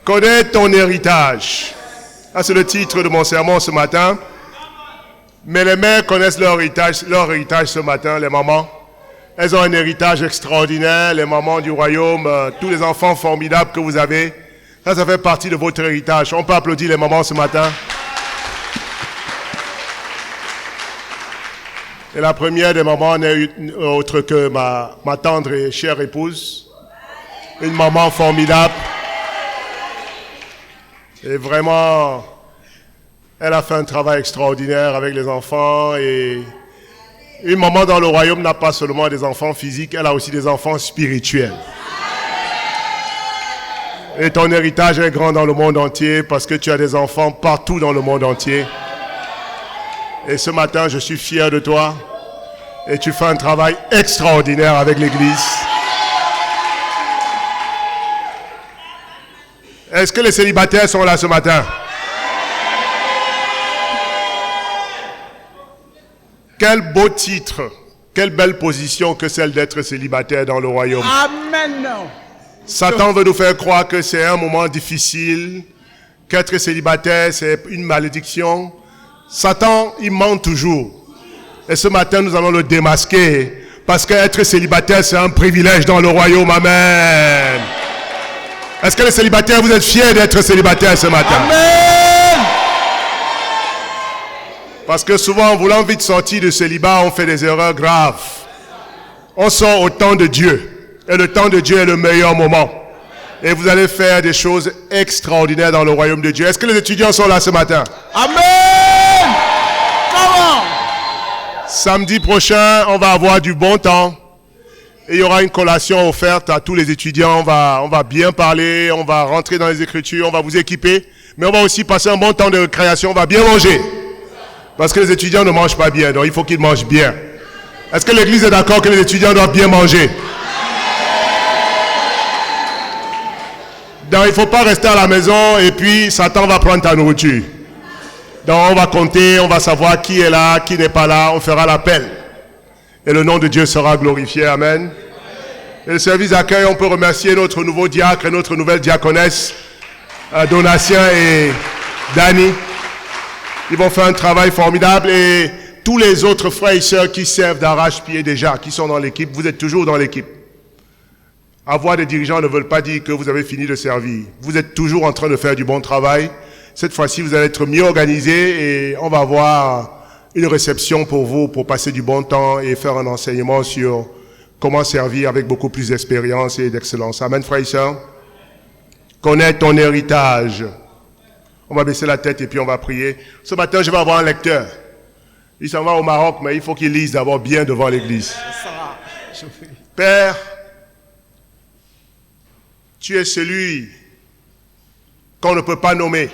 Connais ton héritage. Ça, c'est le titre de mon sermon ce matin. Mais les mères connaissent leur héritage ce matin, les mamans. Elles ont un héritage extraordinaire, les mamans du royaume, tous les enfants formidables que vous avez. Ça fait partie de votre héritage. On peut applaudir les mamans ce matin. Et la première des mamans n'est autre que ma tendre et chère épouse. Une maman formidable. Et vraiment, elle a fait un travail extraordinaire avec les enfants. Et une maman dans le royaume n'a pas seulement des enfants physiques, elle a aussi des enfants spirituels. Et ton héritage est grand dans le monde entier parce que tu as des enfants partout dans le monde entier. Et ce matin, je suis fier de toi. Et tu fais un travail extraordinaire avec l'Église. Est-ce que les célibataires sont là ce matin? Quel beau titre, quelle belle position que celle d'être célibataire dans le royaume. Amen. Satan veut nous faire croire que c'est un moment difficile, qu'être célibataire c'est une malédiction. Satan, il ment toujours. Et ce matin, nous allons le démasquer parce qu'être célibataire c'est un privilège dans le royaume. Amen. Est-ce que les célibataires, vous êtes fiers d'être célibataires ce matin? Amen. Parce que souvent, en voulant vite sortir de célibat, on fait des erreurs graves. On sort au temps de Dieu. Et le temps de Dieu est le meilleur moment. Et vous allez faire des choses extraordinaires dans le royaume de Dieu. Est-ce que les étudiants sont là ce matin? Amen. Comment? Samedi prochain, on va avoir du bon temps. Et il y aura une collation offerte à tous les étudiants. On va bien parler, on va rentrer dans les Écritures, on va vous équiper. Mais on va aussi passer un bon temps de récréation, on va bien manger. Parce que les étudiants ne mangent pas bien, donc il faut qu'ils mangent bien. Est-ce que l'Église est d'accord que les étudiants doivent bien manger? Donc il ne faut pas rester à la maison et puis Satan va prendre ta nourriture. Donc on va compter, on va savoir qui est là, qui n'est pas là, on fera l'appel. Et le nom de Dieu sera glorifié. Amen. Et le service d'accueil, on peut remercier notre nouveau diacre et notre nouvelle diaconesse, Donatien et Dani. Ils vont faire un travail formidable. Et tous les autres frères et sœurs qui servent d'arrache-pied déjà, qui sont dans l'équipe, vous êtes toujours dans l'équipe. Avoir des dirigeants ne veut pas dire que vous avez fini de servir. Vous êtes toujours en train de faire du bon travail. Cette fois-ci, vous allez être mieux organisés et on va avoir une réception pour vous, pour passer du bon temps et faire un enseignement sur comment servir avec beaucoup plus d'expérience et d'excellence. Amen, frères et sœurs. Connais ton héritage. On va baisser la tête et puis on va prier. Ce matin, je vais avoir un lecteur. Il s'en va au Maroc, mais il faut qu'il lise d'abord bien devant l'église. Père, tu es celui qu'on ne peut pas nommer,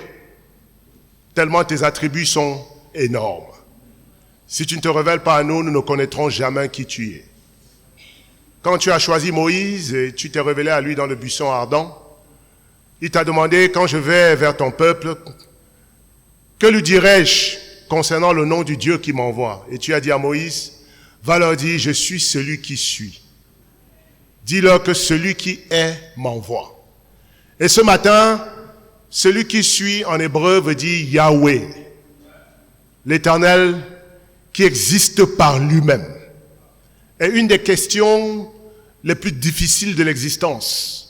tellement tes attributs sont énormes. Si tu ne te révèles pas à nous, nous ne connaîtrons jamais qui tu es. Quand tu as choisi Moïse et tu t'es révélé à lui dans le buisson ardent, il t'a demandé, quand je vais vers ton peuple, que lui dirais-je concernant le nom du Dieu qui m'envoie? Et tu as dit à Moïse, va leur dire, je suis celui qui suis. Dis-leur que celui qui est m'envoie. Et ce matin, celui qui suit en hébreu veut dire Yahweh, l'Éternel qui existe par lui-même. Et une des questions les plus difficiles de l'existence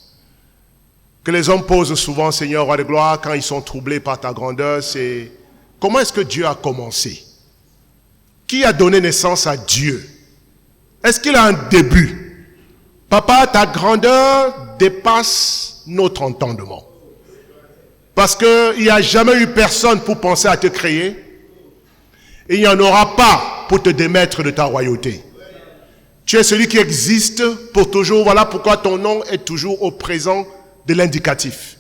que les hommes posent souvent, Seigneur, roi de gloire, quand ils sont troublés par ta grandeur, c'est comment est-ce que Dieu a commencé? Qui a donné naissance à Dieu? Est-ce qu'il a un début? Papa, ta grandeur dépasse notre entendement. Parce qu'il n'y a jamais eu personne pour penser à te créer. Et il n'y en aura pas pour te démettre de ta royauté. Tu es celui qui existe pour toujours. Voilà pourquoi ton nom est toujours au présent de l'indicatif.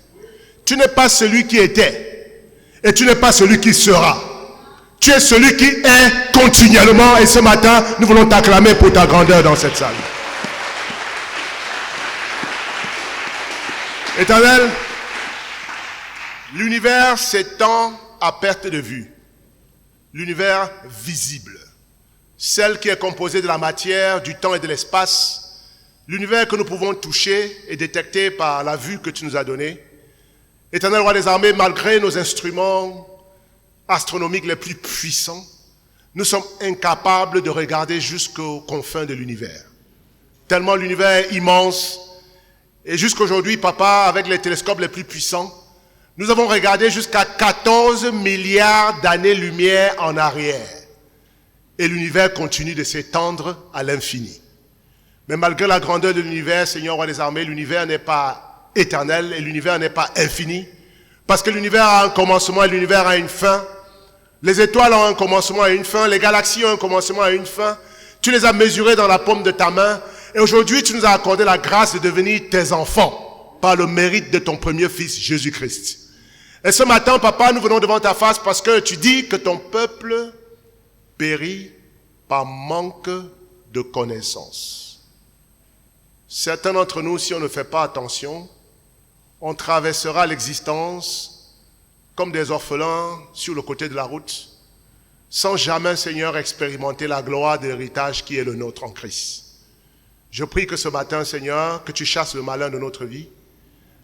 Tu n'es pas celui qui était. Et tu n'es pas celui qui sera. Tu es celui qui est continuellement. Et ce matin, nous voulons t'acclamer pour ta grandeur dans cette salle. Éternel, l'univers s'étend à perte de vue. L'univers visible. Celle qui est composée de la matière, du temps et de l'espace. L'univers que nous pouvons toucher et détecter par la vue que tu nous as donnée. Éternel roi des armées, malgré nos instruments astronomiques les plus puissants, nous sommes incapables de regarder jusqu'aux confins de l'univers. Tellement l'univers est immense. Et jusqu'aujourd'hui, papa, avec les télescopes les plus puissants, nous avons regardé jusqu'à 14 milliards d'années-lumière en arrière. Et l'univers continue de s'étendre à l'infini. Mais malgré la grandeur de l'univers, Seigneur roi des armées, l'univers n'est pas éternel et l'univers n'est pas infini. Parce que l'univers a un commencement et l'univers a une fin. Les étoiles ont un commencement et une fin. Les galaxies ont un commencement et une fin. Tu les as mesurées dans la paume de ta main. Et aujourd'hui, tu nous as accordé la grâce de devenir tes enfants par le mérite de ton premier fils, Jésus-Christ. Et ce matin, papa, nous venons devant ta face parce que tu dis que ton peuple périt par manque de connaissance. Certains d'entre nous, si on ne fait pas attention, on traversera l'existence comme des orphelins sur le côté de la route, sans jamais, Seigneur, expérimenter la gloire de l'héritage qui est le nôtre en Christ. Je prie que ce matin, Seigneur, que tu chasses le malin de notre vie,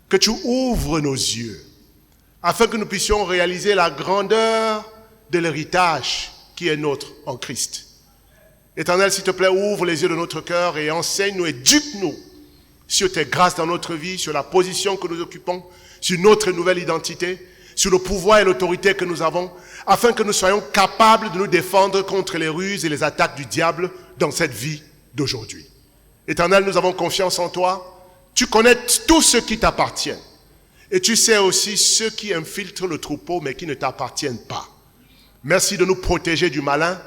que tu ouvres nos yeux, afin que nous puissions réaliser la grandeur de l'héritage qui est nôtre en Christ. Éternel, s'il te plaît, ouvre les yeux de notre cœur et enseigne-nous, éduque-nous sur tes grâces dans notre vie, sur la position que nous occupons, sur notre nouvelle identité, sur le pouvoir et l'autorité que nous avons, afin que nous soyons capables de nous défendre contre les ruses et les attaques du diable dans cette vie d'aujourd'hui. Éternel, nous avons confiance en toi. Tu connais tout ce qui t'appartient. Et tu sais aussi ceux qui infiltrent le troupeau mais qui ne t'appartiennent pas. Merci de nous protéger du malin.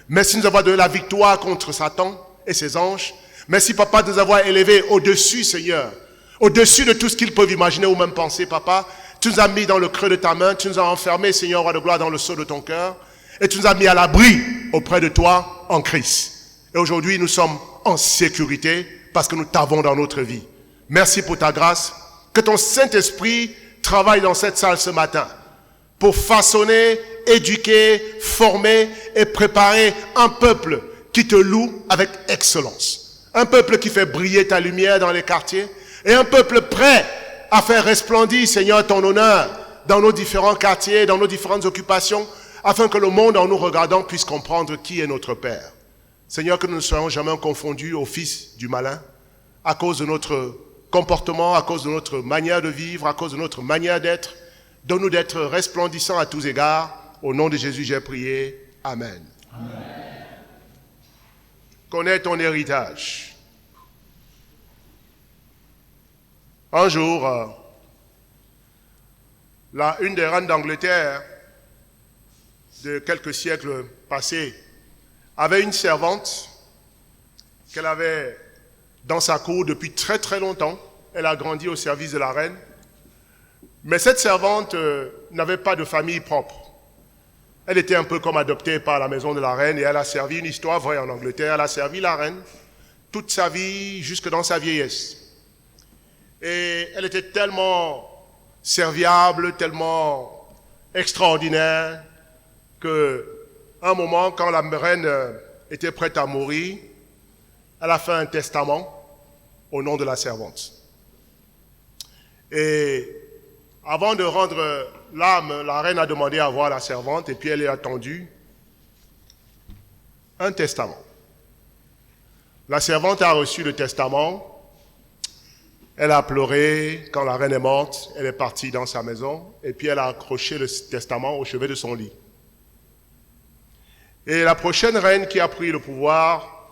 Merci de nous avoir donné la victoire contre Satan et ses anges. Merci, papa, de nous avoir élevés au-dessus, Seigneur. Au-dessus de tout ce qu'ils peuvent imaginer ou même penser, papa. Tu nous as mis dans le creux de ta main. Tu nous as enfermés, Seigneur, roi de gloire, dans le sceau de ton cœur. Et tu nous as mis à l'abri auprès de toi en Christ. Et aujourd'hui, nous sommes en sécurité parce que nous t'avons dans notre vie. Merci pour ta grâce. Que ton Saint-Esprit travaille dans cette salle ce matin pour façonner, éduquer, former et préparer un peuple qui te loue avec excellence. Un peuple qui fait briller ta lumière dans les quartiers et un peuple prêt à faire resplendir, Seigneur, ton honneur dans nos différents quartiers, dans nos différentes occupations, afin que le monde, en nous regardant, puisse comprendre qui est notre Père. Seigneur, que nous ne soyons jamais confondus au fils du malin à cause de notre comportement, à cause de notre manière de vivre, à cause de notre manière d'être. Donne-nous d'être resplendissants à tous égards. Au nom de Jésus, j'ai prié. Amen. Amen. Connais ton héritage. Un jour, une des reines d'Angleterre de quelques siècles passés avait une servante qu'elle avait dans sa cour depuis très très longtemps. Elle a grandi au service de la reine. Mais cette servante n'avait pas de famille propre. Elle était un peu comme adoptée par la maison de la reine et elle a servi, une histoire vraie en Angleterre, elle a servi la reine toute sa vie jusque dans sa vieillesse. Et elle était tellement serviable, tellement extraordinaire que un moment, quand la reine était prête à mourir, elle a fait un testament au nom de la servante. Et avant de rendre l'âme, la reine a demandé à voir la servante et puis elle a attendu un testament. La servante a reçu le testament. Elle a pleuré quand la reine est morte. Elle est partie dans sa maison et puis elle a accroché le testament au chevet de son lit. Et la prochaine reine qui a pris le pouvoir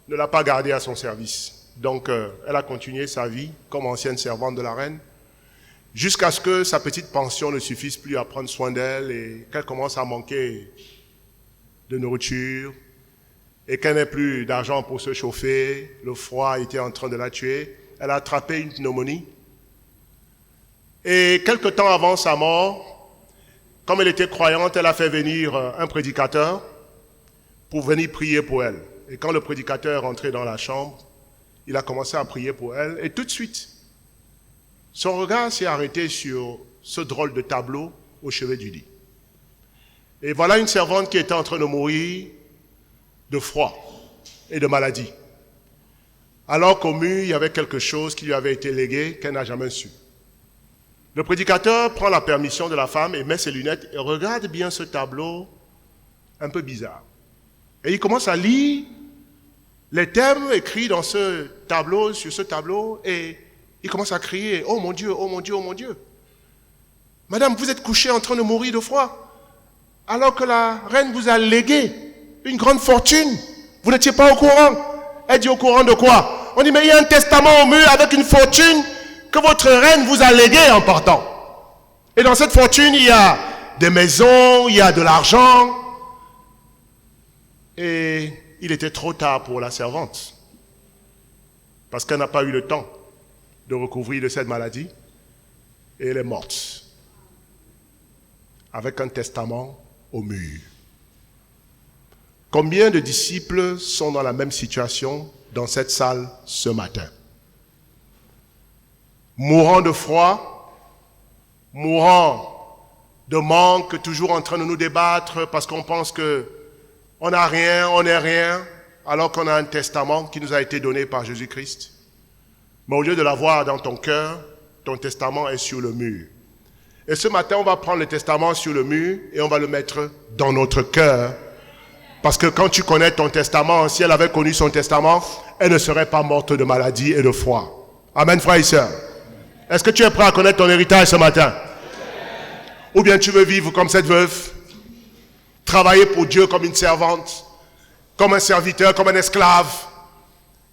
ne l'a pas gardé à son service. Donc, elle a continué sa vie comme ancienne servante de la reine, jusqu'à ce que sa petite pension ne suffise plus à prendre soin d'elle et qu'elle commence à manquer de nourriture et qu'elle n'ait plus d'argent pour se chauffer. Le froid était en train de la tuer. Elle a attrapé une pneumonie. Et quelque temps avant sa mort, comme elle était croyante, elle a fait venir un prédicateur pour venir prier pour elle. Et quand le prédicateur est rentré dans la chambre, il a commencé à prier pour elle. Et tout de suite, son regard s'est arrêté sur ce drôle de tableau au chevet du lit. Et voilà une servante qui était en train de mourir de froid et de maladie. Alors qu'au mur, il y avait quelque chose qui lui avait été légué qu'elle n'a jamais su. Le prédicateur prend la permission de la femme et met ses lunettes et regarde bien ce tableau un peu bizarre. Et il commence à lire les termes écrits dans ce tableau, sur ce tableau, et il commence à crier « Oh mon Dieu, oh mon Dieu, oh mon Dieu !» Madame, vous êtes couchée en train de mourir de froid, alors que la reine vous a légué une grande fortune. Vous n'étiez pas au courant. Elle dit au courant de quoi? On dit, mais il y a un testament au mur avec une fortune que votre reine vous a léguée en partant. Et dans cette fortune, il y a des maisons, il y a de l'argent. Et il était trop tard pour la servante, parce qu'elle n'a pas eu le temps de recouvrir de cette maladie. Et elle est morte, avec un testament au mur. Combien de disciples sont dans la même situation dans cette salle ce matin? Mourant de froid, mourant de manque, toujours en train de nous débattre parce qu'on pense que on n'a rien, on n'est rien, alors qu'on a un testament qui nous a été donné par Jésus-Christ. Mais au lieu de l'avoir dans ton cœur, ton testament est sur le mur. Et ce matin, on va prendre le testament sur le mur et on va le mettre dans notre cœur. Parce que quand tu connais ton testament, si elle avait connu son testament, elle ne serait pas morte de maladie et de froid. Amen, frères et sœurs. Est-ce que tu es prêt à connaître ton héritage ce matin? Ou bien tu veux vivre comme cette veuve, travailler pour Dieu comme une servante, comme un serviteur, comme un esclave,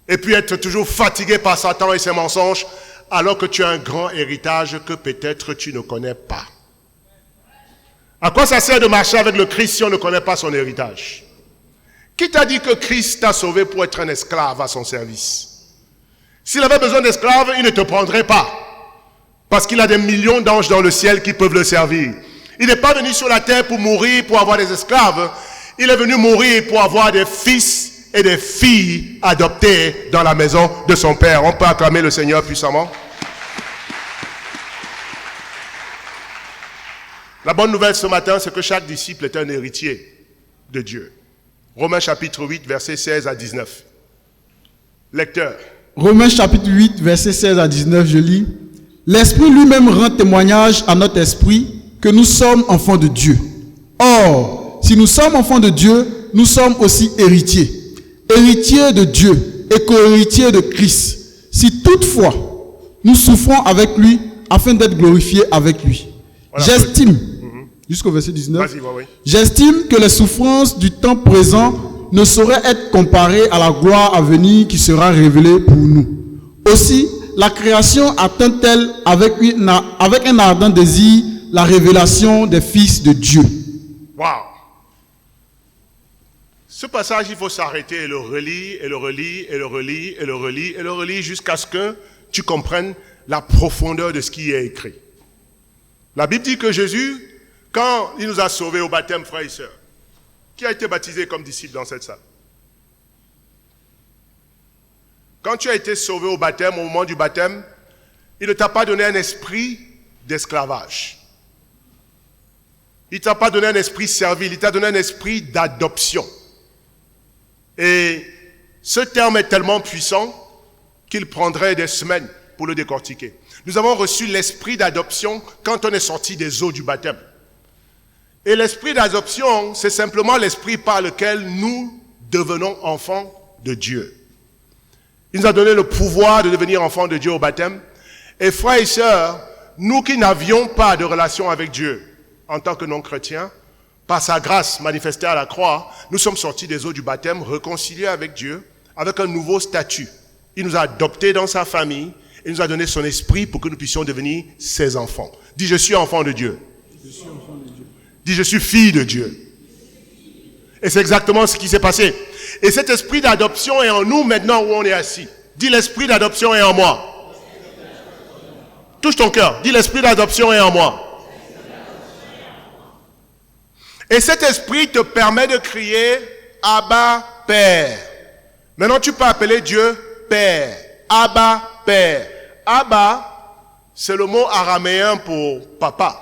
et puis être toujours fatigué par Satan et ses mensonges, alors que tu as un grand héritage que peut-être tu ne connais pas. À quoi ça sert de marcher avec le Christ si on ne connaît pas son héritage? Qui t'a dit que Christ t'a sauvé pour être un esclave à son service? S'il avait besoin d'esclaves, il ne te prendrait pas. Parce qu'il a des millions d'anges dans le ciel qui peuvent le servir. Il n'est pas venu sur la terre pour mourir, pour avoir des esclaves. Il est venu mourir pour avoir des fils et des filles adoptés dans la maison de son Père. On peut acclamer le Seigneur puissamment. La bonne nouvelle ce matin, c'est que chaque disciple est un héritier de Dieu. Romains chapitre 8, versets 16 à 19. Lecteur. Romains chapitre 8, versets 16 à 19, je lis. L'Esprit lui-même rend témoignage à notre esprit que nous sommes enfants de Dieu. Or, si nous sommes enfants de Dieu, nous sommes aussi héritiers. Héritiers de Dieu et co-héritiers de Christ. Si toutefois, nous souffrons avec lui afin d'être glorifiés avec lui. Voilà, j'estime, jusqu'au verset 19, j'estime que les souffrances du temps présent ne sauraient être comparées à la gloire à venir qui sera révélée pour nous. Aussi, la création atteint-elle avec un ardent désir la révélation des fils de Dieu. Wow! Ce passage, il faut s'arrêter et le relire, et le relire, et le relire, et le relire, et le relire jusqu'à ce que tu comprennes la profondeur de ce qui est écrit. La Bible dit que Jésus, quand il nous a sauvés au baptême, frères et sœurs, qui a été baptisé comme disciple dans cette salle? Quand tu as été sauvé au baptême, au moment du baptême, il ne t'a pas donné un esprit d'esclavage. Il ne t'a pas donné un esprit servile, il t'a donné un esprit d'adoption. Et ce terme est tellement puissant qu'il prendrait des semaines pour le décortiquer. Nous avons reçu l'esprit d'adoption quand on est sorti des eaux du baptême. Et l'esprit d'adoption, c'est simplement l'esprit par lequel nous devenons enfants de Dieu. Il nous a donné le pouvoir de devenir enfants de Dieu au baptême. Et frères et sœurs, nous qui n'avions pas de relation avec Dieu en tant que non-chrétiens, par sa grâce manifestée à la croix, nous sommes sortis des eaux du baptême, réconciliés avec Dieu, avec un nouveau statut. Il nous a adoptés dans sa famille et nous a donné son esprit pour que nous puissions devenir ses enfants. Dis, je suis enfant de Dieu. Je suis enfant de Dieu. Dis, je suis fille de Dieu. Et c'est exactement ce qui s'est passé. Et cet esprit d'adoption est en nous maintenant où on est assis. Dis, l'esprit d'adoption est en moi. Touche ton cœur. Dis, l'esprit d'adoption est en moi. Et cet esprit te permet de crier Abba, Père. Maintenant, tu peux appeler Dieu Père. Abba, Père. Abba, c'est le mot araméen pour papa.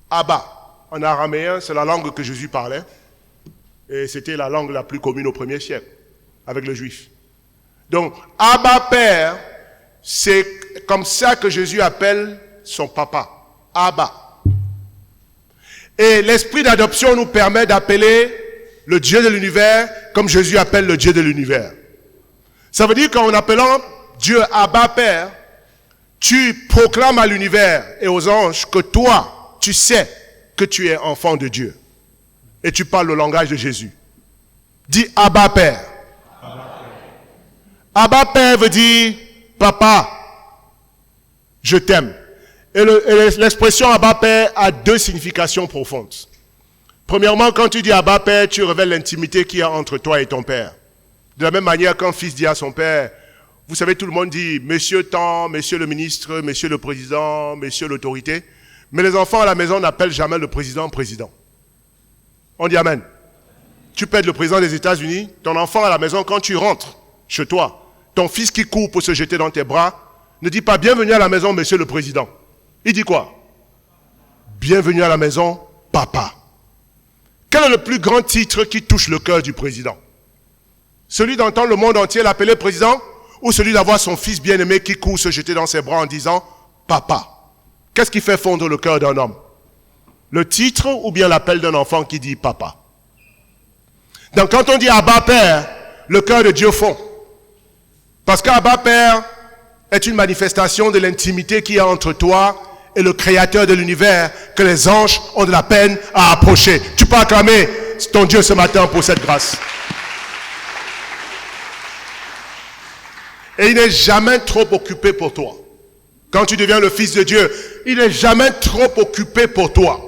Abba. En araméen, c'est la langue que Jésus parlait. Et c'était la langue la plus commune au 1er siècle, avec le juif. Donc, Abba, Père, c'est comme ça que Jésus appelle son papa, Abba. Et l'esprit d'adoption nous permet d'appeler le Dieu de l'univers comme Jésus appelle le Dieu de l'univers. Ça veut dire qu'en appelant Dieu Abba Père, tu proclames à l'univers et aux anges que toi, tu sais que tu es enfant de Dieu. Et tu parles le langage de Jésus. Dis Abba Père. Abba Père veut dire papa, je t'aime. Et l'expression Abba Père a deux significations profondes. Premièrement, quand tu dis Abba Père, tu révèles l'intimité qu'il y a entre toi et ton père. De la même manière qu'un fils dit à son père, vous savez, tout le monde dit monsieur tant, monsieur le ministre, monsieur le président, monsieur l'autorité. Mais les enfants à la maison n'appellent jamais le président président. On dit amen. Tu peux être le président des États-Unis, ton enfant à la maison, quand tu rentres chez toi, ton fils qui court pour se jeter dans tes bras, ne dit pas bienvenue à la maison, monsieur le président. Il dit quoi? Bienvenue à la maison, papa. Quel est le plus grand titre qui touche le cœur du président? Celui d'entendre le monde entier l'appeler président ou celui d'avoir son fils bien-aimé qui court se jeter dans ses bras en disant papa? Qu'est-ce qui fait fondre le cœur d'un homme? Le titre ou bien l'appel d'un enfant qui dit papa? Donc quand on dit Abba Père, le cœur de Dieu fond. Parce qu'Abba Père est une manifestation de l'intimité qu'il y a entre toi et le créateur de l'univers que les anges ont de la peine à approcher. Tu peux acclamer ton Dieu ce matin pour cette grâce. Et il n'est jamais trop occupé pour toi. Quand tu deviens le fils de Dieu, il n'est jamais trop occupé pour toi.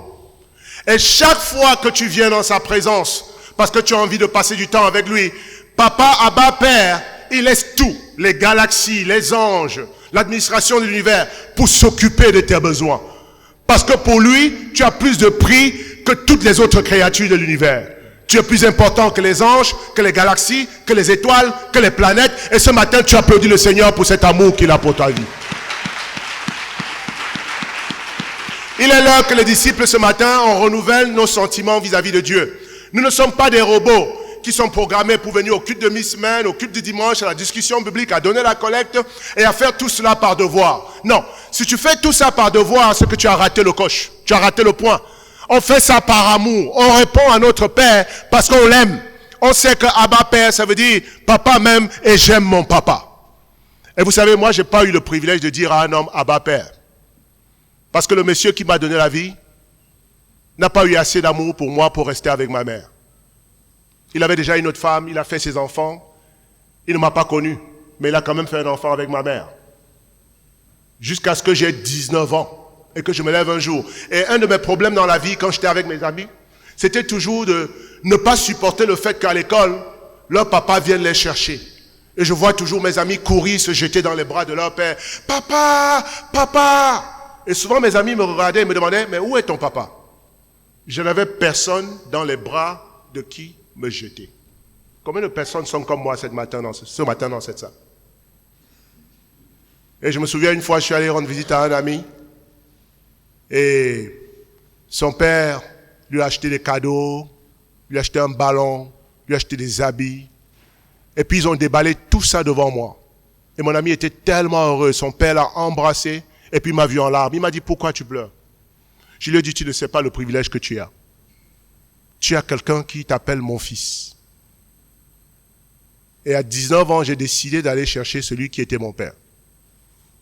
Et chaque fois que tu viens dans sa présence, parce que tu as envie de passer du temps avec lui, Papa, Abba, Père, il laisse tout, les galaxies, les anges, l'administration de l'univers, pour s'occuper de tes besoins. Parce que pour lui, tu as plus de prix que toutes les autres créatures de l'univers. Tu es plus important que les anges, que les galaxies, que les étoiles, que les planètes. Et ce matin, tu applaudis le Seigneur pour cet amour qu'il a pour ta vie. Il est l'heure que les disciples ce matin, on renouvelle nos sentiments vis-à-vis de Dieu. Nous ne sommes pas des robots qui sont programmés pour venir au culte de mi-semaine, au culte du dimanche, à la discussion biblique, à donner la collecte et à faire tout cela par devoir. Non, si tu fais tout ça par devoir, c'est que tu as raté le coche, tu as raté le point. On fait ça par amour, on répond à notre Père parce qu'on l'aime. On sait que Abba Père, ça veut dire papa m'aime et j'aime mon papa. Et vous savez, moi, j'ai pas eu le privilège de dire à un homme Abba Père. Parce que le monsieur qui m'a donné la vie n'a pas eu assez d'amour pour moi pour rester avec ma mère. Il avait déjà une autre femme, il a fait ses enfants. Il ne m'a pas connu, mais il a quand même fait un enfant avec ma mère. Jusqu'à ce que j'ai 19 ans et que je me lève un jour. Et un de mes problèmes dans la vie, quand j'étais avec mes amis, c'était toujours de ne pas supporter le fait qu'à l'école, leur papa vienne les chercher. Et je vois toujours mes amis courir, se jeter dans les bras de leur père. Papa, papa! Et souvent mes amis me regardaient et me demandaient, mais où est ton papa? Je n'avais personne dans les bras de qui me jeter. Combien de personnes sont comme moi ce matin dans cette salle? Et je me souviens une fois, je suis allé rendre visite à un ami et son père lui a acheté des cadeaux, lui a acheté un ballon, lui a acheté des habits. Et puis ils ont déballé tout ça devant moi. Et mon ami était tellement heureux. Son père l'a embrassé et puis il m'a vu en larmes. Il m'a dit, pourquoi tu pleures? Je lui ai dit, tu ne sais pas le privilège que tu as. Tu as quelqu'un qui t'appelle mon fils. Et à 19 ans, j'ai décidé d'aller chercher celui qui était mon père.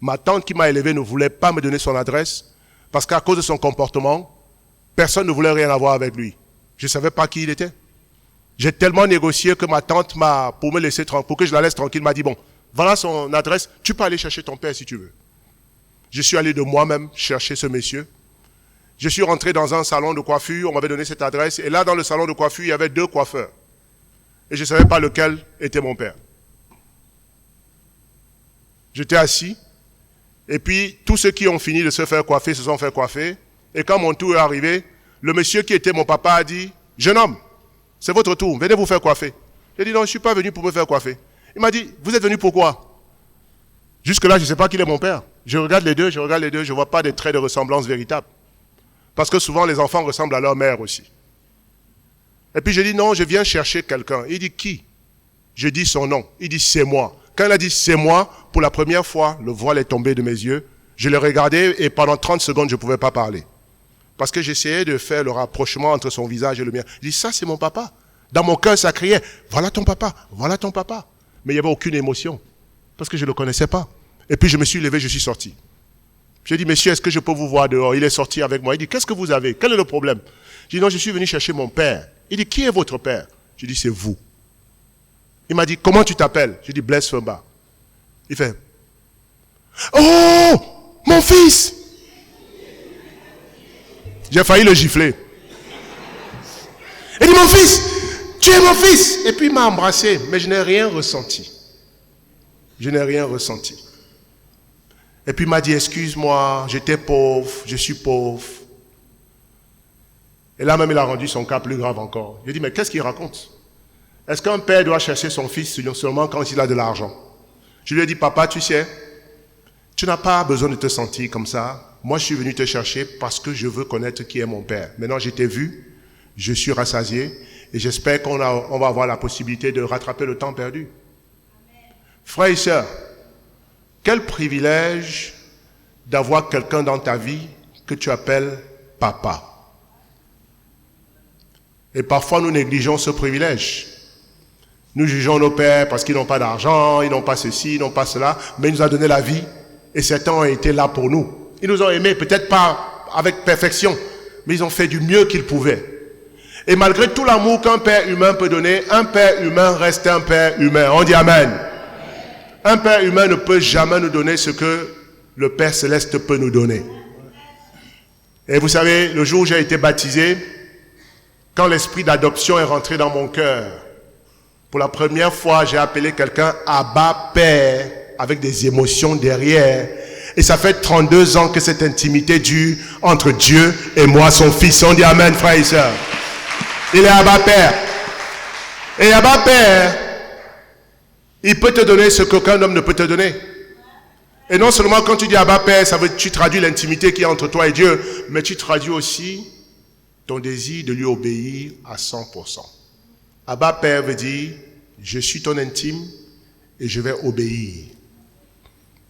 Ma tante qui m'a élevé ne voulait pas me donner son adresse parce qu'à cause de son comportement, personne ne voulait rien avoir avec lui. Je ne savais pas qui il était. J'ai tellement négocié que ma tante pour me laisser tranquille, pour que je la laisse tranquille, m'a dit, bon, voilà son adresse, tu peux aller chercher ton père si tu veux. Je suis allé de moi-même chercher ce monsieur. Je suis rentré dans un salon de coiffure, on m'avait donné cette adresse, et là, dans le salon de coiffure, il y avait 2 coiffeurs. Et je ne savais pas lequel était mon père. J'étais assis, et puis tous ceux qui ont fini de se faire coiffer se sont fait coiffer, et quand mon tour est arrivé, le monsieur qui était mon papa a dit, « Jeune homme, c'est votre tour, venez vous faire coiffer. » J'ai dit, « Non, je ne suis pas venu pour me faire coiffer. » Il m'a dit, « Vous êtes venu pourquoi ?» Jusque-là, je ne sais pas qui est mon père. Je regarde les deux, je ne vois pas des traits de ressemblance véritables. Parce que souvent, les enfants ressemblent à leur mère aussi. Et puis, j'ai dit, non, je viens chercher quelqu'un. Il dit, qui? Je dis son nom. Il dit, c'est moi. Quand il a dit, c'est moi, pour la première fois, le voile est tombé de mes yeux. Je l'ai regardé et pendant 30 secondes, je ne pouvais pas parler. Parce que j'essayais de faire le rapprochement entre son visage et le mien. Je dis, ça c'est mon papa. Dans mon cœur, ça criait, voilà ton papa, voilà ton papa. Mais il n'y avait aucune émotion. Parce que je ne le connaissais pas. Et puis je me suis levé, je suis sorti. J'ai dit, monsieur, est-ce que je peux vous voir dehors? Il est sorti avec moi. Il dit, qu'est-ce que vous avez? Quel est le problème? J'ai dit, non, je suis venu chercher mon père. Il dit, qui est votre père? J'ai dit, c'est vous. Il m'a dit, comment tu t'appelles? J'ai dit, Blaise Femba. Il fait, oh, mon fils! J'ai failli le gifler. Il dit, mon fils, tu es mon fils. Et puis il m'a embrassé, mais je n'ai rien ressenti. Je n'ai rien ressenti. Et puis il m'a dit, excuse-moi, j'étais pauvre, je suis pauvre. Et là même il a rendu son cas plus grave encore. J'ai dit, mais qu'est-ce qu'il raconte? Est-ce qu'un père doit chercher son fils seulement quand il a de l'argent? Je lui ai dit, papa, tu sais, tu n'as pas besoin de te sentir comme ça. Moi, je suis venu te chercher parce que je veux connaître qui est mon père. Maintenant, je t'ai vu, je suis rassasié et j'espère qu'on va avoir la possibilité de rattraper le temps perdu. Frères et sœurs, quel privilège d'avoir quelqu'un dans ta vie que tu appelles papa. Et parfois, nous négligeons ce privilège. Nous jugeons nos pères parce qu'ils n'ont pas d'argent, ils n'ont pas ceci, ils n'ont pas cela, mais ils nous ont donné la vie et certains ont été là pour nous. Ils nous ont aimés, peut-être pas avec perfection, mais ils ont fait du mieux qu'ils pouvaient. Et malgré tout l'amour qu'un père humain peut donner, un père humain reste un père humain. On dit Amen. Un père humain ne peut jamais nous donner ce que le Père Céleste peut nous donner. Et vous savez, le jour où j'ai été baptisé, quand l'esprit d'adoption est rentré dans mon cœur, pour la première fois, j'ai appelé quelqu'un Abba Père, avec des émotions derrière. Et ça fait 32 ans que cette intimité dure entre Dieu et moi, son fils. On dit Amen, frères et sœurs. Il est Abba Père. Et Abba Père, il peut te donner ce qu'aucun homme ne peut te donner. Et non seulement quand tu dis Abba Père, ça veut dire que tu traduis l'intimité qui est entre toi et Dieu, mais tu traduis aussi ton désir de lui obéir à 100%. Abba Père veut dire, je suis ton intime et je vais obéir.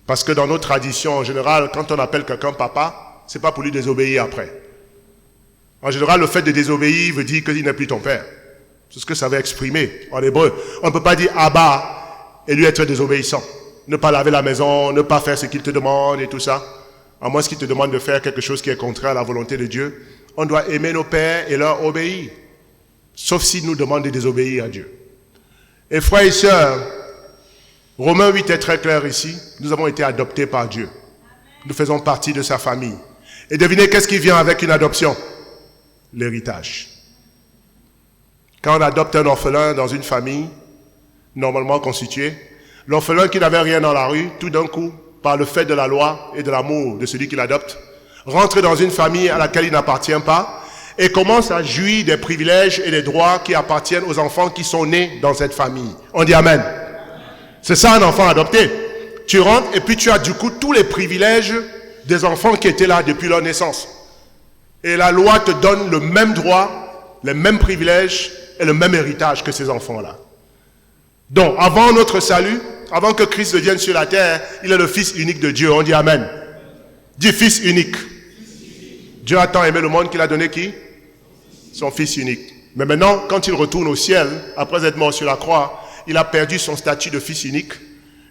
Parce que dans nos traditions, en général, quand on appelle quelqu'un papa, c'est pas pour lui désobéir après. En général, le fait de désobéir veut dire qu'il n'est plus ton père. C'est ce que ça veut exprimer en hébreu. On ne peut pas dire Abba et lui être désobéissant. Ne pas laver la maison, ne pas faire ce qu'il te demande et tout ça. À moins qu'il te demande de faire quelque chose qui est contraire à la volonté de Dieu. On doit aimer nos pères et leur obéir. Sauf s'ils nous demandent de désobéir à Dieu. Et frères et sœurs, Romains 8 est très clair ici. Nous avons été adoptés par Dieu. Nous faisons partie de sa famille. Et devinez qu'est-ce qui vient avec une adoption? L'héritage. Quand on adopte un orphelin dans une famille normalement constituée, l'orphelin qui n'avait rien dans la rue, tout d'un coup, par le fait de la loi et de l'amour de celui qui l'adopte, rentre dans une famille à laquelle il n'appartient pas et commence à jouir des privilèges et des droits qui appartiennent aux enfants qui sont nés dans cette famille. On dit Amen. C'est ça un enfant adopté. Tu rentres et puis tu as du coup tous les privilèges des enfants qui étaient là depuis leur naissance. Et la loi te donne le même droit, les mêmes privilèges et le même héritage que ces enfants-là. Donc, avant notre salut, avant que Christ vienne sur la terre, il est le Fils unique de Dieu. On dit Amen. Dis Fils unique. Dieu a tant aimé le monde qu'il a donné qui? Son Fils unique. Mais maintenant, quand il retourne au ciel, après être mort sur la croix, il a perdu son statut de Fils unique.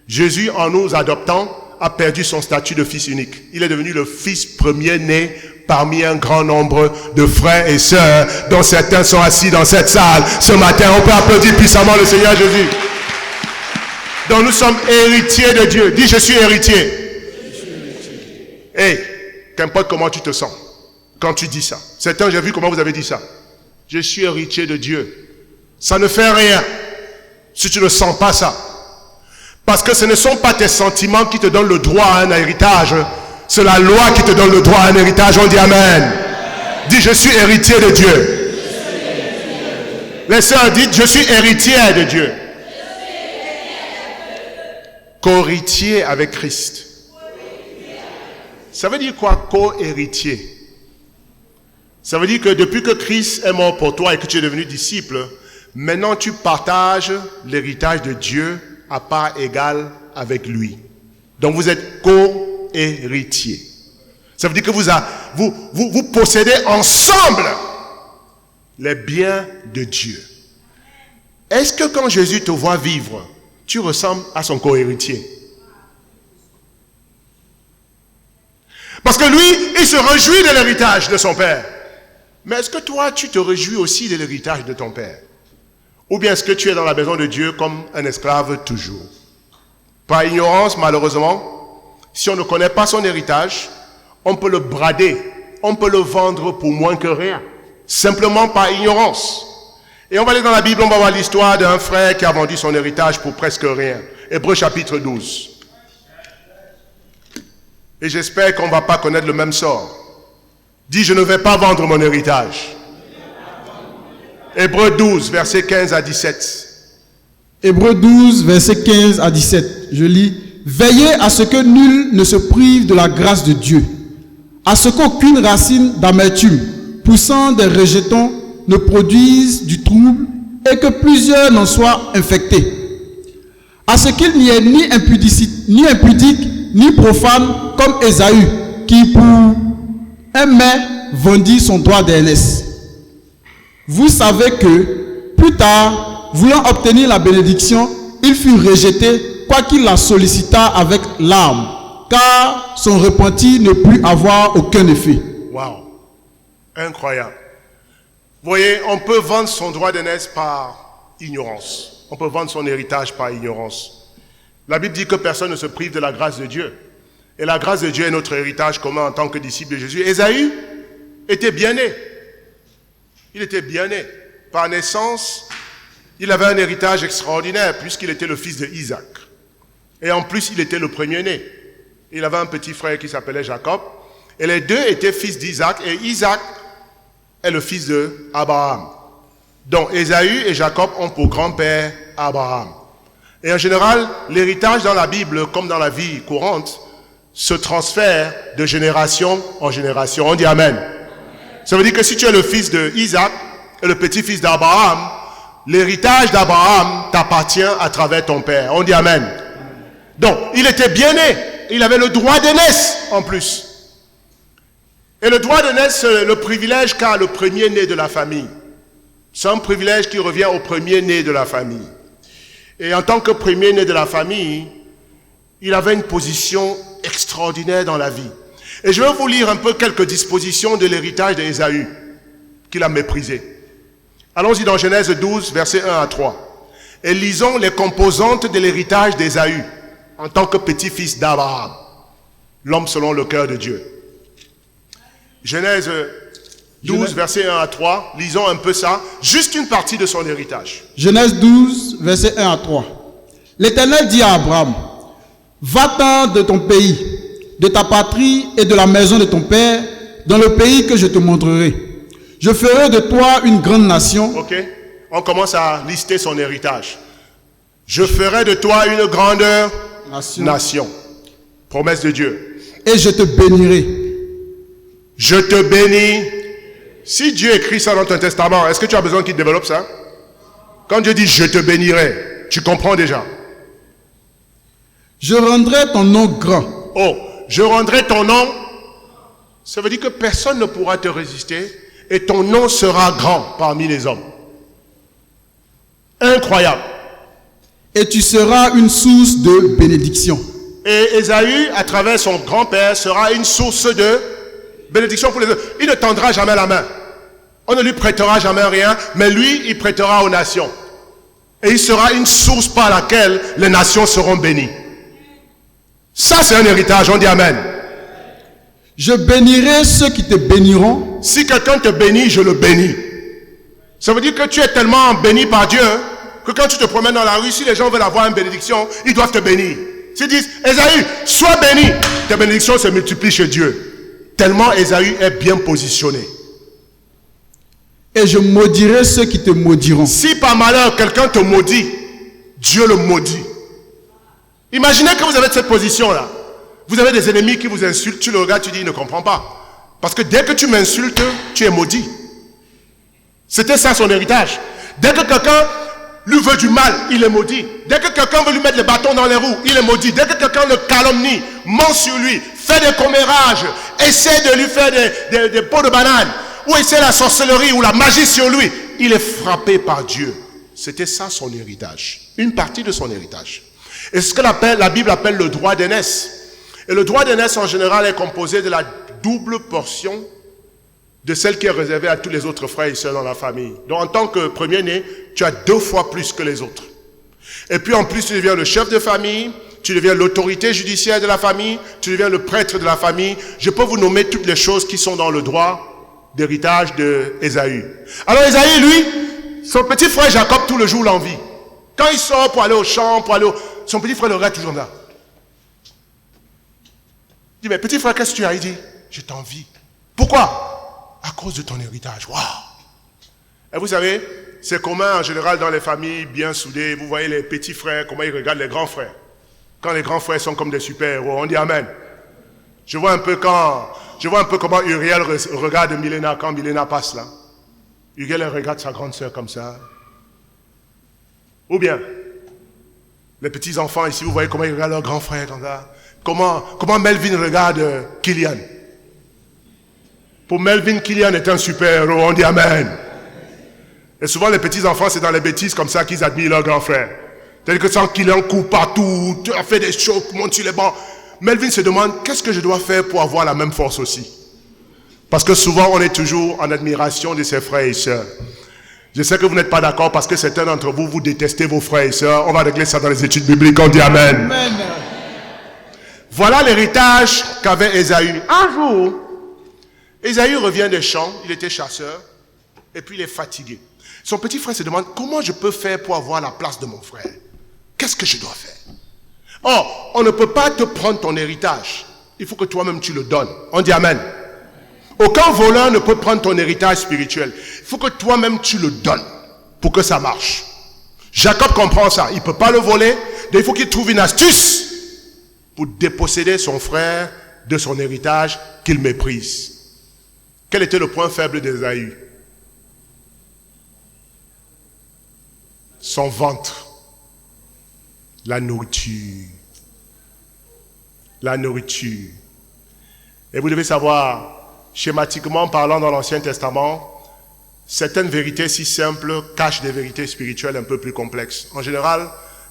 Jésus, en nous adoptant, a perdu son statut de Fils unique. Il est devenu le Fils premier-né parmi un grand nombre de frères et sœurs, dont certains sont assis dans cette salle. Ce matin, on peut applaudir puissamment le Seigneur Jésus. Donc nous sommes héritiers de Dieu. Dis, je suis héritier. Hey, qu'importe comment tu te sens quand tu dis ça. Certains, j'ai vu comment vous avez dit ça. Je suis héritier de Dieu. Ça ne fait rien si tu ne sens pas ça. Parce que ce ne sont pas tes sentiments qui te donnent le droit à un héritage. C'est la loi qui te donne le droit à un héritage. On dit Amen. Dis, je suis héritier de Dieu. Les sœurs, dites, je suis héritier de Dieu. Co-héritier avec Christ. Ça veut dire quoi, co-héritier? Ça veut dire que depuis que Christ est mort pour toi et que tu es devenu disciple, maintenant tu partages l'héritage de Dieu à part égale avec lui. Donc vous êtes co-héritier. co-héritiers. Ça veut dire que vous possédez ensemble les biens de Dieu. Est-ce que quand Jésus te voit vivre, tu ressembles à son co-héritier? Parce que lui, il se réjouit de l'héritage de son père. Mais est-ce que toi, tu te réjouis aussi de l'héritage de ton père? Ou bien est-ce que tu es dans la maison de Dieu comme un esclave toujours? Par ignorance, malheureusement, si on ne connaît pas son héritage, on peut le brader, on peut le vendre pour moins que rien. Simplement par ignorance. Et on va aller dans la Bible, on va voir l'histoire d'un frère qui a vendu son héritage pour presque rien. Hébreux chapitre 12. Et j'espère qu'on ne va pas connaître le même sort. Dis, je ne vais pas vendre mon héritage. Hébreux 12, versets 15 à 17. Hébreux 12, versets 15 à 17. Je lis. Veillez à ce que nul ne se prive de la grâce de Dieu, à ce qu'aucune racine d'amertume poussant des rejetons ne produise du trouble et que plusieurs n'en soient infectés. À ce qu'il n'y ait ni impudique, ni profane comme Ésaü, qui pour un mai vendit son droit d'aînesse. Vous savez que, plus tard, voulant obtenir la bénédiction, il fut rejeté, quoiqu'il la sollicita avec larmes, car son repentir ne put avoir aucun effet. Waouh! Incroyable. Vous voyez, on peut vendre son droit d'aînesse par ignorance. On peut vendre son héritage par ignorance. La Bible dit que personne ne se prive de la grâce de Dieu. Et la grâce de Dieu est notre héritage commun en tant que disciple de Jésus. Ésaü était bien né. Il était bien né. Par naissance, il avait un héritage extraordinaire puisqu'il était le fils de Isaac. Et en plus, il était le premier-né. Il avait un petit frère qui s'appelait Jacob. Et les deux étaient fils d'Isaac. Et Isaac est le fils d'Abraham. Donc Ésaü et Jacob ont pour grand-père Abraham. Et en général, l'héritage dans la Bible, comme dans la vie courante, se transfère de génération en génération. On dit Amen. Ça veut dire que si tu es le fils d'Isaac et le petit-fils d'Abraham, l'héritage d'Abraham t'appartient à travers ton père. On dit Amen. Donc, il était bien né. Il avait le droit d'aînesse en plus. Et le droit d'aînesse, c'est le privilège qu'a le premier-né de la famille. C'est un privilège qui revient au premier-né de la famille. Et en tant que premier-né de la famille, il avait une position extraordinaire dans la vie. Et je vais vous lire un peu quelques dispositions de l'héritage d'Ésaü qu'il a méprisé. Allons-y dans Genèse 12, versets 1 à 3. Et lisons les composantes de l'héritage d'Ésaü en tant que petit-fils d'Abraham, l'homme selon le cœur de Dieu. Genèse 12, versets 1 à 3, lisons un peu ça, juste une partie de son héritage. Genèse 12, versets 1 à 3. L'Éternel dit à Abraham, va-t'en de ton pays, de ta patrie et de la maison de ton père, dans le pays que je te montrerai. Je ferai de toi une grande nation. Ok, on commence à lister son héritage. Je ferai de toi une grande nation. Promesse de Dieu. Et je te bénirai. Je te bénis. Si Dieu écrit ça dans ton testament, est-ce que tu as besoin qu'il développe ça? Quand Dieu dit je te bénirai, tu comprends déjà. Je rendrai ton nom grand. Oh, je rendrai ton nom. Ça veut dire que personne ne pourra te résister et ton nom sera grand parmi les hommes. Incroyable. Et tu seras une source de bénédiction. Et Ésaü, à travers son grand-père, sera une source de bénédiction pour les autres. Il ne tendra jamais la main. On ne lui prêtera jamais rien, mais lui, il prêtera aux nations. Et il sera une source par laquelle les nations seront bénies. Ça, c'est un héritage, on dit Amen. Je bénirai ceux qui te béniront. Si quelqu'un te bénit, je le bénis. Ça veut dire que tu es tellement béni par Dieu que quand tu te promènes dans la rue, si les gens veulent avoir une bénédiction, ils doivent te bénir. S'ils disent, Ésaü, sois béni, tes bénédictions se multiplient chez Dieu. Tellement Ésaü est bien positionné. Et je maudirai ceux qui te maudiront. Si par malheur quelqu'un te maudit, Dieu le maudit. Imaginez que vous avez cette position-là. Vous avez des ennemis qui vous insultent, tu le regardes, tu dis, il ne comprend pas. Parce que dès que tu m'insultes, tu es maudit. C'était ça son héritage. Dès que quelqu'un lui veut du mal, il est maudit. Dès que quelqu'un veut lui mettre les bâtons dans les roues, il est maudit. Dès que quelqu'un le calomnie, ment sur lui, fait des commérages, essaie de lui faire des pots de banane, ou essaie la sorcellerie ou la magie sur lui, il est frappé par Dieu. C'était ça son héritage, une partie de son héritage. Et ce que la Bible appelle le droit d'aînesse. Et le droit d'aînesse en général est composé de la double portion de celle qui est réservée à tous les autres frères et sœurs dans la famille. Donc en tant que premier-né, tu as 2 fois plus que les autres. Et puis en plus tu deviens le chef de famille, tu deviens l'autorité judiciaire de la famille, tu deviens le prêtre de la famille. Je peux vous nommer toutes les choses qui sont dans le droit d'héritage d'Ésaü. Alors Ésaü, lui, son petit frère Jacob tout le jour l'envie. Quand il sort pour aller au champ, son petit frère le regarde toujours là. Il dit, mais petit frère, qu'est-ce que tu as? Il dit, je t'envie. Pourquoi? À cause de ton héritage. Waouh! Et vous savez, c'est commun en général dans les familles bien soudées. Vous voyez les petits frères, comment ils regardent les grands frères. Quand les grands frères sont comme des super-héros, on dit Amen. Je vois un peu comment Uriel regarde Milena quand Milena passe là. Uriel regarde sa grande sœur comme ça. Ou bien, les petits enfants ici, vous voyez comment ils regardent leur grand frère comme ça. Comment Melvin regarde Kylian. Pour Melvin, Kylian est un super-héros, on dit Amen. Et souvent les petits enfants, c'est dans les bêtises comme ça qu'ils admirent leur grand frère. C'est-à-dire que sans Kylian court partout, tu as fait des chocs, monte sur les bancs. Melvin se demande, qu'est-ce que je dois faire pour avoir la même force aussi? Parce que souvent on est toujours en admiration de ses frères et sœurs. Je sais que vous n'êtes pas d'accord parce que certains d'entre vous, vous détestez vos frères et sœurs. On va régler ça dans les études bibliques, on dit Amen. Amen. Voilà l'héritage qu'avait Ésaü. Un jour, Ésaü revient des champs, il était chasseur, et puis il est fatigué. Son petit frère se demande, comment je peux faire pour avoir la place de mon frère? Qu'est-ce que je dois faire? Or, on ne peut pas te prendre ton héritage. Il faut que toi-même tu le donnes. On dit Amen. Aucun voleur ne peut prendre ton héritage spirituel. Il faut que toi-même tu le donnes pour que ça marche. Jacob comprend ça. Il ne peut pas le voler. Donc il faut qu'il trouve une astuce pour déposséder son frère de son héritage qu'il méprise. Quel était le point faible d'Ésaü? Son ventre. La nourriture. La nourriture. Et vous devez savoir, schématiquement parlant dans l'Ancien Testament, certaines vérités si simples cachent des vérités spirituelles un peu plus complexes. En général,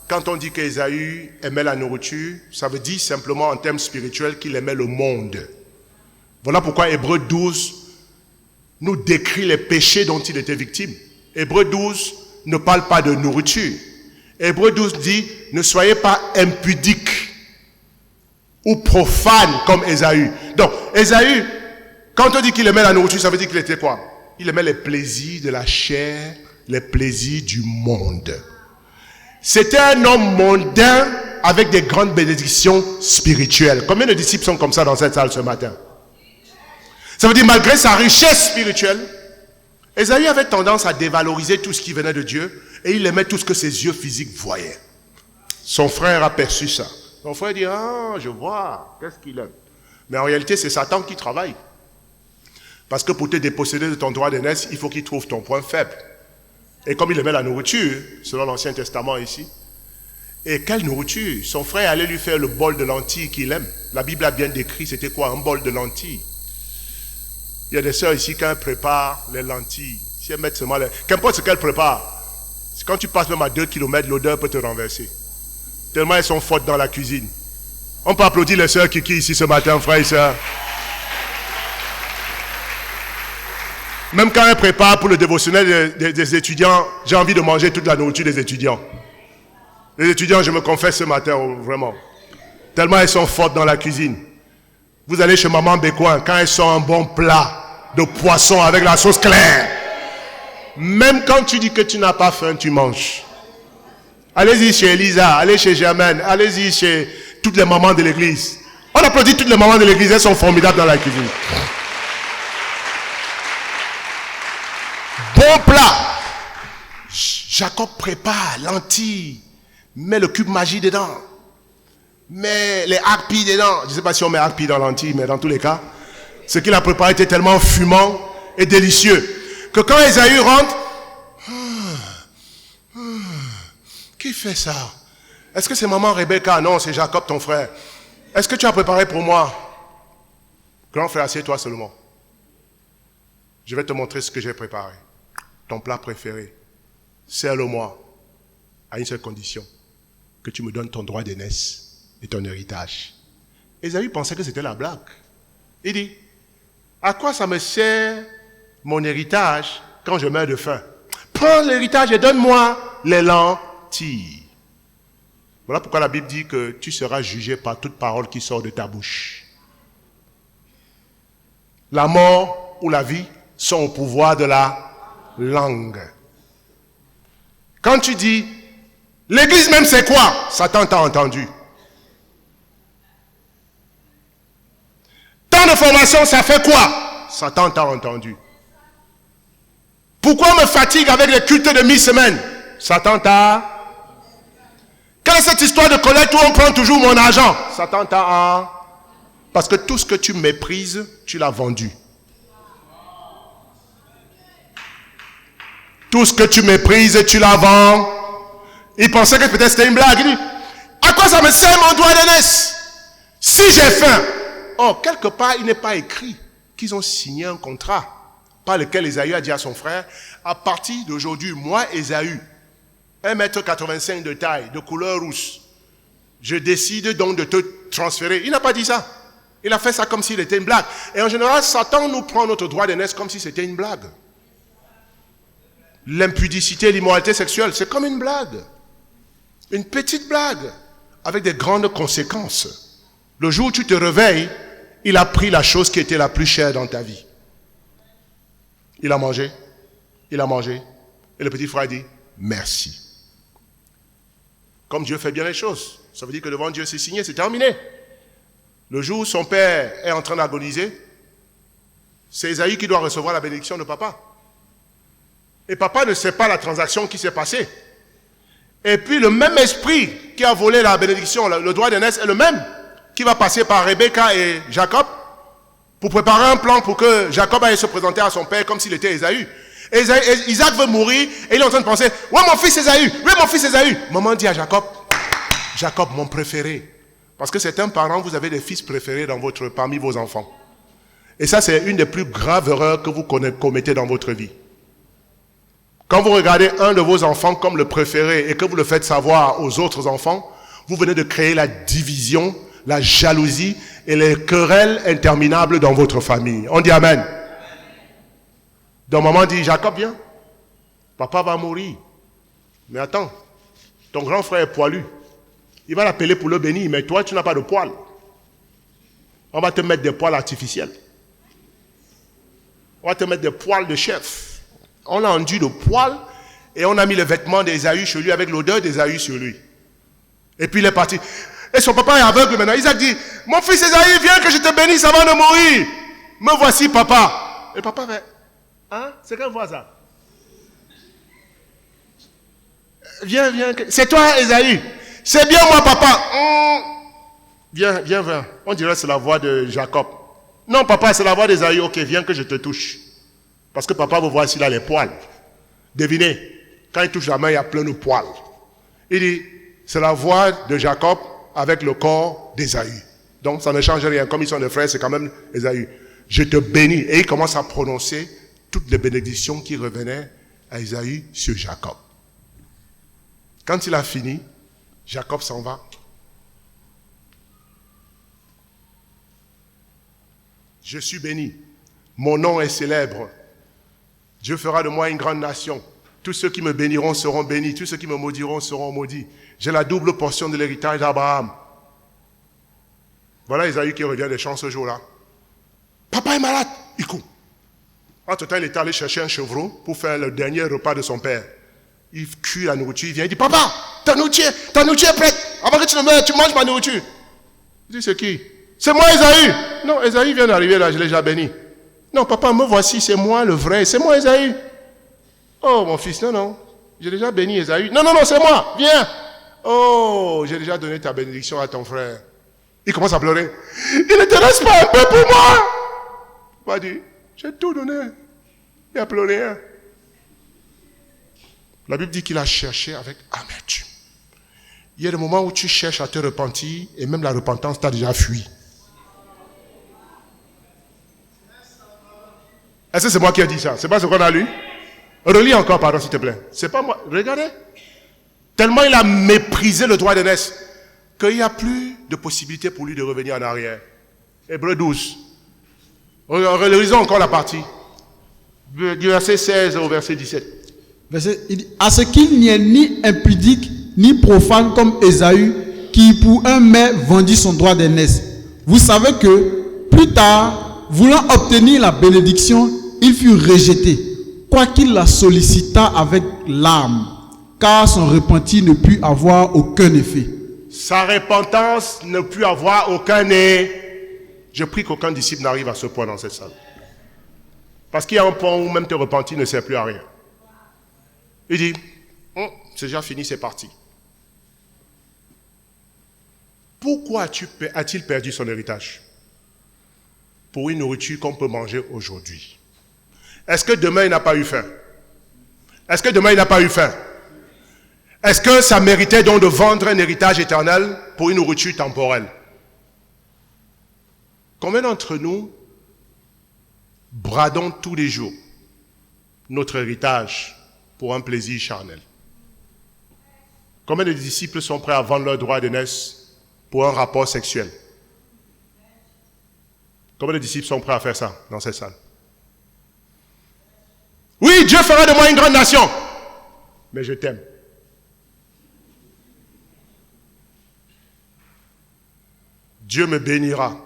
quand on dit qu'Ésaü aimait la nourriture, ça veut dire simplement en termes spirituels qu'il aimait le monde. Voilà pourquoi Hébreux 12 nous décrit les péchés dont il était victime. Hébreux 12 ne parle pas de nourriture. Hébreux 12 dit, ne soyez pas impudiques ou profanes comme Ésaü. Donc, Ésaü, quand on dit qu'il aimait la nourriture, ça veut dire qu'il était quoi? Il aimait les plaisirs de la chair, les plaisirs du monde. C'était un homme mondain avec des grandes bénédictions spirituelles. Combien de disciples sont comme ça dans cette salle ce matin? Ça veut dire, malgré sa richesse spirituelle, Ésaü avait tendance à dévaloriser tout ce qui venait de Dieu et il aimait tout ce que ses yeux physiques voyaient. Son frère a perçu ça. Son frère dit, ah, je vois, qu'est-ce qu'il aime? Mais en réalité, c'est Satan qui travaille. Parce que pour te déposséder de ton droit d'aînesse, il faut qu'il trouve ton point faible. Et comme il aimait la nourriture, selon l'Ancien Testament ici, et quelle nourriture? Son frère allait lui faire le bol de lentilles qu'il aime. La Bible a bien décrit, c'était quoi un bol de lentilles? Il y a des sœurs ici, quand elles préparent les lentilles, si elles mettent seulement qu'importe ce qu'elles préparent, quand tu passes même à 2 km, l'odeur peut te renverser. Tellement elles sont fortes dans la cuisine. On peut applaudir les sœurs Kiki ici ce matin, frères et sœurs. Même quand elles préparent pour le dévotionnel des étudiants, j'ai envie de manger toute la nourriture des étudiants. Les étudiants, je me confesse ce matin, vraiment. Tellement elles sont fortes dans la cuisine. Vous allez chez Maman Bécoin, quand elles sont un bon plat de poisson avec la sauce claire. Même quand tu dis que tu n'as pas faim, tu manges. Allez-y chez Elisa, allez chez Germaine, allez-y chez toutes les mamans de l'église. On applaudit toutes les mamans de l'église, elles sont formidables dans la cuisine. Bon plat. Jacob prépare lentilles, met le cube magie dedans, met les harpies dedans. Je ne sais pas si on met harpies dans lentilles, mais dans tous les cas, ce qu'il a préparé était tellement fumant et délicieux que quand Ésaü rentre, qui fait ça? Est-ce que c'est maman Rebecca? Non, c'est Jacob ton frère. Est-ce que tu as préparé pour moi? Grand frère, assieds-toi seulement. Je vais te montrer ce que j'ai préparé. Ton plat préféré. Sers-le-moi à une seule condition. Que tu me donnes ton droit d'aînesse et ton héritage. Ésaü pensait que c'était la blague. Il dit, à quoi ça me sert mon héritage quand je meurs de faim? Prends l'héritage et donne-moi les lentilles. Voilà pourquoi la Bible dit que tu seras jugé par toute parole qui sort de ta bouche. La mort ou la vie sont au pouvoir de la langue. Quand tu dis, l'église même c'est quoi? Satan t'a entendu. Tant de formation, ça fait quoi? Satan t'a entendu. Pourquoi on me fatigue avec les cultes de mi-semaine? Satan t'a... Quelle est cette histoire de collecte où on prend toujours mon argent? Satan t'a... Parce que tout ce que tu méprises, tu l'as vendu. Tout ce que tu méprises, tu la vends. Il pensait que peut-être c'était une blague. Il dit, à quoi ça me sert mon droit d'aînesse? Si j'ai faim. Oh, quelque part, il n'est pas écrit qu'ils ont signé un contrat par lequel Ésaü a dit à son frère, à partir d'aujourd'hui, moi, Ésaü, 1,85 m de taille, de couleur rousse, je décide donc de te transférer. Il n'a pas dit ça. Il a fait ça comme s'il était une blague. Et en général, Satan nous prend notre droit d'aînesse comme si c'était une blague. L'impudicité, l'immoralité sexuelle, c'est comme une blague. Une petite blague, avec des grandes conséquences. Le jour où tu te réveilles, il a pris la chose qui était la plus chère dans ta vie. Il a mangé, et le petit frère dit, merci. Comme Dieu fait bien les choses, ça veut dire que devant Dieu c'est signé, c'est terminé. Le jour où son père est en train d'agoniser, c'est Ésaü qui doit recevoir la bénédiction de papa. Et papa ne sait pas la transaction qui s'est passée. Et puis le même esprit qui a volé la bénédiction, le droit d'aînesse, est le même qui va passer par Rebecca et Jacob pour préparer un plan pour que Jacob aille se présenter à son père comme s'il était Ésaü. Isaac veut mourir et il est en train de penser, ouais mon fils Ésaü, ouais mon fils Ésaü. Maman dit à Jacob, Jacob mon préféré. Parce que certains parents, vous avez des fils préférés parmi vos enfants. Et ça c'est une des plus graves erreurs que vous commettez dans votre vie. Quand vous regardez un de vos enfants comme le préféré et que vous le faites savoir aux autres enfants, vous venez de créer la division, la jalousie et les querelles interminables dans votre famille. On dit Amen. Donc maman dit, Jacob viens, papa va mourir. Mais attends, ton grand frère est poilu. Il va l'appeler pour le bénir, mais toi tu n'as pas de poils. On va te mettre des poils artificiels. On va te mettre des poils de chef. On a enduit de poils et on a mis les vêtements d'Ésaü sur lui avec l'odeur d'Ésaü sur lui. Et puis il est parti. Et son papa est aveugle maintenant. Isaac dit, mon fils Ésaü, viens que je te bénisse avant de mourir. Me voici papa. Et papa fait, hein? C'est quelle voix ça? Viens. C'est toi Ésaü. C'est bien moi papa. Viens. On dirait que c'est la voix de Jacob. Non papa, c'est la voix d'Ésaü. Ok, viens que je te touche. Parce que papa veut voir s'il a les poils. Devinez, quand il touche la main, il y a plein de poils. Il dit, c'est la voix de Jacob avec le corps d'Ésaü. Donc ça ne change rien. Comme ils sont des frères, c'est quand même Ésaü. Je te bénis. Et il commence à prononcer toutes les bénédictions qui revenaient à Ésaü sur Jacob. Quand il a fini, Jacob s'en va. Je suis béni. Mon nom est célèbre. Dieu fera de moi une grande nation. Tous ceux qui me béniront seront bénis. Tous ceux qui me maudiront seront maudits. J'ai la double portion de l'héritage d'Abraham. Voilà Ésaü qui revient des champs ce jour-là. Papa est malade. Il court. Entre-temps, il est allé chercher un chevreau pour faire le dernier repas de son père. Il cuit la nourriture. Il vient, il dit, papa, ta nourriture est prête. Avant que tu ne meurs, tu manges ma nourriture. Il dit, c'est qui? C'est moi Ésaü. Non, Ésaü vient d'arriver là, je l'ai déjà béni. Non, papa, me voici, c'est moi le vrai, c'est moi Ésaü. Oh, mon fils, non, j'ai déjà béni Ésaü. Non, c'est moi, viens. Oh, j'ai déjà donné ta bénédiction à ton frère. Il commence à pleurer. Il ne te reste pas un peu pour moi. Papa dit, j'ai tout donné. Il a pleuré. La Bible dit qu'il a cherché avec amertume. Il y a des moments où tu cherches à te repentir et même la repentance t'a déjà fui. Est-ce que c'est moi qui ai dit ça? C'est pas ce qu'on a lu? Relis encore, pardon, s'il te plaît. C'est pas moi. Regardez. Tellement il a méprisé le droit d'aînesse qu'il n'y a plus de possibilité pour lui de revenir en arrière. Hébreux 12. Relisons encore la partie. Du verset 16 au verset 17. Il dit, à ce qu'il n'y ait ni impudique, ni profane comme Ésaü, qui pour un mai vendit son droit d'aînesse. Vous savez que, plus tard, voulant obtenir la bénédiction, il fut rejeté, quoiqu'il la sollicita avec larmes, car son repentir ne put avoir aucun effet. Sa repentance ne put avoir aucun effet. Je prie qu'aucun disciple n'arrive à ce point dans cette salle. Parce qu'il y a un point où même te repentir ne sert plus à rien. Il dit, c'est déjà fini, c'est parti. Pourquoi a-t-il perdu son héritage? Pour une nourriture qu'on peut manger aujourd'hui. Est-ce que demain il n'a pas eu faim? Est-ce que demain il n'a pas eu faim? Est-ce que ça méritait donc de vendre un héritage éternel pour une nourriture temporelle? Combien d'entre nous bradons tous les jours notre héritage pour un plaisir charnel? Combien de disciples sont prêts à vendre leur droit d'aînesse pour un rapport sexuel? Combien de disciples sont prêts à faire ça dans cette salle? Oui, Dieu fera de moi une grande nation, mais je t'aime. Dieu me bénira,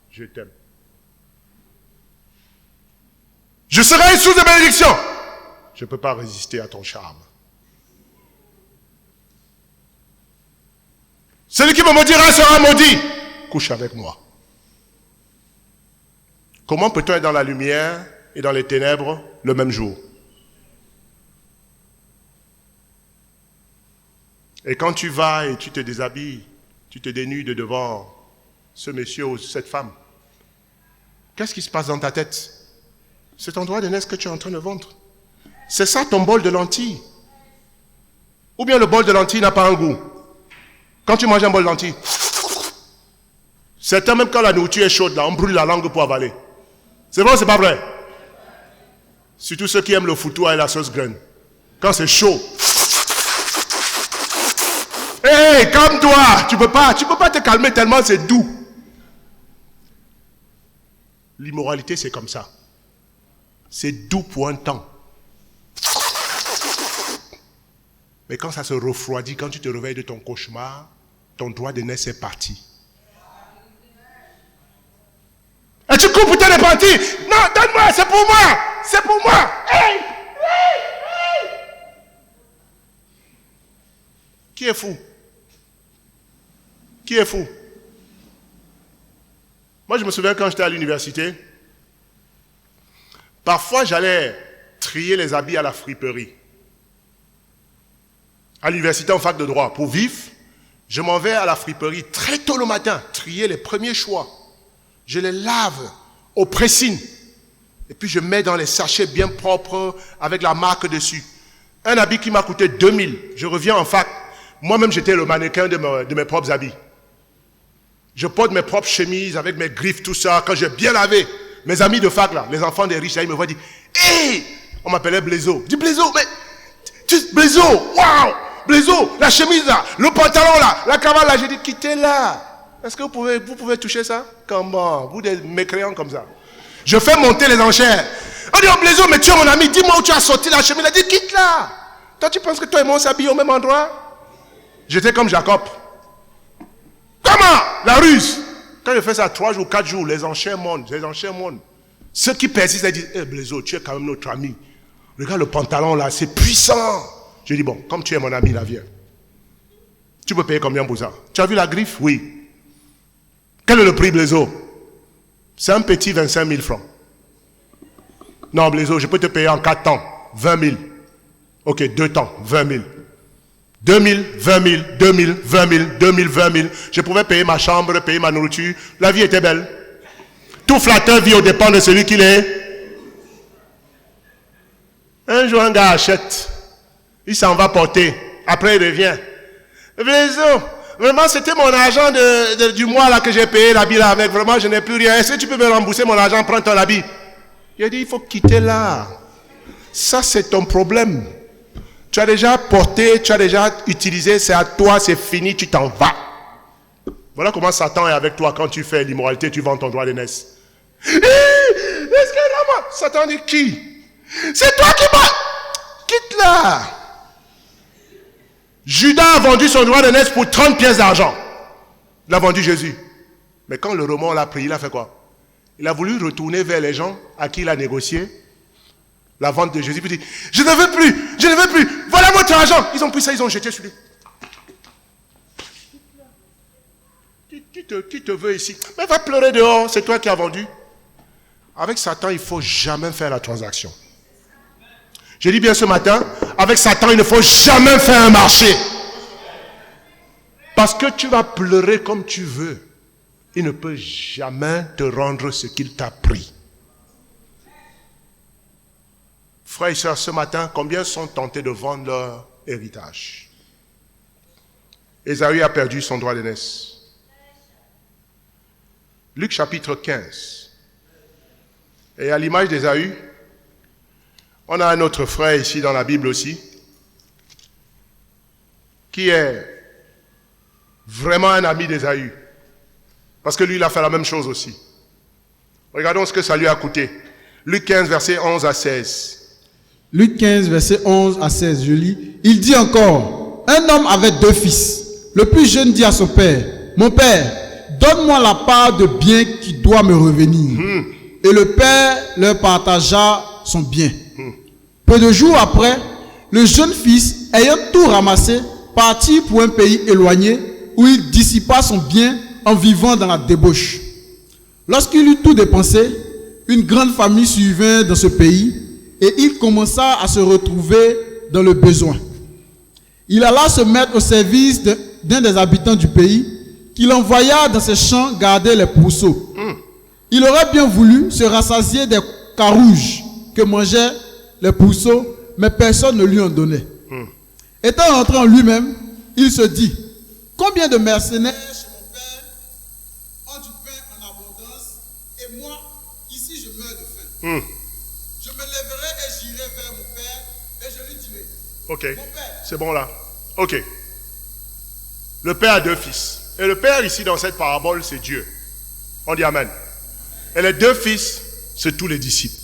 je t'aime. Je serai une source de bénédiction. Je ne peux pas résister à ton charme. Celui qui me maudira sera maudit. Couche avec moi. Comment peut-on être dans la lumière et dans les ténèbres le même jour? Et quand tu vas et tu te déshabilles, tu te dénudes devant ce monsieur ou cette femme, qu'est-ce qui se passe dans ta tête? C'est ton droit d'aînesse que tu es en train de vendre. C'est ça ton bol de lentilles. Ou bien le bol de lentilles n'a pas un goût. Quand tu manges un bol de lentilles, certains même quand la nourriture est chaude, là, on brûle la langue pour avaler. C'est vrai ou c'est pas vrai? Surtout ceux qui aiment le foutoir et la sauce graine. Quand c'est chaud. Hé, calme-toi. Tu peux pas te calmer tellement c'est doux. L'immoralité, c'est comme ça. C'est doux pour un temps. Mais quand ça se refroidit, quand tu te réveilles de ton cauchemar, ton droit d'aînesse est parti. Et tu cours pour te repentir. Non, donne-moi, c'est pour moi. C'est pour moi. Hey, hey, hey. Qui est fou? Qui est fou? Moi, je me souviens quand j'étais à l'université, parfois j'allais trier les habits à la friperie. À l'université en fac de droit. Pour vivre, je m'en vais à la friperie très tôt le matin, trier les premiers choix. Je les lave au pressing. Et puis je mets dans les sachets bien propres avec la marque dessus. Un habit qui m'a coûté 2000. Je reviens en fac. Moi-même, j'étais le mannequin de mes propres habits. Je porte mes propres chemises avec mes griffes, tout ça. Quand j'ai bien lavé, mes amis de fac, là, les enfants des riches, là, ils me voient dire « Hey !» On m'appelait Blaiseau. Je dis « Blaiseau, mais... Blaiseau, waouh ! Blaiseau, la chemise là, le pantalon là, la cravate là. » J'ai dit « Quittez-la. Est-ce que vous pouvez toucher ça? Comment? Vous des mécréants comme ça. » Je fais monter les enchères. On dit « Oh Blaiseau, mais tu es mon ami, dis-moi où tu as sorti la chemise. » Il a dit « Quitte-la. Toi, tu penses que toi et moi on s'habille au même endroit? » J'étais comme Jacob. Comment? La ruse. Quand je fais ça 3 jours, 4 jours, les enchères montent, les enchères montent. Ceux qui persistent, ils disent, Blaiseau, tu es quand même notre ami. Regarde le pantalon là, c'est puissant. Je dis, bon, comme tu es mon ami, là, viens. Tu peux payer combien pour ça? Tu as vu la griffe? Oui. Quel est le prix, Blaiseau? C'est un petit 25 000 francs. Non, Blaiseau, je peux te payer en 4 temps, 20 000. Ok, 2 temps, 20 000. 2000, 20 000, 2000, 20 000, 2000, 20 000. Je pouvais payer ma chambre, payer ma nourriture. La vie était belle. Tout flatteur vit au dépend de celui qu'il est. Un jour, un gars achète. Il s'en va porter. Après, il revient. Blaiseau, vraiment, c'était mon argent du mois là que j'ai payé l'habit là avec. Vraiment, je n'ai plus rien. Est-ce que tu peux me rembourser mon argent? Prends ton habit. Il a dit, il faut quitter là. Ça, c'est ton problème. Tu as déjà porté, tu as déjà utilisé, c'est à toi, c'est fini, tu t'en vas. Voilà comment Satan est avec toi quand tu fais l'immoralité, tu vends ton droit d'aînesse. Satan dit qui? C'est toi qui vas. Quitte là. Judas a vendu son droit d'aînesse pour 30 pièces d'argent. Il a vendu Jésus. Mais quand le roman l'a pris, il a fait quoi? Il a voulu retourner vers les gens à qui il a négocié la vente de Jésus. Puis il dit, je ne veux plus, voilà votre argent. Ils ont pris ça, ils ont jeté sur lui. Qui te veut ici? Mais va pleurer dehors, c'est toi qui as vendu. Avec Satan, il ne faut jamais faire la transaction. Je dis bien ce matin, avec Satan, il ne faut jamais faire un marché. Parce que tu vas pleurer comme tu veux. Il ne peut jamais te rendre ce qu'il t'a pris. Frères et sœurs, ce matin, combien sont tentés de vendre leur héritage? Ésaü a perdu son droit d'aînesse. Luc chapitre 15. Et à l'image d'Ésaü, on a un autre frère ici dans la Bible aussi, qui est vraiment un ami d'Ésaü. Parce que lui, il a fait la même chose aussi. Regardons ce que ça lui a coûté. Luc 15, versets 11 à 16. Luc 15, versets 11 à 16, je lis. Il dit encore, un homme avait 2 fils. Le plus jeune dit à son père, mon père, donne-moi la part de bien qui doit me revenir. Et le père leur partagea son bien. Peu de jours après, le jeune fils, ayant tout ramassé, partit pour un pays éloigné où il dissipa son bien en vivant dans la débauche. Lorsqu'il eut tout dépensé, une grande famille survint dans ce pays et il commença à se retrouver dans le besoin. Il alla se mettre au service d'un des habitants du pays qu'il envoya dans ses champs garder les pourceaux. Il aurait bien voulu se rassasier des carouges que mangeaient les pourceaux, mais personne ne lui en donnait. Étant rentré en lui-même, il se dit, combien de mercenaires chez mon père ont du pain en abondance, et moi, ici, je meurs de faim. Je me lèverai et j'irai vers mon père, et je lui dirai, Ok, mon père, c'est bon là. Ok. Le père a 2 fils. Et le père ici dans cette parabole, c'est Dieu. On dit Amen. Et les 2 fils, c'est tous les disciples.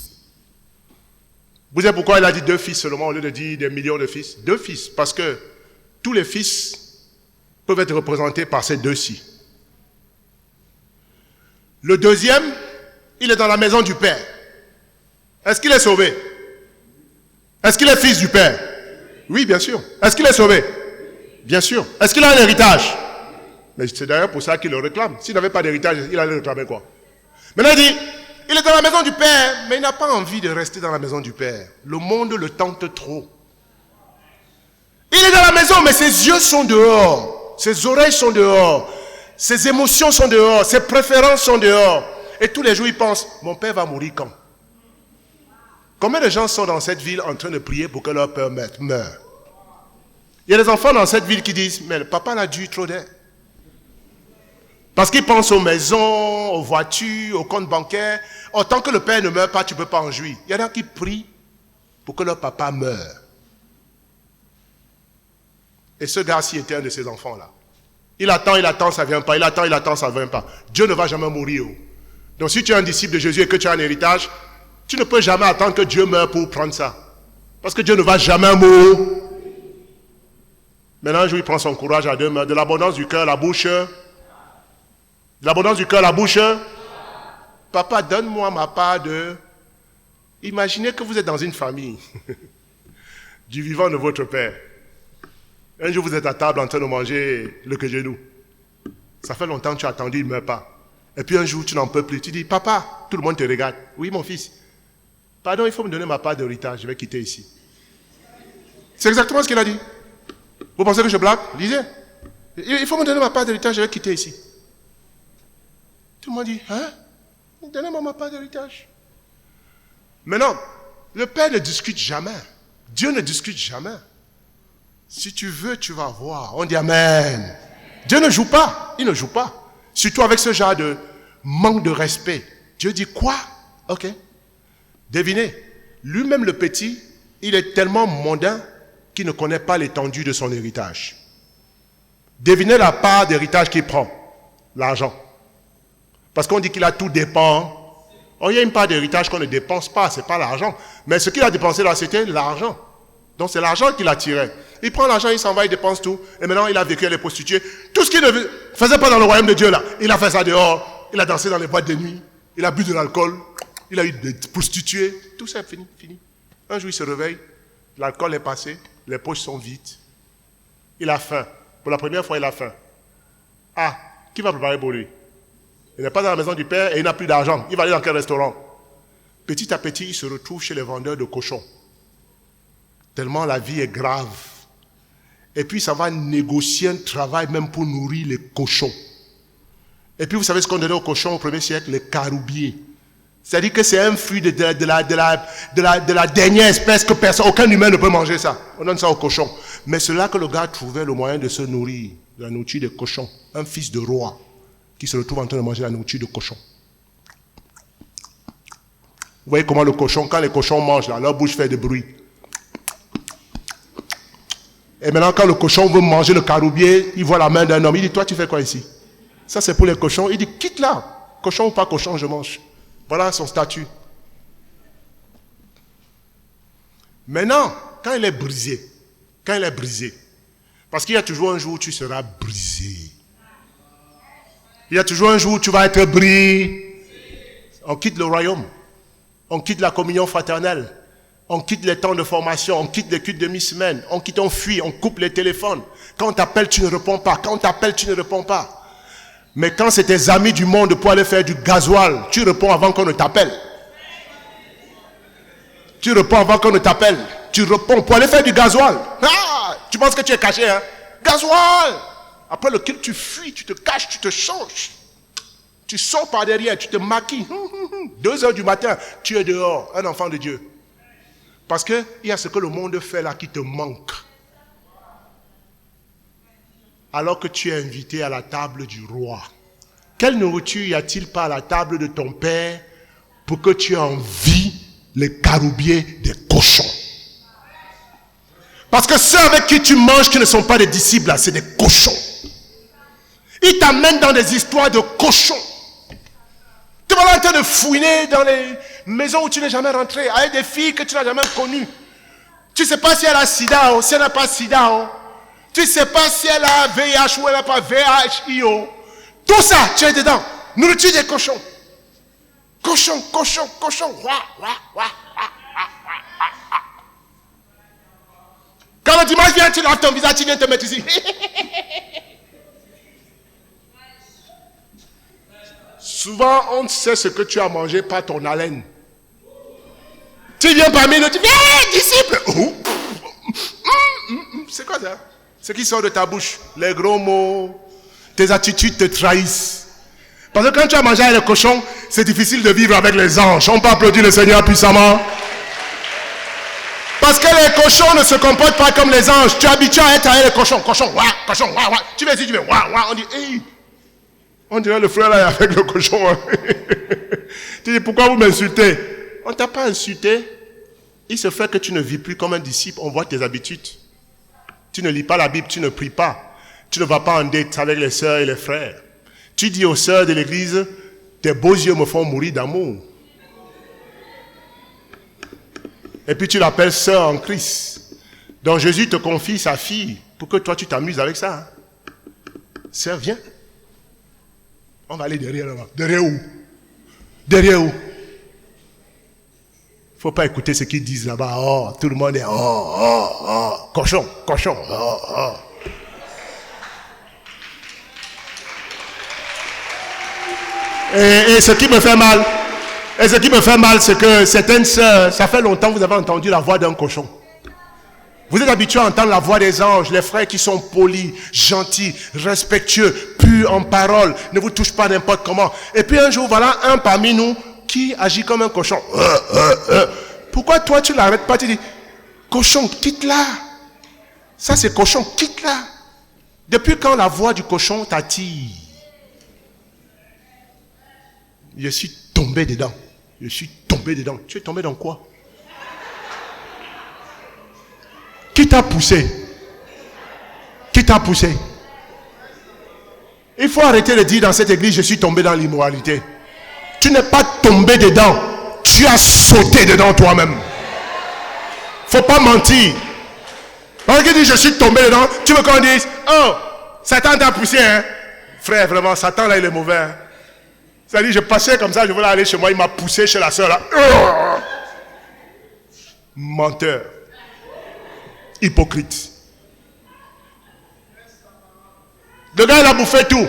Vous savez pourquoi il a dit 2 fils seulement au lieu de dire des millions de fils? 2 fils, parce que tous les fils peuvent être représentés par ces 2-ci. Le deuxième, il est dans la maison du père. Est-ce qu'il est sauvé? Est-ce qu'il est fils du père? Oui, bien sûr. Est-ce qu'il est sauvé? Bien sûr. Est-ce qu'il a un héritage? Mais c'est d'ailleurs pour ça qu'il le réclame. S'il n'avait pas d'héritage, il allait réclamer quoi? Maintenant il dit, il est dans la maison du père, mais il n'a pas envie de rester dans la maison du père. Le monde le tente trop. Il est dans la maison, mais ses yeux sont dehors. Ses oreilles sont dehors. Ses émotions sont dehors. Ses préférences sont dehors. Et tous les jours, il pense, mon père va mourir quand? Combien de gens sont dans cette ville en train de prier pour que leur père meure? Il y a des enfants dans cette ville qui disent, mais le papa n'a dû trop d'aide. Parce qu'ils pensent aux maisons, aux voitures, aux comptes bancaires. Oh, tant que le père ne meurt pas, tu ne peux pas en jouir. Il y en a qui prient pour que leur papa meure. Et ce gars-ci était un de ces enfants-là. Il attend, ça ne vient pas. Il attend, ça ne vient pas. Dieu ne va jamais mourir. Donc si tu es un disciple de Jésus et que tu as un héritage, tu ne peux jamais attendre que Dieu meure pour prendre ça. Parce que Dieu ne va jamais mourir. Maintenant, un jour, il prend son courage à 2 mains. De l'abondance du cœur, la bouche. De l'abondance du cœur, la bouche. Papa, donne-moi ma part de... Imaginez que vous êtes dans une famille du vivant de votre père. Un jour, vous êtes à table en train de manger le quejenou. Ça fait longtemps que tu as attendu, il ne meurt pas. Et puis un jour, tu n'en peux plus. Tu dis, papa, tout le monde te regarde. Oui, mon fils. Pardon, il faut me donner ma part d'héritage. Je vais quitter ici. C'est exactement ce qu'il a dit. Vous pensez que je blague? Lisez. Il faut me donner ma part d'héritage. Je vais quitter ici. Tout le monde dit, hein? Donnez-moi ma part d'héritage. Maintenant, le Père ne discute jamais. Dieu ne discute jamais. Si tu veux, tu vas voir. On dit Amen. Dieu ne joue pas. Il ne joue pas. Surtout avec ce genre de manque de respect. Dieu dit quoi? Ok. Devinez, lui-même le petit, il est tellement mondain qu'il ne connaît pas l'étendue de son héritage. Devinez la part d'héritage qu'il prend. L'argent. Parce qu'on dit qu'il a tout dépensé. Oh, il y a une part d'héritage qu'on ne dépense pas, ce n'est pas l'argent. Mais ce qu'il a dépensé là, c'était l'argent. Donc c'est l'argent qu'il a tiré. Il prend l'argent, il s'en va, il dépense tout. Et maintenant, il a vécu les prostituées. Tout ce qu'il ne faisait pas dans le royaume de Dieu là, il a fait ça dehors. Il a dansé dans les boîtes de nuit. Il a bu de l'alcool. Il a eu des prostituées. Tout ça est fini, fini. Un jour, il se réveille. L'alcool est passé. Les poches sont vides. Il a faim. Pour la première fois, il a faim. Ah, qui va préparer pour lui? Il n'est pas dans la maison du père et il n'a plus d'argent. Il va aller dans quel restaurant? Petit à petit, il se retrouve chez les vendeurs de cochons. Tellement la vie est grave. Et puis, ça va négocier un travail même pour nourrir les cochons. Et puis, vous savez ce qu'on donnait aux cochons au 1er siècle? Les caroubiers. C'est-à-dire que c'est un fruit de la dernière espèce que aucun humain ne peut manger ça. On donne ça aux cochons. Mais c'est là que le gars trouvait le moyen de se nourrir de la nourriture des cochons. Un fils de roi qui se retrouve en train de manger la nourriture de cochon. Vous voyez comment le cochon, quand les cochons mangent, là, leur bouche fait des bruits. Et maintenant, quand le cochon veut manger le caroubier, il voit la main d'un homme. Il dit, toi, tu fais quoi ici? Ça, c'est pour les cochons. Il dit, quitte là. Cochon ou pas cochon, je mange. Voilà son statut. Maintenant, quand il est brisé, parce qu'il y a toujours un jour où tu seras brisé. Il y a toujours un jour où tu vas être brisé. On quitte le royaume. On quitte la communion fraternelle. On quitte les temps de formation. On quitte les cultes de mi-semaine. On fuit. On coupe les téléphones. Quand on t'appelle, tu ne réponds pas. Quand on t'appelle, tu ne réponds pas. Mais quand c'est tes amis du monde pour aller faire du gasoil, tu réponds avant qu'on ne t'appelle. Tu réponds avant qu'on ne t'appelle. Tu réponds pour aller faire du gasoil. Ah, tu penses que tu es caché, hein? Gasoil! Après le kill, tu fuis, tu te caches, tu te changes. Tu sors par derrière, tu te maquilles. 2 heures du matin, tu es dehors, un enfant de Dieu. Parce qu'il y a ce que le monde fait là qui te manque. Alors que tu es invité à la table du roi. Quelle nourriture y a-t-il pas à la table de ton père pour que tu aies envie les caroubiers des cochons? Parce que ceux avec qui tu manges qui ne sont pas des disciples, là, c'est des cochons. Ils t'amènent dans des histoires de cochons. Tu vas là en train de fouiner dans les maisons où tu n'es jamais rentré, avec des filles que tu n'as jamais connues. Tu ne sais pas si elle a sida ou si elle n'a pas sida. Oh. Tu ne sais pas si elle a VIH ou elle n'a pas VIH. Tout ça, tu es dedans. Nourriture des cochons. Cochon, cochon, cochon. Quand le dimanche vient, tu laves ton visage, tu viens te mettre ici. Souvent, on sait ce que tu as mangé par ton haleine. Tu viens parmi nous, tu viens, disciple. C'est quoi ça? Ce qui sort de ta bouche, les gros mots, tes attitudes te trahissent. Parce que quand tu as mangé avec les cochons, c'est difficile de vivre avec les anges. On peut applaudir le Seigneur puissamment. Parce que les cochons ne se comportent pas comme les anges. Tu es habitué à être avec les cochons. Cochon, ouah, cochon, ouah, ouah. Tu vas ici, tu vas, ouah, ouah. On dit, hey. On dirait le frère là est avec le cochon. Hein. Tu dis, pourquoi vous m'insultez? On ne t'a pas insulté. Il se fait que tu ne vis plus comme un disciple. On voit tes habitudes. Tu ne lis pas la Bible, tu ne pries pas. Tu ne vas pas en date avec les sœurs et les frères. Tu dis aux sœurs de l'église, tes beaux yeux me font mourir d'amour. Et puis tu l'appelles sœur en Christ. Donc Jésus te confie sa fille pour que toi tu t'amuses avec ça. Hein. Sœur, viens. On va aller derrière là-bas. Derrière où? Derrière où? Il ne faut pas écouter ce qu'ils disent là-bas. Oh, tout le monde est cochon, cochon, Et ce qui me fait mal, c'est que certaines sœurs, ça fait longtemps que vous avez entendu la voix d'un cochon. Vous êtes habitués à entendre la voix des anges, les frères qui sont polis, gentils, respectueux, purs en parole, ne vous touchent pas n'importe comment. Et puis un jour, voilà un parmi nous qui agit comme un cochon. Pourquoi toi tu l'arrêtes pas? Tu dis, cochon, quitte-la. Ça c'est cochon, quitte-la. Depuis quand la voix du cochon t'attire? Je suis tombé dedans. Je suis tombé. tombé dedans. Tu es tombé dans quoi? Qui t'a poussé? Qui t'a poussé? Il faut arrêter de dire dans cette église, je suis tombé dans l'immoralité. Tu n'es pas tombé dedans. Tu as sauté dedans toi-même. Faut pas mentir. Quand il dit je suis tombé dedans, tu veux qu'on dise, oh, Satan t'a poussé, hein? Frère, vraiment, Satan là, il est mauvais. Hein? C'est-à-dire, je passais comme ça, je voulais aller chez moi, il m'a poussé chez la soeur là. Menteur. Hypocrite. Le gars, il a bouffé tout.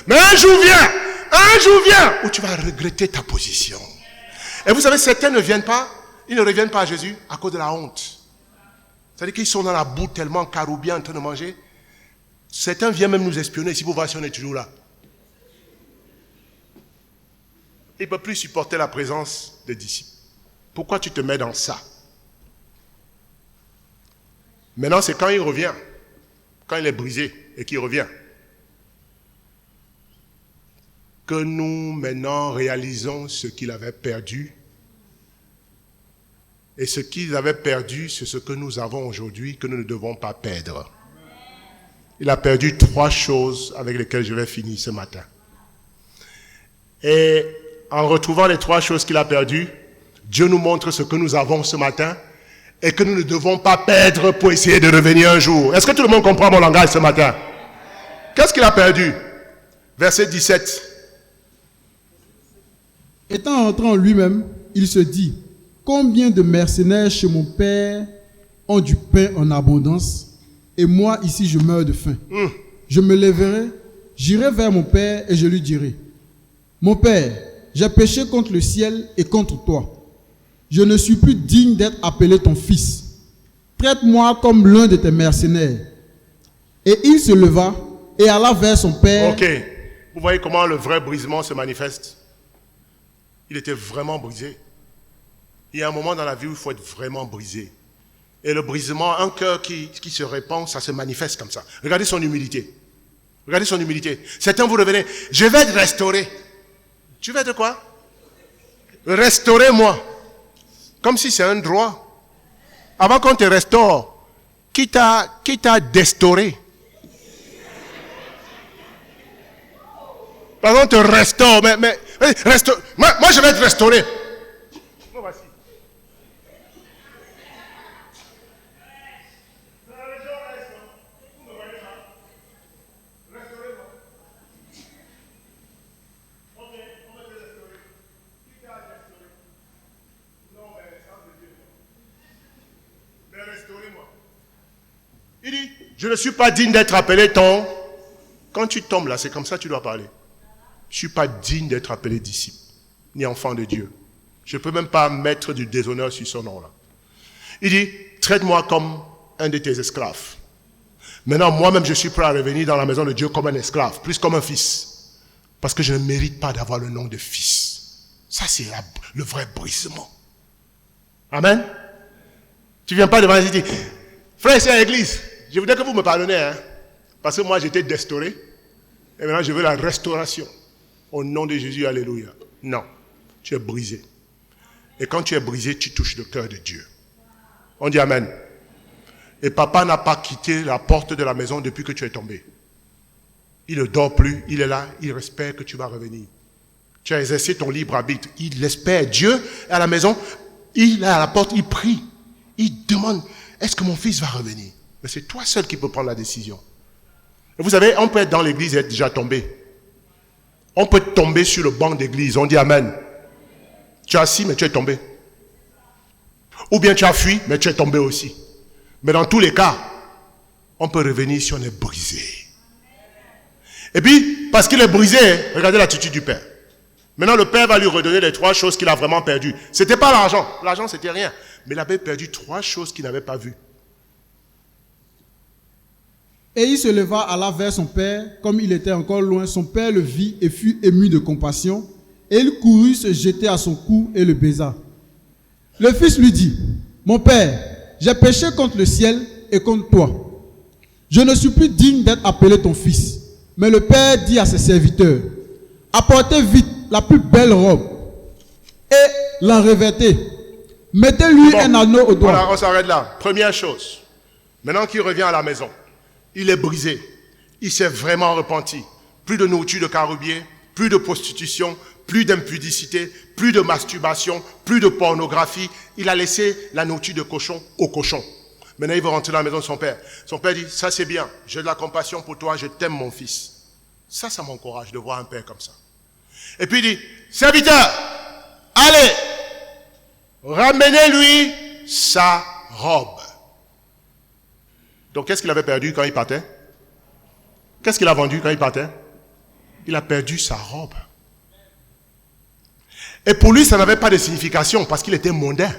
Mais un jour vient où tu vas regretter ta position. Et vous savez, certains ne viennent pas, ils ne reviennent pas à Jésus à cause de la honte. C'est-à-dire qu'ils sont dans la boue tellement caroubien en train de manger. Certains viennent même nous espionner si vous voyez si on est toujours là. Il ne peut plus supporter la présence des disciples. Pourquoi tu te mets dans ça? Maintenant, c'est quand il revient, quand il est brisé et qu'il revient, que nous, maintenant, réalisons ce qu'il avait perdu. Et ce qu'il avait perdu, c'est ce que nous avons aujourd'hui, que nous ne devons pas perdre. Il a perdu 3 choses avec lesquelles je vais finir ce matin. Et en retrouvant les 3 choses qu'il a perdues, Dieu nous montre ce que nous avons ce matin et que nous ne devons pas perdre pour essayer de revenir un jour. Est-ce que tout le monde comprend mon langage ce matin? Qu'est-ce qu'il a perdu? Verset 17. Étant entré en lui-même, il se dit, combien de mercenaires chez mon père ont du pain en abondance, et moi ici je meurs de faim. Je me lèverai, j'irai vers mon père et je lui dirai, mon père, j'ai péché contre le ciel et contre toi. Je ne suis plus digne d'être appelé ton fils. Traite-moi comme l'un de tes mercenaires. Et il se leva et alla vers son père. Ok, vous voyez comment le vrai brisement se manifeste? Il était vraiment brisé. Il y a un moment dans la vie où il faut être vraiment brisé. Et le brisement, un cœur qui se répand, ça se manifeste comme ça. Regardez son humilité. Regardez son humilité. Certains vous revenez, je vais te restaurer. Tu veux de quoi? Restaurez-moi. Comme si c'est un droit. Avant qu'on te restaure, qui t'a destauré? Pardon, te restaure, mais restaure. Moi, je vais te restaurer. Voici. Il dit, je ne suis pas digne d'être appelé ton... Quand tu tombes là, c'est comme ça que tu dois parler. Je ne suis pas digne d'être appelé disciple, ni enfant de Dieu. Je ne peux même pas mettre du déshonneur sur son nom là. Il dit, traite-moi comme un de tes esclaves. Maintenant, moi-même, je suis prêt à revenir dans la maison de Dieu comme un esclave, plus comme un fils. Parce que je ne mérite pas d'avoir le nom de fils. Ça, c'est le vrai brisement. Amen. Tu ne viens pas devant et tu dis, frère, c'est à l'église. Je voudrais que vous me pardonnez, hein, parce que moi j'étais destauré, et maintenant je veux la restauration. Au nom de Jésus, alléluia. Non, tu es brisé. Et quand tu es brisé, tu touches le cœur de Dieu. On dit amen. Et papa n'a pas quitté la porte de la maison depuis que tu es tombé. Il ne dort plus, il est là, il espère que tu vas revenir. Tu as exercé ton libre arbitre. Il espère. Dieu est à la maison, il est à la porte, il prie. Il demande, est-ce que mon fils va revenir? Mais c'est toi seul qui peux prendre la décision. Et vous savez, on peut être dans l'église et être déjà tombé. On peut tomber sur le banc d'église. On dit amen. Tu es assis, mais tu es tombé. Ou bien tu as fui, mais tu es tombé aussi. Mais dans tous les cas, on peut revenir si on est brisé. Et puis, parce qu'il est brisé, regardez l'attitude du Père. Maintenant, le Père va lui redonner les 3 choses qu'il a vraiment perdues. Ce n'était pas l'argent. L'argent, c'était rien. Mais il avait perdu 3 choses qu'il n'avait pas vues. Et il se leva, alla vers son père. Comme il était encore loin, son père le vit et fut ému de compassion. Et il courut se jeter à son cou et le baisa. Le fils lui dit, mon père, j'ai péché contre le ciel et contre toi. Je ne suis plus digne d'être appelé ton fils. Mais le père dit à ses serviteurs, apportez vite la plus belle robe et l'en revêtez. Mettez-lui un anneau au doigt. Voilà, on s'arrête là. Première chose. Maintenant qu'il revient à la maison, il est brisé. Il s'est vraiment repenti. Plus de nourriture de caroubier, plus de prostitution, plus d'impudicité, plus de masturbation, plus de pornographie. Il a laissé la nourriture de cochon au cochon. Maintenant, il va rentrer dans la maison de son père. Son père dit, ça c'est bien, j'ai de la compassion pour toi, je t'aime mon fils. Ça m'encourage de voir un père comme ça. Et puis il dit, serviteur, allez, ramenez-lui sa robe. Donc qu'est-ce qu'il avait perdu quand il partait? Qu'est-ce qu'il a vendu quand il partait? Il a perdu sa robe. Et pour lui, ça n'avait pas de signification parce qu'il était mondain.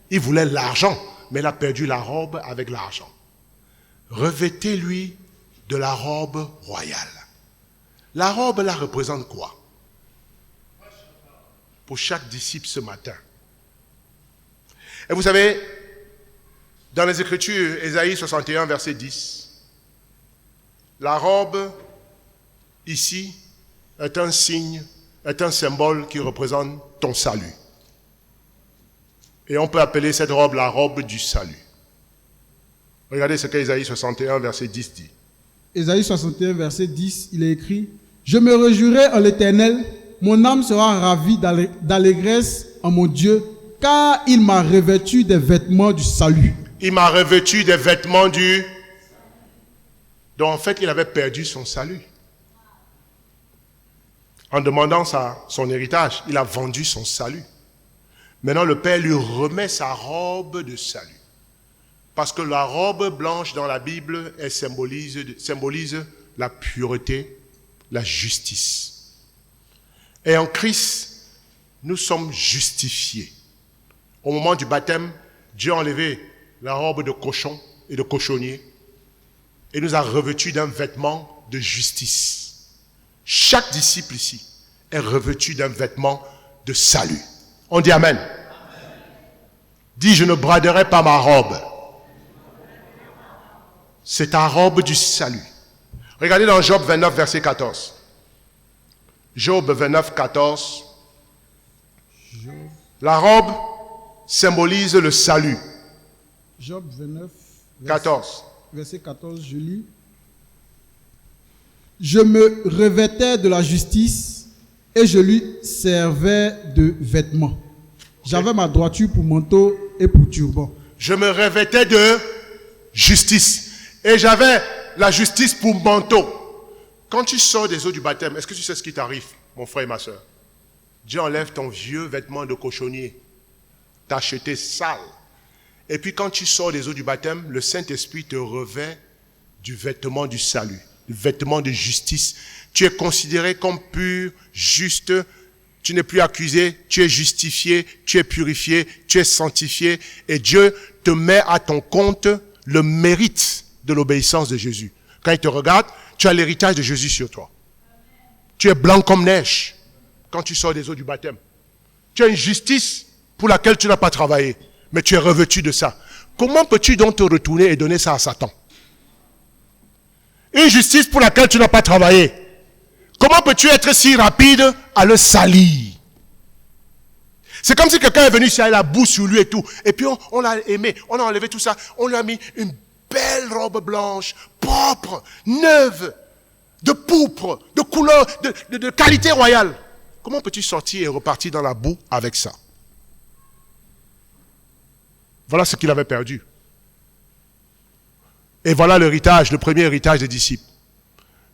Il voulait l'argent, mais il a perdu la robe avec l'argent. Revêtez-lui de la robe royale. La robe, là, représente quoi? Pour chaque disciple ce matin. Et vous savez, dans les Écritures, Ésaïe 61, verset 10, la robe, ici, est un signe, est un symbole qui représente ton salut. Et on peut appeler cette robe la robe du salut. Regardez ce qu'Ésaïe 61, verset 10 dit. Ésaïe 61, verset 10, il est écrit, « Je me réjouirai en l'Éternel, mon âme sera ravie d'allégresse en mon Dieu, car il m'a revêtu des vêtements du salut. » Il m'a revêtu des vêtements du... Donc en fait, il avait perdu son salut. En demandant son héritage, il a vendu son salut. Maintenant, le Père lui remet sa robe de salut. Parce que la robe blanche dans la Bible, elle symbolise la pureté, la justice. Et en Christ, nous sommes justifiés. Au moment du baptême, Dieu a enlevé la robe de cochon et de cochonnier et nous a revêtus d'un vêtement de justice. Chaque disciple ici est revêtu d'un vêtement de salut. On dit Amen. Amen. Dis, je ne braderai pas ma robe. C'est ta robe du salut. Regardez dans Job 29, verset 14. Job 29, 14. La robe symbolise le salut. Job 29, 14. Verset 14, je lis. Je me revêtais de la justice et je lui servais de vêtements. J'avais ma droiture pour manteau et pour turban. Je me revêtais de justice et j'avais la justice pour manteau. Quand tu sors des eaux du baptême, est-ce que tu sais ce qui t'arrive, mon frère et ma soeur? Dieu enlève ton vieux vêtement de cochonnier. T'as acheté sale. Et puis quand tu sors des eaux du baptême, le Saint-Esprit te revêt du vêtement du salut, du vêtement de justice. Tu es considéré comme pur, juste, tu n'es plus accusé, tu es justifié, tu es purifié, tu es sanctifié. Et Dieu te met à ton compte le mérite de l'obéissance de Jésus. Quand il te regarde, tu as l'héritage de Jésus sur toi. Tu es blanc comme neige quand tu sors des eaux du baptême. Tu as une justice pour laquelle tu n'as pas travaillé. Mais tu es revêtu de ça. Comment peux-tu donc te retourner et donner ça à Satan? Une justice pour laquelle tu n'as pas travaillé. Comment peux-tu être si rapide à le salir? C'est comme si quelqu'un est venu ici, il a boue sur lui et tout. Et puis on l'a aimé, on a enlevé tout ça. On lui a mis une belle robe blanche, propre, neuve, de pourpre, de couleur, de qualité royale. Comment peux-tu sortir et repartir dans la boue avec ça? Voilà ce qu'il avait perdu. Et voilà l'héritage, le premier héritage des disciples.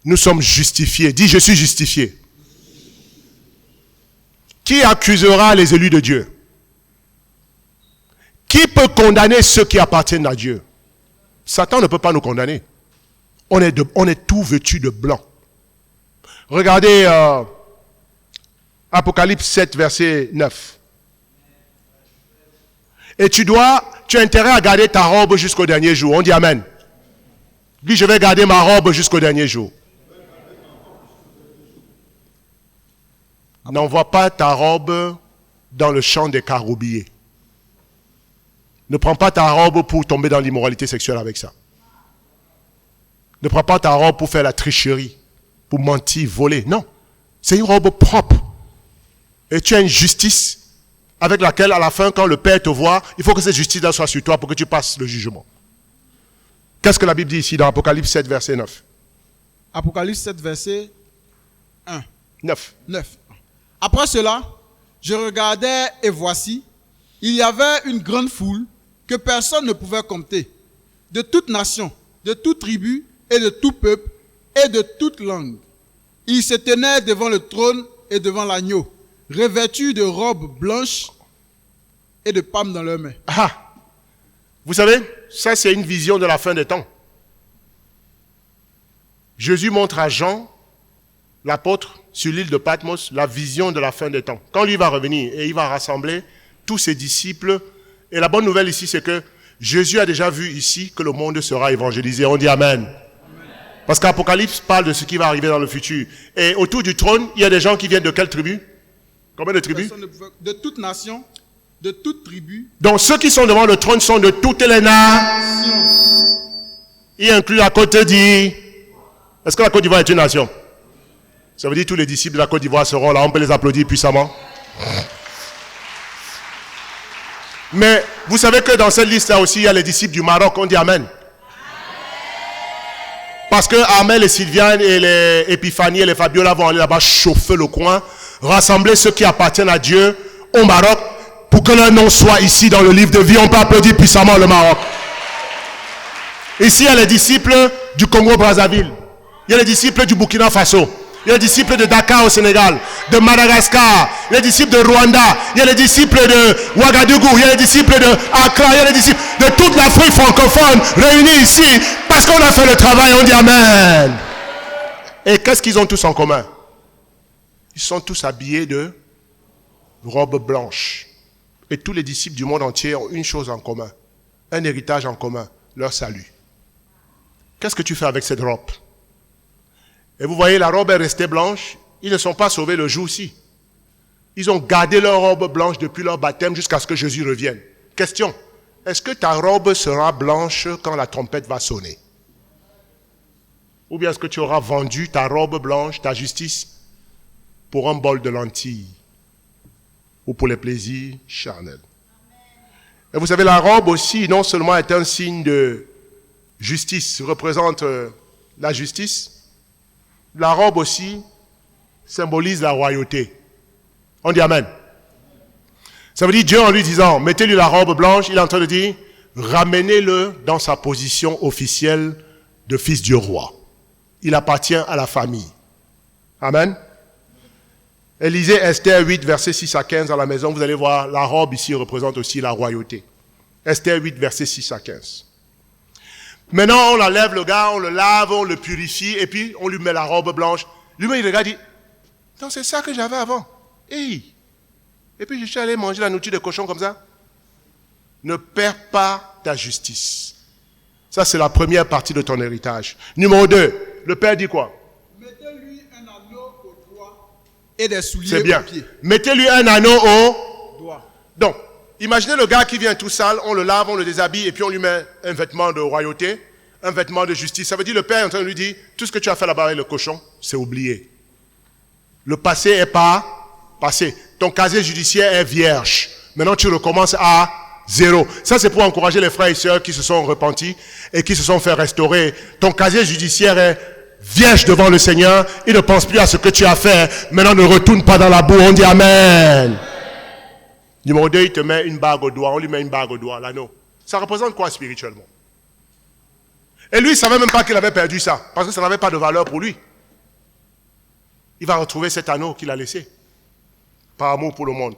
Nous sommes justifiés. Dis, je suis justifié. Qui accusera les élus de Dieu? Qui peut condamner ceux qui appartiennent à Dieu? Satan ne peut pas nous condamner. On est tout vêtu de blanc. Regardez Apocalypse 7, verset 9. Et tu as intérêt à garder ta robe jusqu'au dernier jour. On dit Amen. Dis, je vais garder ma robe jusqu'au dernier jour. N'envoie pas ta robe dans le champ des caroubiers. Ne prends pas ta robe pour tomber dans l'immoralité sexuelle avec ça. Ne prends pas ta robe pour faire la tricherie, pour mentir, voler. Non. C'est une robe propre. Et tu as une justice avec laquelle, à la fin, quand le Père te voit, il faut que cette justice-là soit sur toi pour que tu passes le jugement. Qu'est-ce que la Bible dit ici dans Apocalypse 7, verset 9? Apocalypse 7, verset 1. 9. Après cela, je regardais et voici, il y avait une grande foule que personne ne pouvait compter, de toute nation, de toute tribu et de tout peuple et de toute langue. Ils se tenaient devant le trône et devant l'agneau, revêtus de robes blanches et de palmes dans leurs mains. Ah, vous savez, ça c'est une vision de la fin des temps. Jésus montre à Jean, l'apôtre, sur l'île de Patmos, la vision de la fin des temps. Quand lui va revenir et il va rassembler tous ses disciples. Et la bonne nouvelle ici, c'est que Jésus a déjà vu ici que le monde sera évangélisé. On dit Amen. Parce qu'Apocalypse parle de ce qui va arriver dans le futur. Et autour du trône, il y a des gens qui viennent de quelle tribu? Combien de tribus? De toute nation, de toute tribu. Donc ceux qui sont devant le trône sont de toutes les nations. Il inclut la Côte d'Ivoire. Est-ce que la Côte d'Ivoire est une nation? Ça veut dire que tous les disciples de la Côte d'Ivoire seront là. On peut les applaudir puissamment. Mais vous savez que dans cette liste-là aussi, il y a les disciples du Maroc. On dit Amen. Parce que Armel et Sylviane et les Épiphanie et les Fabiola vont aller là-bas chauffer le coin, rassembler ceux qui appartiennent à Dieu au Maroc pour que leur nom soit ici dans le livre de vie. On peut applaudir puissamment le Maroc. Ici, il y a les disciples du Congo-Brazzaville. Il y a les disciples du Burkina Faso. Il y a les disciples de Dakar au Sénégal, de Madagascar, il y a les disciples de Rwanda, il y a les disciples de Ouagadougou, il y a les disciples de Accra, il y a les disciples de toute l'Afrique francophone réunis ici parce qu'on a fait le travail, on dit Amen. Et qu'est-ce qu'ils ont tous en commun? Ils sont tous habillés de robes blanches. Et tous les disciples du monde entier ont une chose en commun, un héritage en commun, leur salut. Qu'est-ce que tu fais avec cette robe? Et vous voyez, la robe est restée blanche. Ils ne sont pas sauvés le jour-ci. Ils ont gardé leur robe blanche depuis leur baptême jusqu'à ce que Jésus revienne. Question, est-ce que ta robe sera blanche quand la trompette va sonner? Ou bien est-ce que tu auras vendu ta robe blanche, ta justice, pour un bol de lentilles ou pour les plaisirs charnels? Et vous savez, la robe aussi, non seulement est un signe de justice, représente la justice, la robe aussi symbolise la royauté. On dit Amen. Ça veut dire Dieu en lui disant, mettez-lui la robe blanche, il est en train de dire, ramenez-le dans sa position officielle de fils du roi. Il appartient à la famille. Amen. Et lisez Esther 8, versets 6 à 15 à la maison, vous allez voir, la robe ici représente aussi la royauté. Esther 8, versets 6 à 15. Maintenant, on enlève le gars, on le lave, on le purifie, et puis on lui met la robe blanche. Lui-même, il regarde, il dit, non, c'est ça que j'avais avant. Hey. Et puis, je suis allé manger la nourriture de cochon comme ça. Ne perds pas ta justice. Ça, c'est la première partie de ton héritage. Numéro 2, le Père dit quoi? Mettez-lui un anneau au doigt et des souliers c'est bien. aux pieds. Mettez-lui un anneau au Doigt. Donc, imaginez le gars qui vient tout sale, on le lave, on le déshabille, et puis on lui met un vêtement de royauté, un vêtement de justice. Ça veut dire le Père est en train de lui dire, tout ce que tu as fait là-bas avec le cochon, c'est oublié. Le passé est pas passé. Ton casier judiciaire est vierge. Maintenant, tu recommences à zéro. Ça, c'est pour encourager les frères et sœurs qui se sont repentis et qui se sont fait restaurer. Ton casier judiciaire est vierge devant le Seigneur. Il ne pense plus à ce que tu as fait. Maintenant, ne retourne pas dans la boue. On dit Amen. Numéro 2, il te met une bague au doigt. On lui met une bague au doigt, l'anneau. Ça représente quoi spirituellement? Et lui, il ne savait même pas qu'il avait perdu ça. Parce que ça n'avait pas de valeur pour lui. Il va retrouver cet anneau qu'il a laissé. Par amour pour le monde.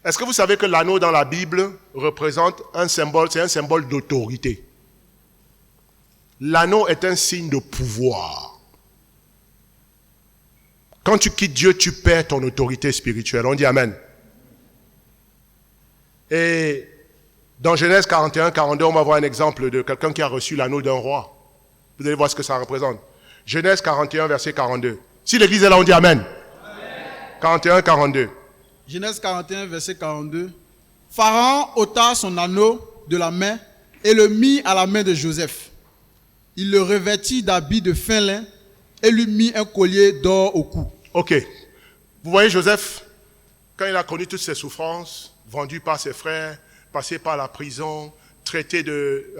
Est-ce que vous savez que l'anneau dans la Bible représente un symbole, c'est un symbole d'autorité. L'anneau est un signe de pouvoir. Quand tu quittes Dieu, tu perds ton autorité spirituelle. On dit Amen. Et dans Genèse 41, 42, on va voir un exemple de quelqu'un qui a reçu l'anneau d'un roi. Vous allez voir ce que ça représente. Genèse 41, verset 42. Si l'église est là, on dit Amen. 41, 42. Genèse 41, verset 42. Pharaon ôta son anneau de la main et le mit à la main de Joseph. Il le revêtit d'habits de fin lin et lui mit un collier d'or au cou. Ok. Vous voyez Joseph, quand il a connu toutes ses souffrances, vendu par ses frères, passé par la prison, traité de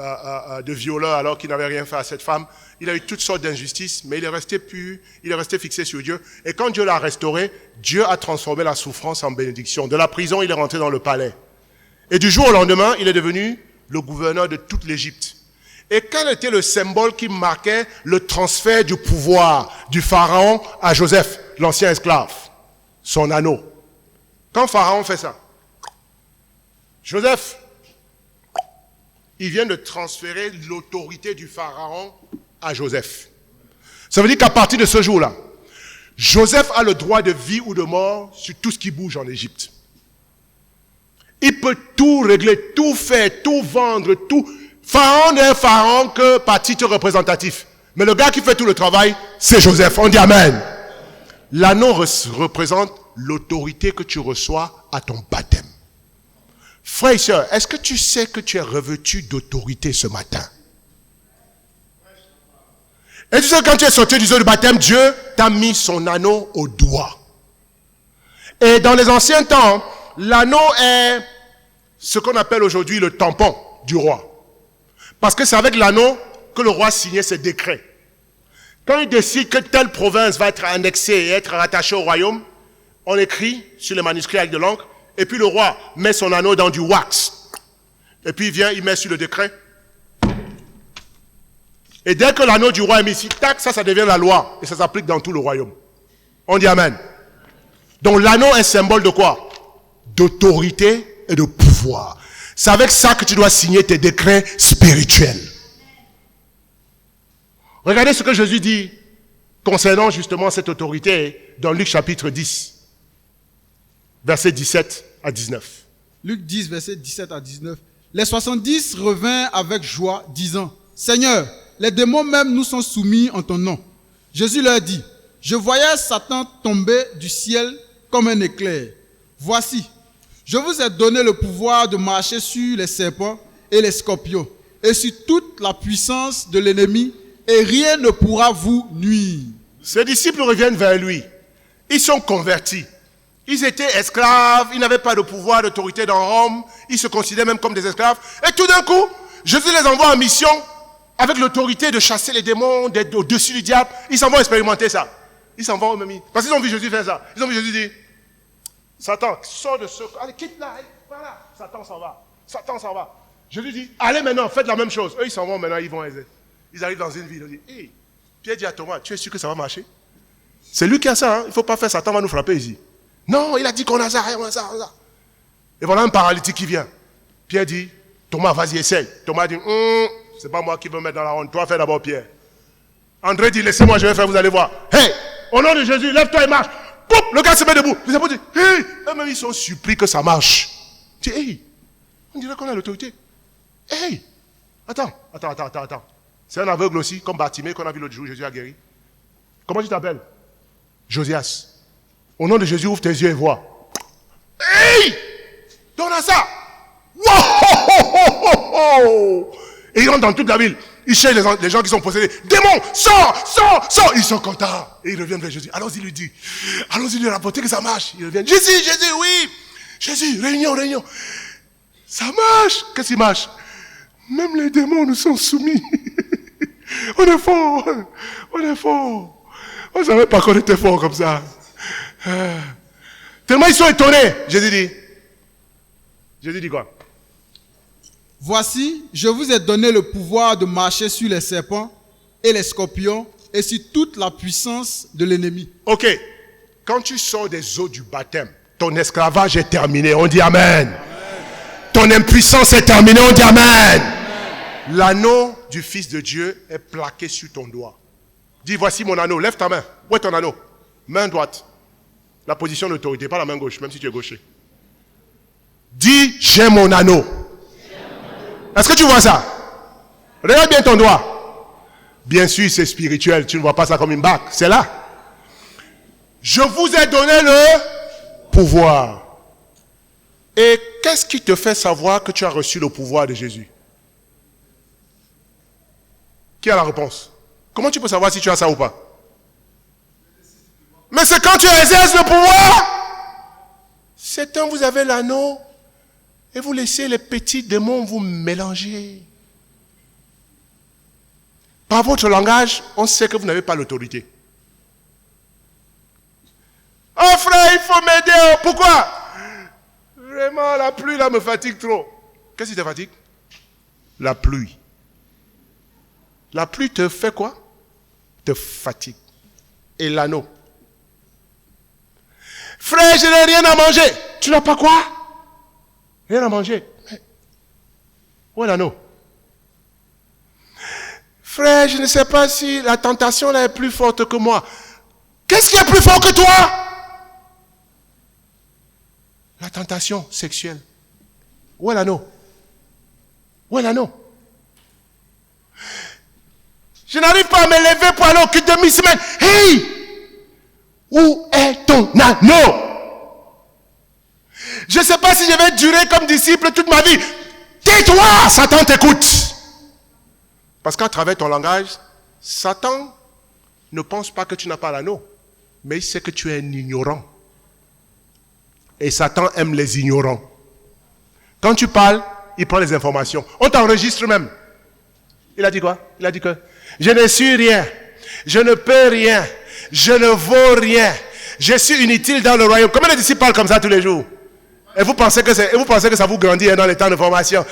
violeur alors qu'il n'avait rien fait à cette femme, il a eu toutes sortes d'injustices, mais il est resté pur, il est resté fixé sur Dieu. Et quand Dieu l'a restauré, Dieu a transformé la souffrance en bénédiction. De la prison, il est rentré dans le palais. Et du jour au lendemain, il est devenu le gouverneur de toute l'Égypte. Et quel était le symbole qui marquait le transfert du pouvoir du pharaon à Joseph, l'ancien esclave? Son anneau. Quand pharaon fait ça, Joseph, il vient de transférer l'autorité du pharaon à Joseph. Ça veut dire qu'à partir de ce jour-là, Joseph a le droit de vie ou de mort sur tout ce qui bouge en Égypte. Il peut tout régler, tout faire, tout vendre, tout. Pharaon n'est un pharaon que par titre représentatif. Mais le gars qui fait tout le travail, c'est Joseph. On dit Amen. L'anneau représente l'autorité que tu reçois à ton baptême. Frères et sœurs, est-ce que tu sais que tu es revêtu d'autorité ce matin? Et tu sais que quand tu es sorti du jeu de baptême, Dieu t'a mis son anneau au doigt. Et dans les anciens temps, l'anneau est ce qu'on appelle aujourd'hui le tampon du roi. Parce que c'est avec l'anneau que le roi signait ses décrets. Quand il décide que telle province va être annexée et être rattachée au royaume, on écrit sur les manuscrits avec de l'encre, et puis le roi met son anneau dans du wax. Et puis il vient, il met sur le décret. Et dès que l'anneau du roi est mis ici, tac, ça devient la loi. Et ça s'applique dans tout le royaume. On dit Amen. Donc l'anneau est symbole de quoi? D'autorité et de pouvoir. C'est avec ça que tu dois signer tes décrets spirituels. Regardez ce que Jésus dit concernant justement cette autorité dans Luc chapitre 10, versets 17 à 19. Luc 10, versets 17 à 19. Les 70 revinrent avec joie, disant, Seigneur, les démons même nous sont soumis en ton nom. Jésus leur dit, je voyais Satan tomber du ciel comme un éclair. Voici, je vous ai donné le pouvoir de marcher sur les serpents et les scorpions, et sur toute la puissance de l'ennemi, et rien ne pourra vous nuire. Ses disciples reviennent vers lui. Ils sont convertis. Ils étaient esclaves, ils n'avaient pas de pouvoir, d'autorité dans Rome, ils se considéraient même comme des esclaves. Et tout d'un coup, Jésus les envoie en mission avec l'autorité de chasser les démons, d'être au-dessus du diable. Ils s'en vont expérimenter ça. Ils s'en vont eux-mêmes. Parce qu'ils ont vu Jésus faire ça. Ils ont vu Jésus dire, Satan, sors de ce... Allez, quitte là, voilà. Satan s'en va. Satan s'en va. Jésus dit, allez maintenant, faites la même chose. Eux, ils s'en vont maintenant, ils arrivent dans une ville. Ils disent, hey, Pierre dit à Thomas, tu es sûr que ça va marcher? C'est lui qui a ça, hein? Il ne faut pas faire, Satan va nous frapper ici. Non, il a dit qu'on a ça, on a ça, on a ça. Et voilà un paralytique qui vient. Pierre dit, Thomas, vas-y, essaye. Thomas dit, c'est pas moi qui veux mettre dans la honte. Toi, fais d'abord Pierre. André dit, laissez-moi, je vais faire, vous allez voir. Hey, au nom de Jésus, lève-toi et marche. Poup, le gars se met debout. Les apôtres disent, hey, eux-mêmes ils sont surpris que ça marche. Tu dis, hey, on dirait qu'on a l'autorité. Hey, attends. C'est un aveugle aussi, comme Bartimée, qu'on a vu l'autre jour, Jésus a guéri. Comment tu t'appelles? Josias. Au nom de Jésus, ouvre tes yeux et vois. Hey! On a ça! Wow! Et ils rentrent dans toute la ville. Ils cherchent les gens qui sont possédés. Démons, sors! Ils sont contents. Et ils reviennent vers Jésus. Allons-y lui dire. Allons-y lui rapporter que ça marche. Ils reviennent. Jésus, oui! Jésus, réunion. Ça marche! Qu'est-ce qui marche? Même les démons nous sont soumis. On est fort. On ne savait pas qu'on était fort comme ça. Tellement ils sont étonnés. Jésus dit quoi? Voici, je vous ai donné le pouvoir de marcher sur les serpents et les scorpions et sur toute la puissance de l'ennemi. Ok. Quand tu sors des eaux du baptême, ton esclavage est terminé. On dit Amen. Ton impuissance est terminée. On dit Amen. L'anneau du Fils de Dieu est plaqué sur ton doigt. Dis, voici mon anneau. Lève ta main. Où est ton anneau? Main droite. La position d'autorité, pas la main gauche, même si tu es gaucher. Dis, j'ai mon anneau. Est-ce que tu vois ça? Regarde bien ton doigt. Bien sûr, c'est spirituel. Tu ne vois pas ça comme une bague. C'est là. Je vous ai donné le pouvoir. Et qu'est-ce qui te fait savoir que tu as reçu le pouvoir de Jésus? Qui a la réponse? Comment tu peux savoir si tu as ça ou pas? Mais c'est quand tu exerces le pouvoir. Certains, vous avez l'anneau et vous laissez les petits démons vous mélanger. Par votre langage, on sait que vous n'avez pas l'autorité. Oh frère, il faut m'aider. Pourquoi? Vraiment, la pluie là me fatigue trop. Qu'est-ce qui te fatigue? La pluie. La pluie te fait quoi? Te fatigue. Et l'anneau. Frère, je n'ai rien à manger. Tu n'as pas quoi? Rien à manger. Où est l'anneau? Frère, je ne sais pas si la tentation là est plus forte que moi. Qu'est-ce qui est plus fort que toi? La tentation sexuelle. Où est l'anneau? Où est l'anneau? Je n'arrive pas à me lever pour aller au culte de mi-semaine. Hey! Où est ton anneau? Je ne sais pas si je vais durer comme disciple toute ma vie. Tais-toi, Satan t'écoute. Parce qu'à travers ton langage, Satan ne pense pas que tu n'as pas l'anneau, mais il sait que tu es un ignorant. Et Satan aime les ignorants. Quand tu parles, il prend les informations. On t'enregistre même. Il a dit quoi? Il a dit que je ne suis rien, je ne peux rien, je ne vaux rien, je suis inutile dans le royaume. Combien de disciples parlent comme ça tous les jours? Et vous pensez que ça vous grandit dans les temps de formation?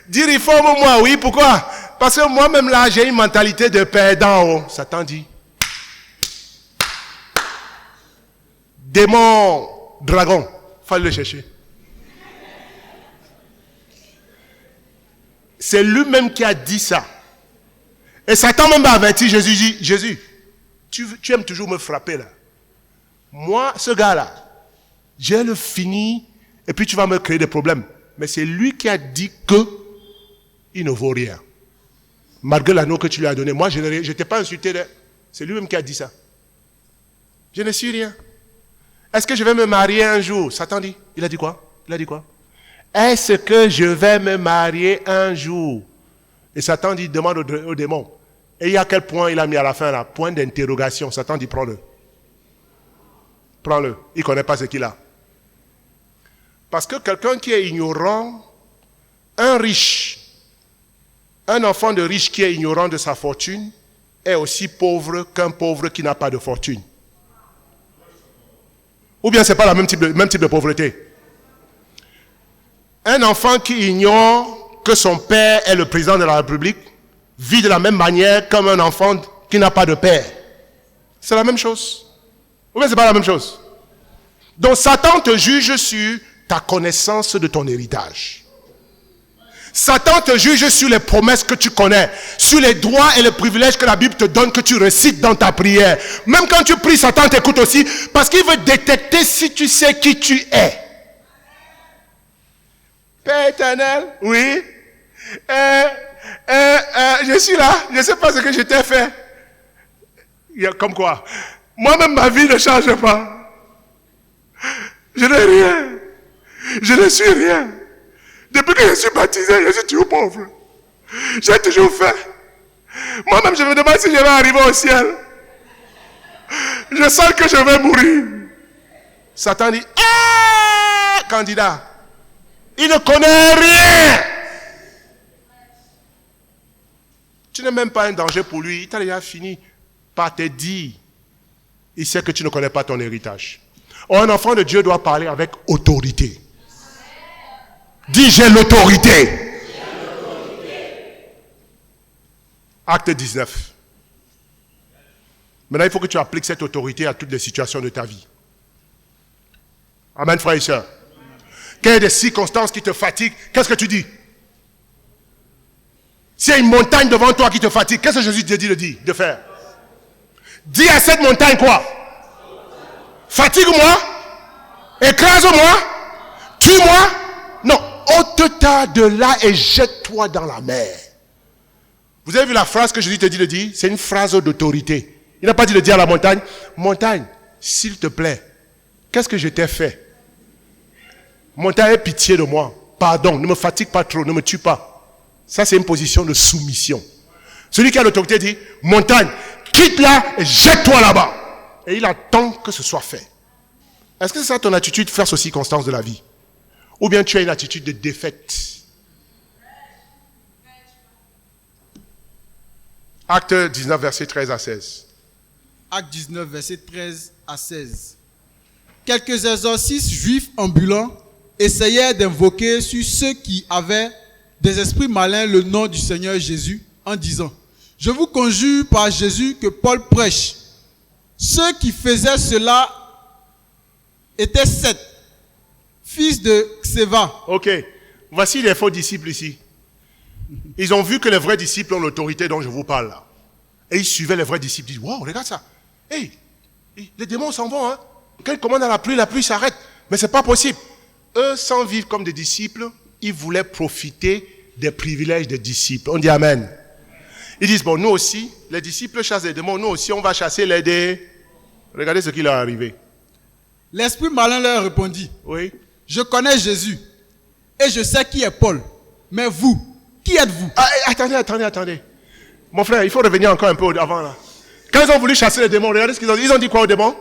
Dire il faut moi, oui, pourquoi? Parce que moi-même là, j'ai une mentalité de perdant. Satan dit, démon, dragon, il fallait le chercher. C'est lui-même qui a dit ça. Et Satan même a averti Jésus, dit, Jésus, tu aimes toujours me frapper là. Moi, ce gars-là, je vais le finir et puis tu vas me créer des problèmes. Mais c'est lui qui a dit que il ne vaut rien. Malgré l'anneau que tu lui as donné. Moi, je ne t'ai pas insulté. C'est lui-même qui a dit ça. Je ne suis rien. Est-ce que je vais me marier un jour? Satan dit. Il a dit quoi? Il a dit quoi? Est-ce que je vais me marier un jour? Et Satan dit, demande au démon. Et il y a quel point il a mis à la fin là? Point d'interrogation. Satan dit, prends-le. Prends-le. Il ne connaît pas ce qu'il a. Parce que quelqu'un qui est ignorant, un riche, un enfant de riche qui est ignorant de sa fortune, est aussi pauvre qu'un pauvre qui n'a pas de fortune. Ou bien ce n'est pas le même type de pauvreté. Un enfant qui ignore que son père est le président de la République vit de la même manière comme un enfant qui n'a pas de père. C'est la même chose. Ou bien ce n'est pas la même chose. Donc Satan te juge sur ta connaissance de ton héritage. Satan te juge sur les promesses que tu connais, sur les droits et les privilèges que la Bible te donne, que tu récites dans ta prière. Même quand tu pries, Satan t'écoute aussi, parce qu'il veut détecter si tu sais qui tu es. Père éternel, oui, je suis là, je ne sais pas ce que je t'ai fait. Comme quoi, moi-même ma vie ne change pas. Je n'ai rien, je ne suis rien. Depuis que je suis baptisé, je suis toujours pauvre. J'ai toujours fait. Moi-même, je me demande si je vais arriver au ciel. Je sens que je vais mourir. Satan dit, candidat, il ne connaît rien. Tu n'es même pas un danger pour lui. Il t'a déjà fini par te dire. Il sait que tu ne connais pas ton héritage. Or, un enfant de Dieu doit parler avec autorité. Dis, j'ai l'autorité. Acte 19. Maintenant, il faut que tu appliques cette autorité à toutes les situations de ta vie. Amen, frères et sœurs. Quelles des circonstances qui te fatiguent, qu'est-ce que tu dis? S'il y a une montagne devant toi qui te fatigue, qu'est-ce que Jésus te dit de faire? Dis à cette montagne quoi? Fatigue-moi, écrase-moi, tue-moi. Non, ôte-toi de là et jette-toi dans la mer. Vous avez vu la phrase que Jésus te dit de dire? C'est une phrase d'autorité. Il n'a pas dit de dire à la montagne, montagne, s'il te plaît, qu'est-ce que je t'ai fait? Montagne, aie pitié de moi. Pardon, ne me fatigue pas trop, ne me tue pas. Ça, c'est une position de soumission. Celui qui a l'autorité dit, montagne, quitte là et jette-toi là-bas. Et il attend que ce soit fait. Est-ce que c'est ça ton attitude face aux circonstances de la vie? Ou bien tu as une attitude de défaite? Acte 19, verset 13 à 16. Acte 19, verset 13 à 16. Quelques exorcistes juifs ambulants essayaient d'invoquer sur ceux qui avaient des esprits malins le nom du Seigneur Jésus en disant: je vous conjure par Jésus que Paul prêche. Ceux qui faisaient cela étaient 7, fils de Xéva. Ok, voici les faux disciples ici. Ils ont vu que les vrais disciples ont l'autorité dont je vous parle là. Et ils suivaient les vrais disciples. Ils disent: wow, regarde ça. Hey, les démons s'en vont. Hein. Quand ils commandent à la pluie s'arrête. Mais c'est pas possible. Eux, sans vivre comme des disciples, ils voulaient profiter des privilèges des disciples. On dit Amen. Ils disent: bon, nous aussi, les disciples chassent les démons. Nous aussi, on va chasser les démons. Regardez ce qui leur est arrivé. L'esprit malin leur répondit: oui. Je connais Jésus et je sais qui est Paul. Mais vous, qui êtes-vous? Attendez. Mon frère, il faut revenir encore un peu avant là. Quand ils ont voulu chasser les démons, regardez ce qu'ils ont dit. Ils ont dit quoi aux démons?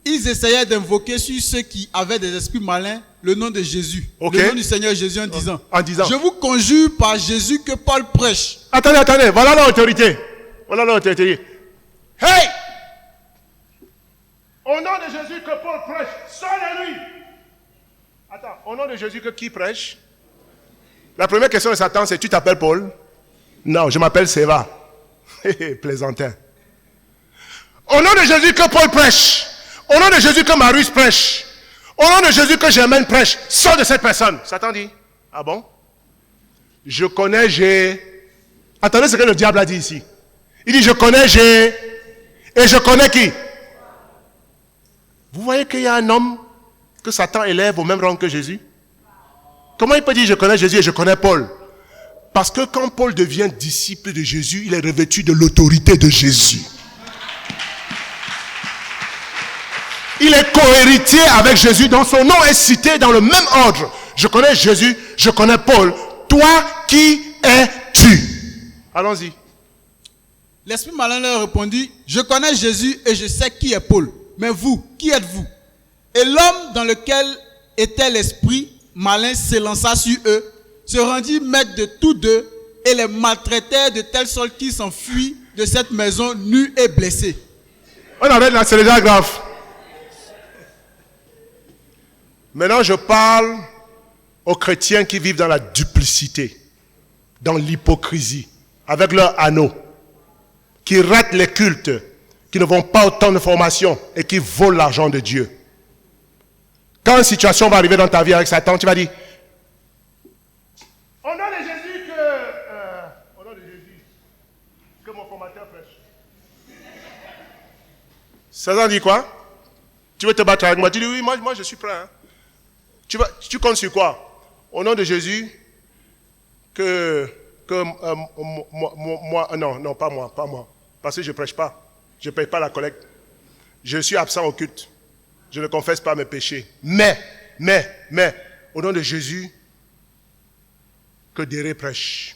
Ils essayaient d'invoquer sur ceux qui avaient des esprits malins le nom de Jésus. Okay. Le nom du Seigneur Jésus en disant: je vous conjure par Jésus que Paul prêche. Attendez, voilà l'autorité. Hey! Au nom de Jésus que Paul prêche, sors-le-lui. Attends, au nom de Jésus que qui prêche? La première question de Satan, c'est: tu t'appelles Paul? Non, je m'appelle Séva. Plaisantin. Au nom de Jésus que Paul prêche. Au nom de Jésus que Marius prêche. Au nom de Jésus que Germaine prêche. Sors de cette personne. Satan dit: ah bon? Je connais Attendez ce que le diable a dit ici. Il dit: je connais et je connais qui? Vous voyez qu'il y a un homme que Satan élève au même rang que Jésus? Comment il peut dire: je connais Jésus et je connais Paul? Parce que quand Paul devient disciple de Jésus, il est revêtu de l'autorité de Jésus. Il est cohéritier avec Jésus, dont son nom est cité dans le même ordre. Je connais Jésus, je connais Paul. Toi, qui es-tu? Allons-y. L'esprit malin leur répondit: je connais Jésus et je sais qui est Paul. Mais vous, qui êtes-vous? Et l'homme dans lequel était l'esprit malin s'élança sur eux, se rendit maître de tous deux et les maltraitait de telle sorte qu'ils s'enfuient de cette maison nus et blessés. On arrête là, c'est déjà grave. Maintenant, je parle aux chrétiens qui vivent dans la duplicité, dans l'hypocrisie, avec leur anneau, qui ratent les cultes, qui ne vont pas au temps de formation et qui volent l'argent de Dieu. Quand une situation va arriver dans ta vie avec Satan, tu vas dire: au nom de Jésus que mon formateur prêche. Satan dit quoi? Tu veux te battre avec moi? Tu dis: oui, moi je suis prêt. Hein. Tu comptes sur quoi? Au nom de Jésus moi, non, pas moi. Parce que je ne prêche pas. Je ne paye pas la collecte. Je suis absent au culte. Je ne confesse pas mes péchés. Mais, au nom de Jésus, que Déré prêche.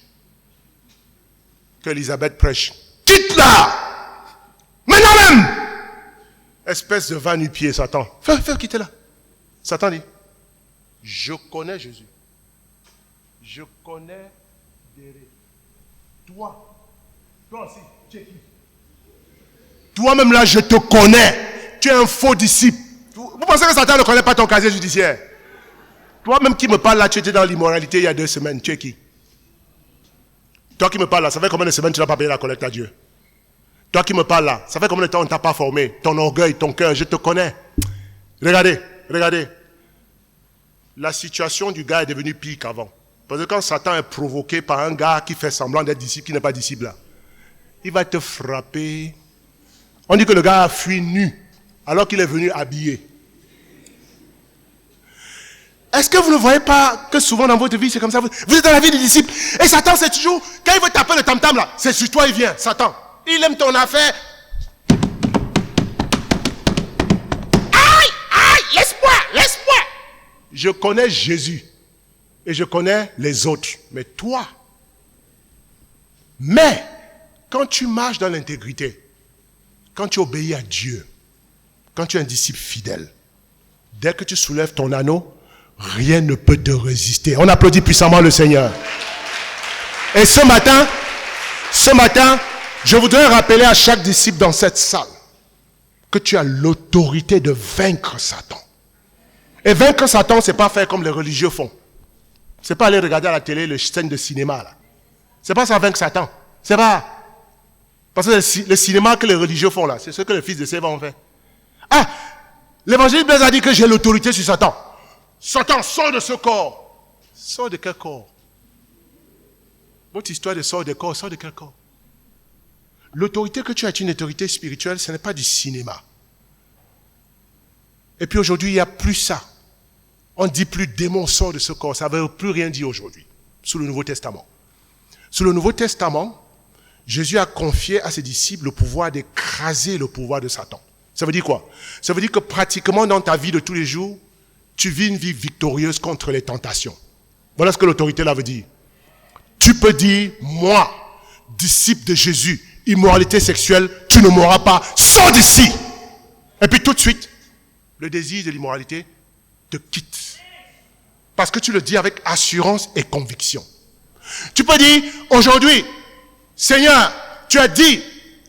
Que Elisabeth prêche. Quitte-la! Maintenant même! Espèce de va nu-pied, Satan. Fais quitter là. Satan dit: je connais Jésus. Je connais Déré. Toi aussi, tu es qui? Toi-même là, je te connais. Tu es un faux disciple. Vous pensez que Satan ne connaît pas ton casier judiciaire? Toi-même qui me parles là, tu étais dans l'immoralité il y a 2 semaines. Tu es qui? Toi qui me parles là, ça fait combien de semaines tu n'as pas payé la collecte à Dieu? Toi qui me parles là, ça fait combien de temps on ne t'a pas formé? Ton orgueil, ton cœur, je te connais. Regardez. La situation du gars est devenue pire qu'avant. Parce que quand Satan est provoqué par un gars qui fait semblant d'être disciple, qui n'est pas disciple là, il va te frapper. On dit que le gars a fui nu, alors qu'il est venu habillé. Est-ce que vous ne voyez pas que souvent dans votre vie, c'est comme ça? Vous êtes dans la vie des disciples. Et Satan, c'est toujours, quand il veut taper le tam-tam là, c'est sur toi il vient, Satan. Il aime ton affaire. Aïe, laisse-moi. Je connais Jésus. Et je connais les autres. Mais toi, quand tu marches dans l'intégrité, quand tu obéis à Dieu, quand tu es un disciple fidèle, Dès que tu soulèves ton anneau, rien ne peut te résister. On applaudit puissamment le Seigneur. Et ce matin, je voudrais rappeler à chaque disciple dans cette salle que tu as l'autorité de vaincre Satan. Et vaincre Satan, c'est pas faire comme les religieux font. C'est pas aller regarder à la télé les scènes de cinéma là. C'est pas ça vaincre Satan. C'est pas. Parce que le cinéma que les religieux font là, c'est ce que le fils de Séva ont fait. Ah, l'évangile Blaise a dit que j'ai l'autorité sur Satan. Satan, sort de ce corps. Sort de quel corps? Votre histoire de sort de corps, sort de quel corps? L'autorité que tu as est une autorité spirituelle, ce n'est pas du cinéma. Et puis aujourd'hui, il n'y a plus ça. On ne dit plus démon sort de ce corps. Ça ne veut plus rien dire aujourd'hui, sous le Nouveau Testament. Sous le Nouveau Testament, Jésus a confié à ses disciples le pouvoir d'écraser le pouvoir de Satan. Ça veut dire quoi? Ça veut dire que pratiquement dans ta vie de tous les jours, tu vis une vie victorieuse contre les tentations. Voilà ce que l'autorité là veut dire. Tu peux dire, moi, disciple de Jésus, immoralité sexuelle, tu ne mourras pas, sors d'ici. Et puis tout de suite, le désir de l'immoralité te quitte. Parce que tu le dis avec assurance et conviction. Tu peux dire, aujourd'hui, Seigneur, tu as dit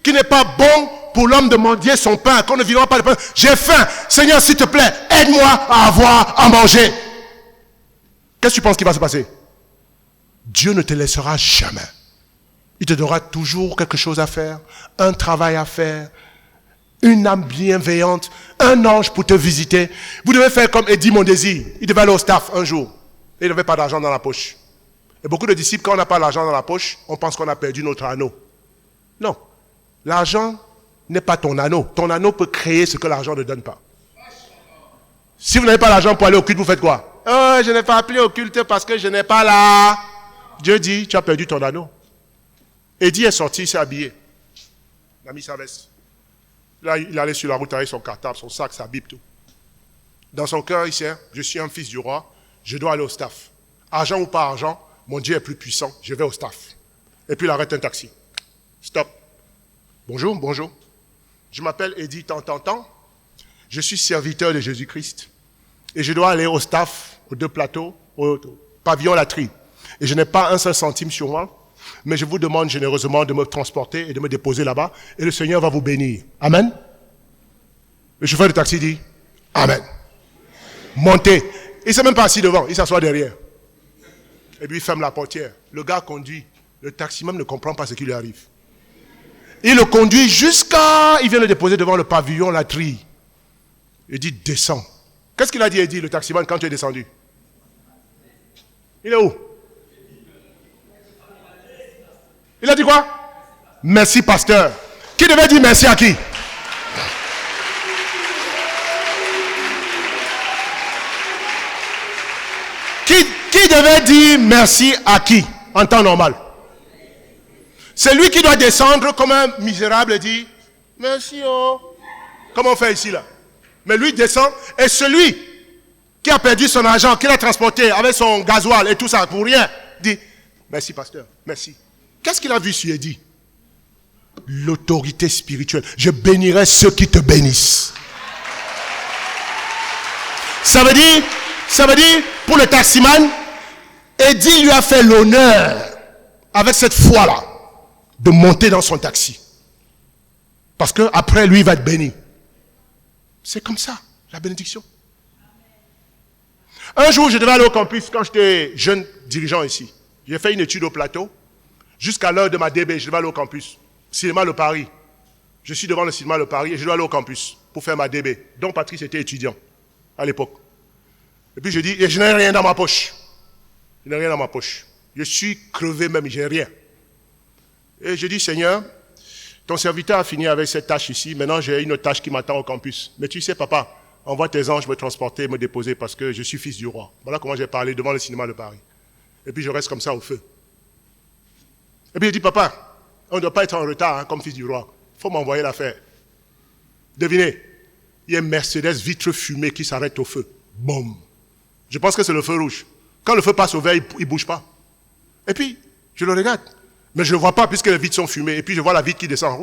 qu'il n'est pas bon pour l'homme de mendier son pain, qu'on ne vivra pas de pain. J'ai faim. Seigneur, s'il te plaît, aide-moi à avoir à manger. Qu'est-ce que tu penses qui va se passer? Dieu ne te laissera jamais. Il te donnera toujours quelque chose à faire, un travail à faire, une âme bienveillante, un ange pour te visiter. Vous devez faire comme Eddie Mondesi. Il devait aller au staff un jour. Et il n'avait pas d'argent dans la poche. Et beaucoup de disciples, quand on n'a pas l'argent dans la poche, on pense qu'on a perdu notre anneau. Non. L'argent n'est pas ton anneau. Ton anneau peut créer ce que l'argent ne donne pas. Si vous n'avez pas l'argent pour aller au culte, vous faites quoi? Oh, je n'ai pas appelé au culte parce que je n'ai pas là. Dieu dit, tu as perdu ton anneau. Eddie est sorti, il s'est habillé. Il a mis sa veste. Là, il allait sur la route avec son cartable, son sac, sa Bible, tout. Dans son cœur, il sait, je suis un fils du roi, je dois aller au staff. Argent ou pas argent, mon Dieu est plus puissant, je vais au staff. Et puis il arrête un taxi. Stop. Bonjour, bonjour. Je m'appelle Eddie tant. Je suis serviteur de Jésus-Christ. Et je dois aller au staff, aux 2 plateaux, au pavillon Latrie. Et je n'ai pas un seul centime sur moi. Mais je vous demande généreusement de me transporter et de me déposer là-bas. Et le Seigneur va vous bénir. Amen. Le chauffeur de taxi dit, Amen. Montez. Il ne s'est même pas assis devant, il s'assoit derrière. Et puis il ferme la portière. Le gars conduit. Le taxi même ne comprend pas ce qui lui arrive. Il le conduit jusqu'à... Il vient le déposer devant le pavillon Latrie. Il dit, descends. Qu'est-ce qu'il a dit, Eddie, le taximan, quand tu es descendu? Il est où? Il a dit quoi? Merci, pasteur. Qui devait dire merci à qui? Qui devait dire merci à qui en temps normal? C'est lui qui doit descendre comme un misérable et dire merci oh. Comme on fait ici là. Mais lui descend et celui qui a perdu son argent, qui l'a transporté avec son gasoil et tout ça pour rien, dit merci pasteur, merci. Qu'est-ce qu'il a vu sur Eddie? L'autorité spirituelle. Je bénirai ceux qui te bénissent. Ça veut dire, pour le taximan, Eddie lui a fait l'honneur, avec cette foi-là, de monter dans son taxi. Parce qu'après, lui, il va être béni. C'est comme ça, la bénédiction. Un jour, je devais aller au campus quand j'étais jeune dirigeant ici. J'ai fait une étude au plateau. Jusqu'à l'heure de ma DB, je devais aller au campus. Cinéma Le Paris. Je suis devant le cinéma Le Paris et je dois aller au campus pour faire ma DB. Donc Patrice était étudiant à l'époque. Et puis je dis, je n'ai rien dans ma poche. Je n'ai rien dans ma poche. Je suis crevé même, je n'ai rien. Et je dis, Seigneur, ton serviteur a fini avec cette tâche ici. Maintenant, j'ai une autre tâche qui m'attend au campus. Mais tu sais, papa, envoie tes anges me transporter, me déposer parce que je suis fils du roi. Voilà comment j'ai parlé devant le cinéma de Paris. Et puis je reste comme ça au feu. Et puis il dit, papa, on ne doit pas être en retard comme fils du roi. Il faut m'envoyer l'affaire. Devinez, il y a une Mercedes vitre fumée qui s'arrête au feu. Boum. Je pense que c'est le feu rouge. Quand le feu passe au vert, il ne bouge pas. Et puis, je le regarde. Mais je ne le vois pas puisque les vitres sont fumées. Et puis je vois la vitre qui descend.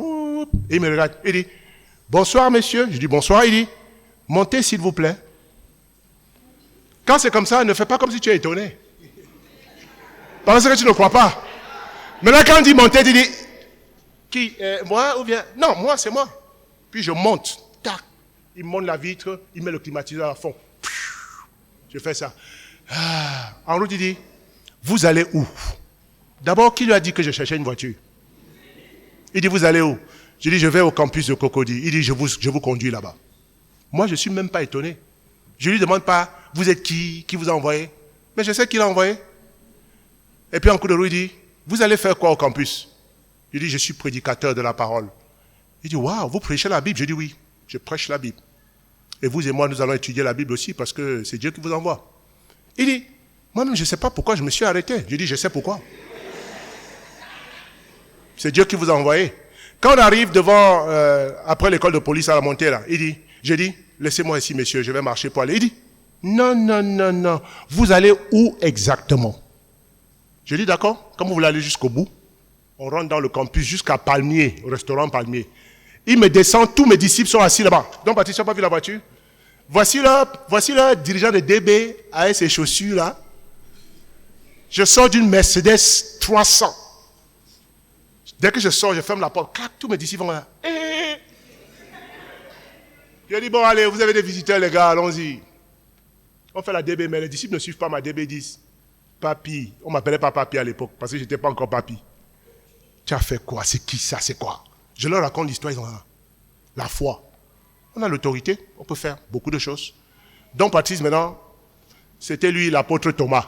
Et il me regarde. Il dit, bonsoir monsieur. Je dis, bonsoir. Il dit, montez s'il vous plaît. Quand c'est comme ça, ne fais pas comme si tu es étonné. Parce que tu ne crois pas. Maintenant, quand on dit monter, tu dis, qui, moi ou bien, non, moi, c'est moi. Puis je monte, tac, il monte la vitre, il met le climatiseur à fond. Je fais ça. En route, il dit, vous allez où? D'abord, qui lui a dit que je cherchais une voiture? Il dit, vous allez où? Je dis, je vais au campus de Cocody. Il dit, je vous conduis là-bas. Moi, je ne suis même pas étonné. Je ne lui demande pas, vous êtes qui vous a envoyé? Mais je sais qui l'a envoyé. Et puis en coup de roue, il dit, vous allez faire quoi au campus? Je dis, je suis prédicateur de la parole. Il dit, waouh, vous prêchez la Bible? Je dis, oui, je prêche la Bible. Et vous et moi, nous allons étudier la Bible aussi parce que c'est Dieu qui vous envoie. Il dit, moi-même, je ne sais pas pourquoi je me suis arrêté. Je dis, je sais pourquoi. C'est Dieu qui vous a envoyé. Quand on arrive devant, après l'école de police à la montée, là, je dis, laissez-moi ici, messieurs, je vais marcher pour aller. Il dit, non, vous allez où exactement? Je dis, d'accord, comme vous voulez aller jusqu'au bout, on rentre dans le campus jusqu'à Palmier, au restaurant Palmier. Il me descend, tous mes disciples sont assis là-bas. Donc, Baptiste, tu n'as pas vu la voiture? Voici le dirigeant de DB avec ses chaussures là. Je sors d'une Mercedes 300. Dès que je sors, je ferme la porte. Clac, tous mes disciples vont là. Je dis, bon, allez, vous avez des visiteurs, les gars, allons-y. On fait la DB, mais les disciples ne suivent pas ma DB 10. Papi. On ne m'appelait pas papi à l'époque, parce que je n'étais pas encore papi. Tu as fait quoi? C'est qui ça? C'est quoi? Je leur raconte l'histoire, ils ont la foi. On a l'autorité, on peut faire beaucoup de choses. Donc, Patrice, maintenant, c'était lui, l'apôtre Thomas.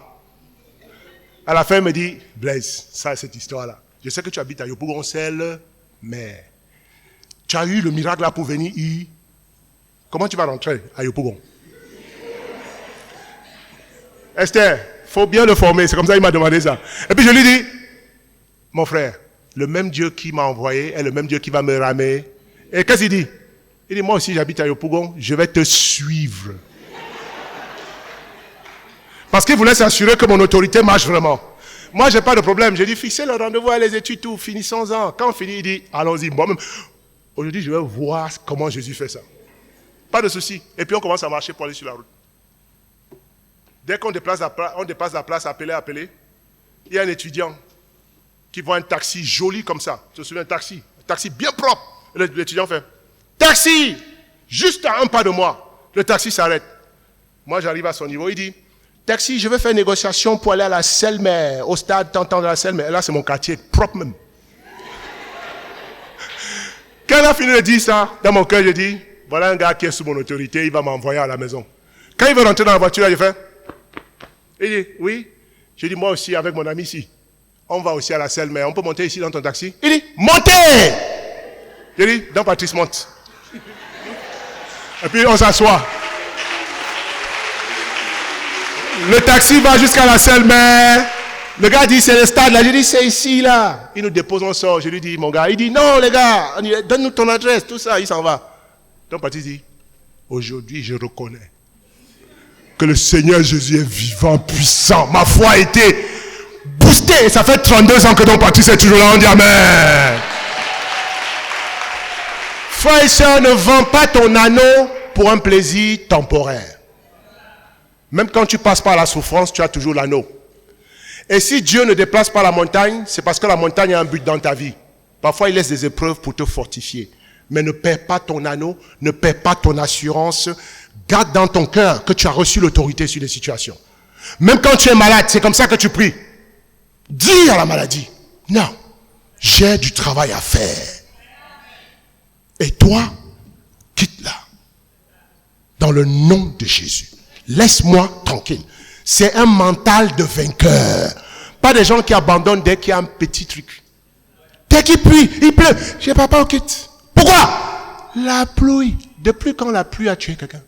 À la fin, il me dit, Blaise, ça, cette histoire-là. Je sais que tu habites à Yopougon, mais tu as eu le miracle là pour venir. Comment tu vas rentrer à Yopougon? Esther, il faut bien le former. C'est comme ça qu'il m'a demandé ça. Et puis je lui dis, mon frère, le même Dieu qui m'a envoyé est le même Dieu qui va me ramener. Et qu'est-ce qu'il dit? Il dit, moi aussi j'habite à Yopougon, je vais te suivre. Parce qu'il voulait s'assurer que mon autorité marche vraiment. Moi, je n'ai pas de problème. J'ai dit, fixez le rendez-vous à les études, tout, finissons-en. Quand on finit, il dit, allons-y. Moi-même, aujourd'hui, je vais voir comment Jésus fait ça. Pas de souci. Et puis, on commence à marcher pour aller sur la route. Dès qu'on dépasse la place, appelé, il y a un étudiant qui voit un taxi joli comme ça. Je me souviens, un taxi bien propre. Et l'étudiant fait, taxi, juste à un pas de moi. Le taxi s'arrête. Moi, j'arrive à son niveau, il dit, taxi, je vais faire une négociation pour aller à la Selmer, au stade tentant de la Selmer. Et là, c'est mon quartier propre même. Quand il a fini de dire ça, dans mon cœur, je dis, voilà un gars qui est sous mon autorité, il va m'envoyer à la maison. Quand il veut rentrer dans la voiture, il fait, il dit, oui. Je dis, moi aussi, avec mon ami ici, on va aussi à la Selmer, on peut monter ici dans ton taxi? Il dit, montez! Je dis, donc Patrice monte. Et puis on s'assoit. Le taxi va jusqu'à la Selmer. Le gars dit, c'est le stade là. Je dis, c'est ici là. Il nous dépose, on sort. Je lui dis, mon gars. Il dit, non les gars, donne-nous ton adresse, tout ça. Il s'en va. Donc Patrice dit, aujourd'hui je reconnais que le Seigneur Jésus est vivant, puissant. Ma foi a été boostée. Ça fait 32 ans que Don Patrice est toujours là. On dit amen. Frère et sœur, ne vends pas ton anneau pour un plaisir temporaire. Même quand tu passes par la souffrance, tu as toujours l'anneau. Et si Dieu ne déplace pas la montagne, c'est parce que la montagne a un but dans ta vie. Parfois, il laisse des épreuves pour te fortifier. Mais ne perds pas ton anneau, ne perds pas ton assurance. Garde dans ton cœur que tu as reçu l'autorité sur les situations. Même quand tu es malade, c'est comme ça que tu pries. Dis à la maladie, non, j'ai du travail à faire. Et toi, quitte-la. Dans le nom de Jésus. Laisse-moi tranquille. C'est un mental de vainqueur. Pas des gens qui abandonnent dès qu'il y a un petit truc. Dès qu'il pleut, il pleut. Je dis, papa, on quitte. Pourquoi? La pluie. Depuis quand la pluie a tué quelqu'un?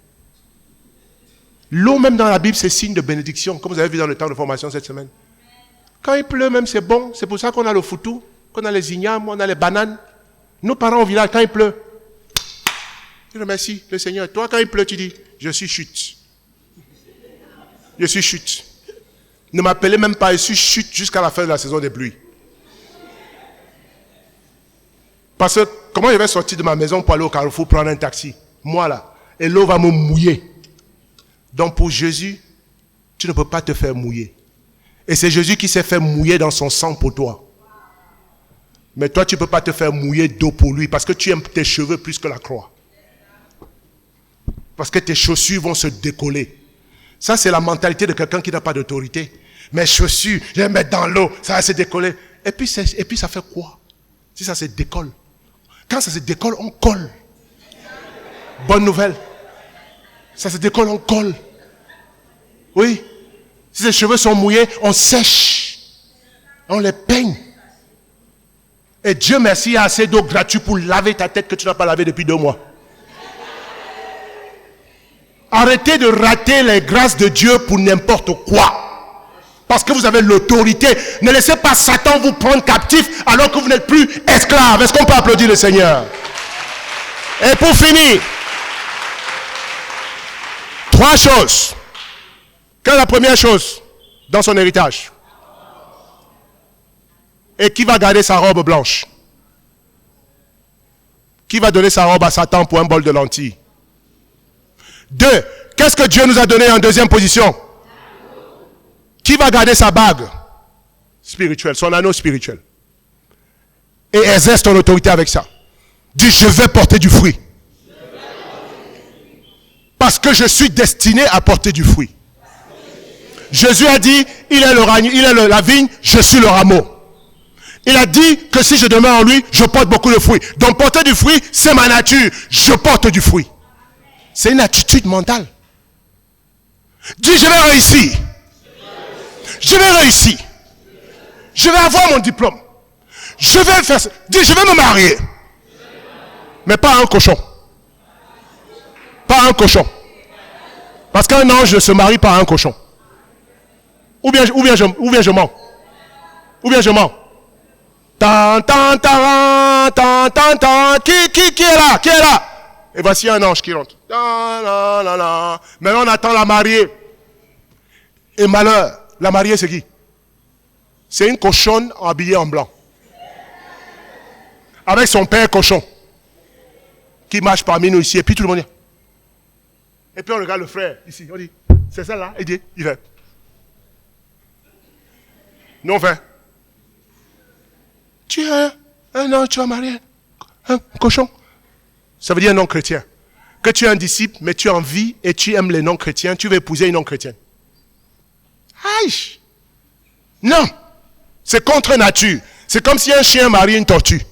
L'eau, même dans la Bible, c'est signe de bénédiction, comme vous avez vu dans le temps de formation cette semaine. Quand il pleut, même, c'est bon. C'est pour ça qu'on a le foutou, qu'on a les ignames, on a les bananes. Nos parents au village, quand il pleut, je remercie le Seigneur. Toi, quand il pleut, tu dis, je suis chute. Je suis chute. Ne m'appelez même pas, je suis chute jusqu'à la fin de la saison des pluies. Parce que comment je vais sortir de ma maison pour aller au Carrefour prendre un taxi? Moi là. Et l'eau va me mouiller. Donc pour Jésus, tu ne peux pas te faire mouiller. Et c'est Jésus qui s'est fait mouiller dans son sang pour toi. Mais toi, tu ne peux pas te faire mouiller d'eau pour lui parce que tu aimes tes cheveux plus que la croix. Parce que tes chaussures vont se décoller. Ça, c'est la mentalité de quelqu'un qui n'a pas d'autorité. Mes chaussures, je vais mettre dans l'eau, ça va se décoller. Et puis ça fait quoi? Si ça se décolle. Quand ça se décolle, on colle. Bonne nouvelle. Ça se décolle, on colle. Oui. Si les cheveux sont mouillés, on sèche. On les peigne. Et Dieu merci, il y a assez d'eau gratuite pour laver ta tête que tu n'as pas lavé depuis 2 mois. Arrêtez de rater les grâces de Dieu pour n'importe quoi. Parce que vous avez l'autorité. Ne laissez pas Satan vous prendre captif alors que vous n'êtes plus esclave. Est-ce qu'on peut applaudir le Seigneur? Et pour finir, 3 choses. Quelle est la première chose dans son héritage? Et qui va garder sa robe blanche? Qui va donner sa robe à Satan pour un bol de lentilles? 2. Qu'est-ce que Dieu nous a donné en deuxième position? Qui va garder sa bague spirituelle, son anneau spirituel? Et exerce ton autorité avec ça. Dis, je vais porter du fruit. Parce que je suis destiné à porter du fruit. Jésus a dit, il est la vigne, je suis le rameau. Il a dit que si je demeure en lui, je porte beaucoup de fruits. Donc porter du fruit, c'est ma nature. Je porte du fruit. C'est une attitude mentale. Dis, je vais réussir. Je vais réussir. Je vais avoir mon diplôme. Je vais faire ça. Dis, je vais me marier. Mais pas un cochon. Pas un cochon. Parce qu'un ange ne se marie pas à un cochon. Ou bien je mens. Ou bien je mens. Tan, tan, tan, tan, tan, tan. Qui est là? Qui est là? Et voici un ange qui rentre. Maintenant on attend la mariée. Et malheur, la mariée c'est qui? C'est une cochonne habillée en blanc. Avec son père cochon. Qui marche parmi nous ici. Et puis tout le monde dit. Et puis on regarde le frère ici. On dit, c'est celle-là. Il dit, il fait. Nous on fait. Tu es un ange, tu vas marier un cochon. Ça veut dire un non-chrétien. Que tu es un disciple, mais tu as envie et tu aimes les non-chrétiens, tu veux épouser une non-chrétienne. Aïe! Non! C'est contre nature. C'est comme si un chien mariait une tortue.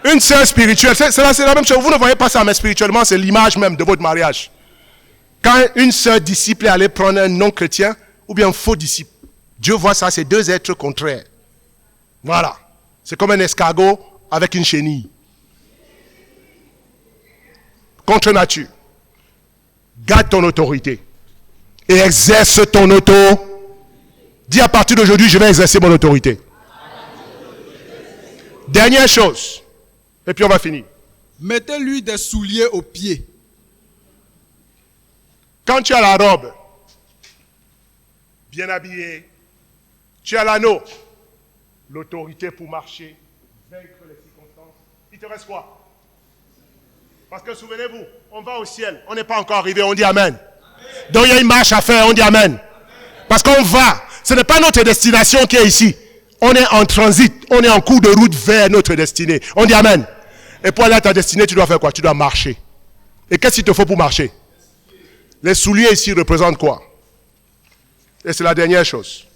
Une sœur spirituelle, c'est la même chose. Vous ne voyez pas ça, mais spirituellement, c'est l'image même de votre mariage. Quand une sœur disciple est allée prendre un non-chrétien, ou bien un faux disciple, Dieu voit ça, c'est 2 êtres contraires. Voilà. C'est comme un escargot avec une chenille. Contre nature. Garde ton autorité. Et exerce ton autorité. Dis à partir d'aujourd'hui, je vais exercer mon autorité. Dernière chose. Et puis on va finir. Mettez-lui des souliers aux pieds. Quand tu as la robe, bien habillée, tu as l'anneau, l'autorité pour marcher, vaincre les circonstances. Il te reste quoi? Parce que souvenez-vous, on va au ciel, on n'est pas encore arrivé, on dit Amen. Donc il y a une marche à faire, on dit Amen. Parce qu'on va, ce n'est pas notre destination qui est ici. On est en transit, on est en cours de route vers notre destinée. On dit Amen. Et pour aller à ta destinée, tu dois faire quoi? Tu dois marcher. Et qu'est-ce qu'il te faut pour marcher? Les souliers ici représentent quoi? Et c'est la dernière chose.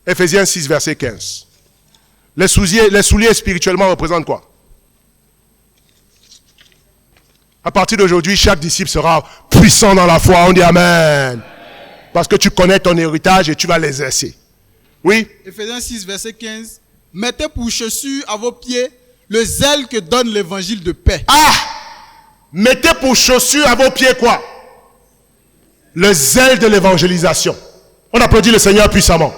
Ephésiens 6, verset 15. Les souliers spirituellement représentent quoi? À partir d'aujourd'hui, chaque disciple sera puissant dans la foi. On dit Amen. Parce que tu connais ton héritage et tu vas l'exercer. Oui? Ephésiens 6, verset 15. Mettez pour chaussure à vos pieds le zèle que donne l'évangile de paix. Ah! Mettez pour chaussure à vos pieds quoi? Le zèle de l'évangélisation. On applaudit le Seigneur puissamment.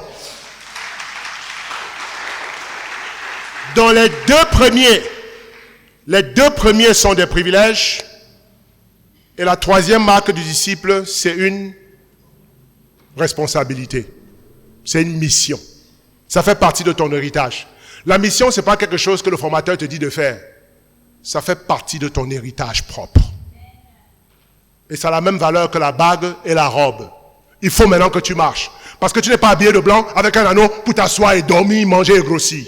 Dans les deux premiers sont des privilèges. Et la troisième marque du disciple, c'est une responsabilité. C'est une mission. Ça fait partie de ton héritage. La mission, ce n'est pas quelque chose que le formateur te dit de faire. Ça fait partie de ton héritage propre. Et ça a la même valeur que la bague et la robe. Il faut maintenant que tu marches. Parce que tu n'es pas habillé de blanc avec un anneau pour t'asseoir et dormir, manger et grossir.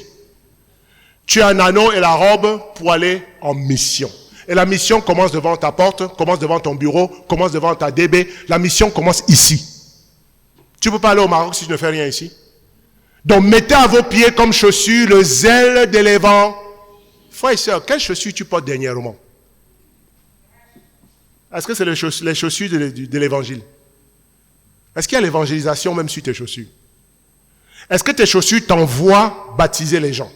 Tu as un anneau et la robe pour aller en mission. Et la mission commence devant ta porte, commence devant ton bureau, commence devant ta DB. La mission commence ici. Tu ne peux pas aller au Maroc si tu ne fais rien ici. Donc mettez à vos pieds comme chaussures le zèle de l'évangile. Frères et sœurs, quelles chaussures tu portes dernièrement? Est-ce que c'est les chaussures de l'évangile? Est-ce qu'il y a l'évangélisation même sur tes chaussures? Est-ce que tes chaussures t'envoient baptiser les gens?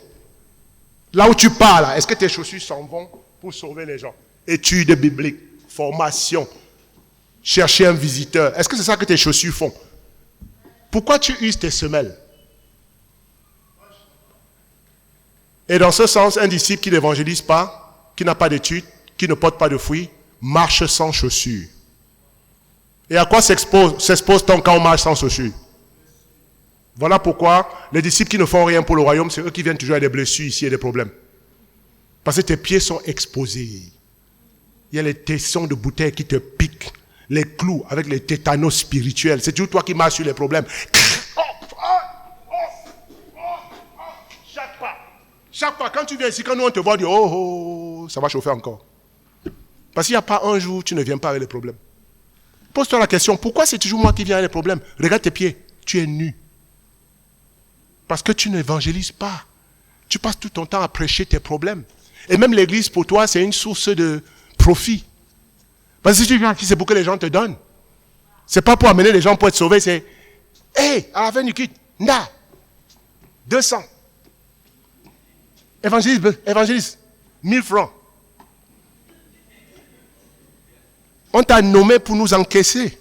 Là où tu pars, est-ce que tes chaussures s'en vont pour sauver les gens? Études bibliques, formation, chercher un visiteur. Est-ce que c'est ça que tes chaussures font? Pourquoi tu uses tes semelles? Et dans ce sens, un disciple qui n'évangélise pas, qui n'a pas d'études, qui ne porte pas de fruits, marche sans chaussures. Et à quoi s'expose-t-on quand on marche sans chaussures? Voilà pourquoi les disciples qui ne font rien pour le royaume, c'est eux qui viennent toujours avec des blessures ici et des problèmes. Parce que tes pieds sont exposés. Il y a les tessons de bouteilles qui te piquent, les clous avec les tétanos spirituels. C'est toujours toi qui marches sur les problèmes. Chaque fois, quand tu viens ici, quand nous on te voit, on dit oh, ça va chauffer encore. Parce qu'il n'y a pas un jour où tu ne viens pas avec les problèmes. Pose-toi la question, pourquoi c'est toujours moi qui viens avec les problèmes? Regarde tes pieds, tu es nu. Parce que tu n'évangélises pas. Tu passes tout ton temps à prêcher tes problèmes. Et même l'église, pour toi, c'est une source de profit. Parce que si tu viens ici, c'est pour que les gens te donnent. C'est pas pour amener les gens pour être sauvés, c'est hey, à la fin du kit, 200. Évangéliste, 1000 francs. On t'a nommé pour nous encaisser.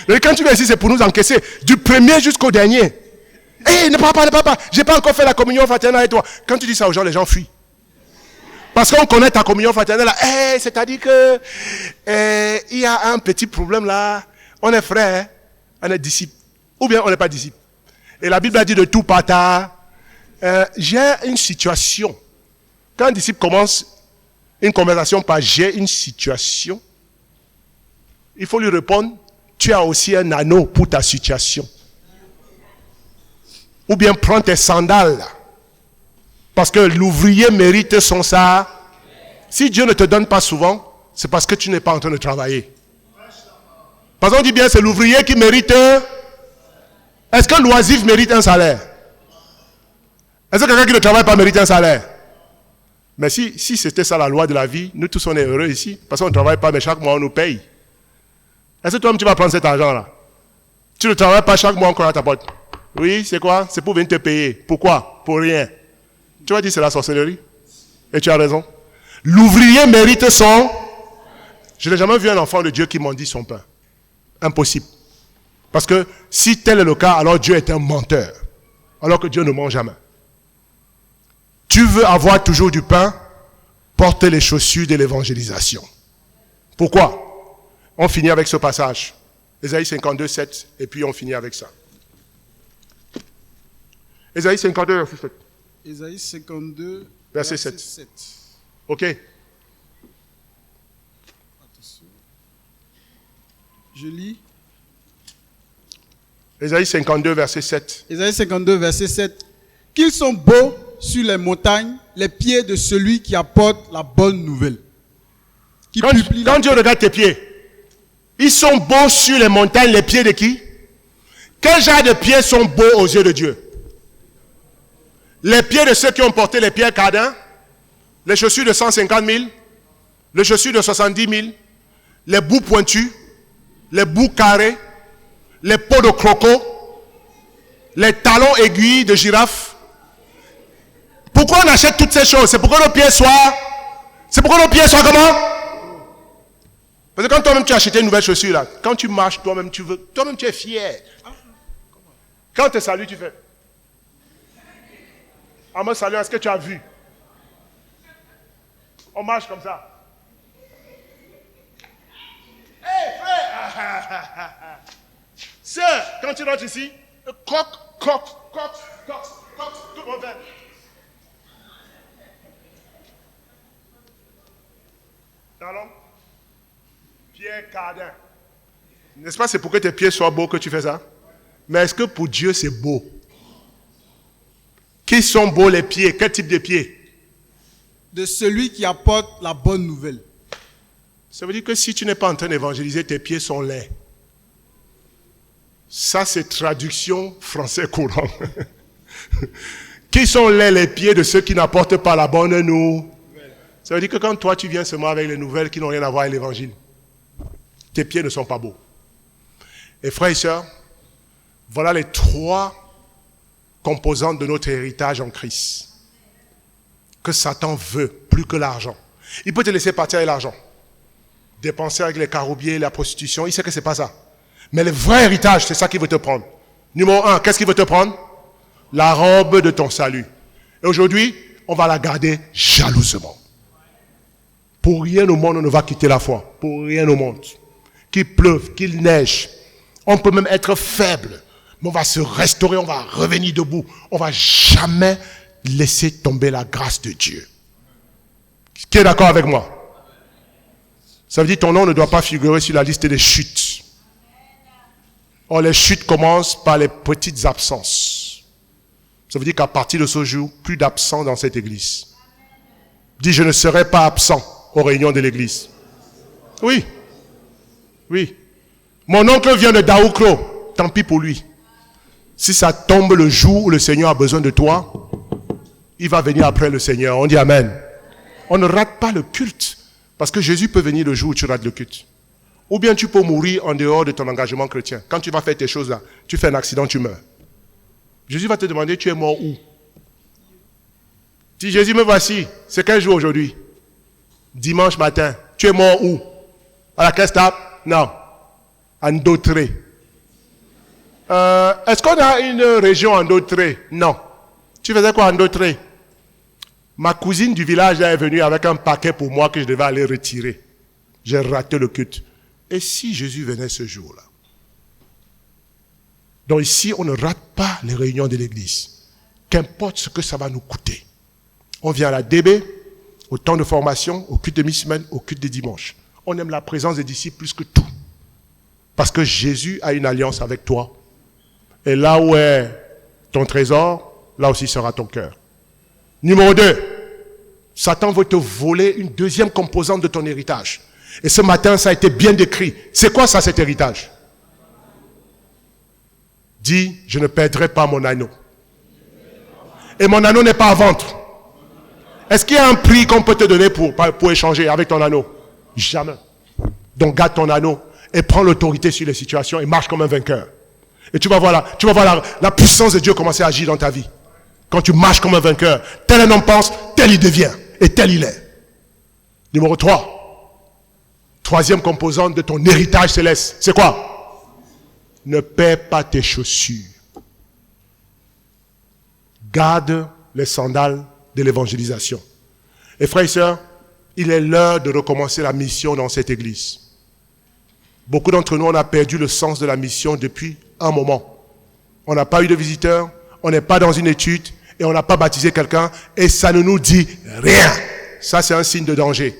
Et quand tu viens ici, c'est pour nous encaisser. Du premier jusqu'au dernier. Hé, ne parle pas. J'ai pas encore fait la communion fraternelle avec toi. Quand tu dis ça aux gens, les gens fuient. Parce qu'on connaît ta communion fraternelle. Hey, c'est-à-dire que il y a un petit problème là. On est frères, on est disciples. Ou bien on n'est pas disciples. Et la Bible a dit de tout partage. J'ai une situation. Quand un disciple commence une conversation par j'ai une situation, il faut lui répondre, tu as aussi un anneau pour ta situation. Ou bien prends tes sandales. Parce que l'ouvrier mérite son salaire. Si Dieu ne te donne pas souvent, c'est parce que tu n'es pas en train de travailler. Parce qu'on dit bien, c'est l'ouvrier qui mérite. Est-ce que l'oisif mérite un salaire? Est-ce que quelqu'un qui ne travaille pas mérite un salaire? Mais si c'était ça la loi de la vie, nous tous on est heureux ici. Parce qu'on ne travaille pas, mais chaque mois on nous paye. Est-ce que toi-même tu vas prendre cet argent-là? Tu ne travailles pas, chaque mois on colle à ta porte. Oui, c'est quoi? C'est pour venir te payer. Pourquoi? Pour rien. Tu vas dire c'est la sorcellerie. Et tu as raison. L'ouvrier mérite son... Je n'ai jamais vu un enfant de Dieu qui mendie son pain. Impossible. Parce que si tel est le cas, alors Dieu est un menteur. Alors que Dieu ne ment jamais. Tu veux avoir toujours du pain, porte les chaussures de l'évangélisation. Pourquoi? On finit avec ce passage. Ésaïe 52, 7, et puis on finit avec ça. Ésaïe 52, verset 7. Ésaïe 52, verset 7. Ok. Attention. Je lis. Ésaïe 52, verset 7. Ésaïe 52, verset 7. Qu'ils sont beaux sur les montagnes, les pieds de celui qui apporte la bonne nouvelle. Quand Dieu regarde tes pieds, ils sont beaux sur les montagnes, les pieds de qui? Quel genre de pieds sont beaux aux yeux de Dieu? Les pieds de ceux qui ont porté les pierres cardins, les chaussures de 150 000, les chaussures de 70 000, les bouts pointus, les bouts carrés, les peaux de croco, les talons aiguilles de girafe. Pourquoi on achète toutes ces choses? C'est pour que nos pieds soient... C'est pour que nos pieds soient comment? Parce que quand toi-même tu as acheté une nouvelle chaussure là, quand tu marches, toi-même tu veux... Toi-même tu es fier. Quand on te salue, tu fais... En me saluant, est-ce que tu as vu? On marche comme ça. Hé frère! Sœur, quand tu rentres ici, coq, tout le monde fait. Talon, Pierre Cardin. N'est-ce pas, c'est pour que tes pieds soient beaux que tu fais ça? Mais est-ce que pour Dieu, c'est beau? Qui sont beaux les pieds? Quel type de pieds? De celui qui apporte la bonne nouvelle. Ça veut dire que si tu n'es pas en train d'évangéliser, tes pieds sont laids. Ça, c'est traduction français courant. Qui sont laids les pieds de ceux qui n'apportent pas la bonne nouvelle? Ça veut dire que quand toi, tu viens seulement avec les nouvelles qui n'ont rien à voir avec l'évangile, tes pieds ne sont pas beaux. Et frères et sœurs, voilà les 3 composantes de notre héritage en Christ. Que Satan veut plus que l'argent. Il peut te laisser partir avec l'argent. Dépenser avec les caroubiers, la prostitution, il sait que ce n'est pas ça. Mais le vrai héritage, c'est ça qu'il veut te prendre. Numéro 1, qu'est-ce qu'il veut te prendre? La robe de ton salut. Et aujourd'hui, on va la garder jalousement. Pour rien au monde, on ne va quitter la foi. Pour rien au monde. Qu'il pleuve, qu'il neige. On peut même être faible. Mais on va se restaurer, on va revenir debout. On ne va jamais laisser tomber la grâce de Dieu. Qui est d'accord avec moi? Ça veut dire que ton nom ne doit pas figurer sur la liste des chutes. Or, les chutes commencent par les petites absences. Ça veut dire qu'à partir de ce jour, plus d'absents dans cette église. Dis, je ne serai pas absent aux réunions de l'église. Oui. Oui. Mon oncle vient de Daoukro. Tant pis pour lui. Si ça tombe le jour où le Seigneur a besoin de toi, il va venir après le Seigneur. On dit Amen. On ne rate pas le culte. Parce que Jésus peut venir le jour où tu rates le culte. Ou bien tu peux mourir en dehors de ton engagement chrétien. Quand tu vas faire tes choses là, tu fais un accident, tu meurs. Jésus va te demander, tu es mort où? Si Jésus me voici, c'est quel jour aujourd'hui? Dimanche matin. Tu es mort où? À la Kestap? Non. À Ndotré. Est-ce qu'on a une région à Ndotré? Non. Tu faisais quoi à Ndotré? Ma cousine du village est venue avec un paquet pour moi que je devais aller retirer. J'ai raté le culte. Et si Jésus venait ce jour-là? Donc ici, on ne rate pas les réunions de l'église. Qu'importe ce que ça va nous coûter. On vient à la DB, au temps de formation, au culte de mi-semaine, au culte des dimanches. On aime la présence des disciples plus que tout. Parce que Jésus a une alliance avec toi. Et là où est ton trésor, là aussi sera ton cœur. Numéro 2, Satan veut te voler une deuxième composante de ton héritage. Et ce matin, ça a été bien décrit. C'est quoi ça, cet héritage? Dis, je ne perdrai pas mon anneau. Et mon anneau n'est pas à vendre. Est-ce qu'il y a un prix qu'on peut te donner pour échanger avec ton anneau? Jamais. Donc garde ton anneau et prends l'autorité sur les situations et marche comme un vainqueur. Et tu vas voir la puissance de Dieu commencer à agir dans ta vie. Quand tu marches comme un vainqueur, tel un homme pense, tel il devient, et tel il est. Numéro 3. Troisième composante de ton héritage céleste, c'est quoi? Ne perds pas tes chaussures. Garde les sandales de l'évangélisation. Et frères et sœurs, il est l'heure de recommencer la mission dans cette église. Beaucoup d'entre nous, on a perdu le sens de la mission depuis un moment. On n'a pas eu de visiteurs, on n'est pas dans une étude, et on n'a pas baptisé quelqu'un, et ça ne nous dit rien. Ça, c'est un signe de danger.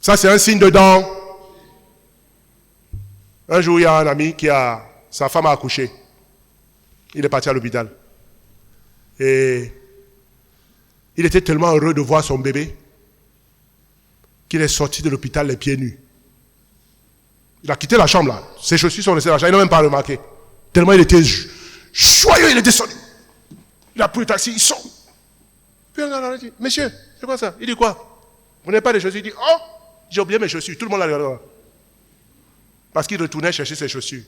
Ça, c'est un signe de danger. Un jour, il y a un ami sa femme a accouché. Il est parti à l'hôpital. Et il était tellement heureux de voir son bébé qu'il est sorti de l'hôpital les pieds nus. Il a quitté la chambre là. Ses chaussures sont restées dans la chambre. Il n'a même pas remarqué. Tellement il était joyeux, il est descendu. Il a pris le taxi, il sort. Puis on a dit, monsieur, c'est quoi ça? Il dit quoi? Vous n'avez pas de chaussures? Il dit, oh, j'ai oublié mes chaussures. Tout le monde l'a regardé. Parce qu'il retournait chercher ses chaussures.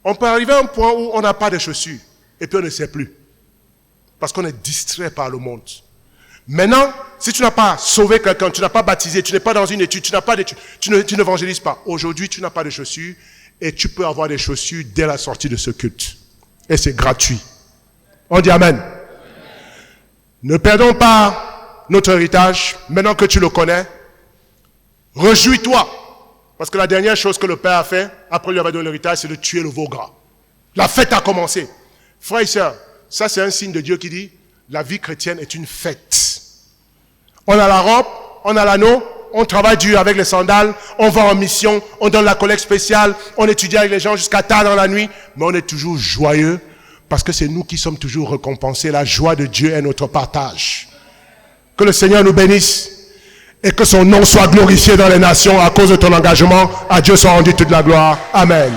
On peut arriver à un point où on n'a pas de chaussures. Et puis on ne sait plus. Parce qu'on est distrait par le monde. Maintenant, si tu n'as pas sauvé quelqu'un, tu n'as pas baptisé, tu n'es pas dans une étude, tu n'as pas d'étude, tu n'évangélises pas. Aujourd'hui, tu n'as pas de chaussures et tu peux avoir des chaussures dès la sortie de ce culte. Et c'est gratuit. On dit Amen. Ne perdons pas notre héritage, maintenant que tu le connais. Réjouis-toi. Parce que la dernière chose que le Père a fait, après lui avoir donné l'héritage, c'est de tuer le veau gras. La fête a commencé. Frères et sœurs, ça c'est un signe de Dieu qui dit, la vie chrétienne est une fête. On a la robe, on a l'anneau, on travaille dur avec les sandales, on va en mission, on donne la collecte spéciale, on étudie avec les gens jusqu'à tard dans la nuit, mais on est toujours joyeux parce que c'est nous qui sommes toujours récompensés. La joie de Dieu est notre partage. Que le Seigneur nous bénisse et que son nom soit glorifié dans les nations à cause de ton engagement. À Dieu soit rendu toute la gloire. Amen.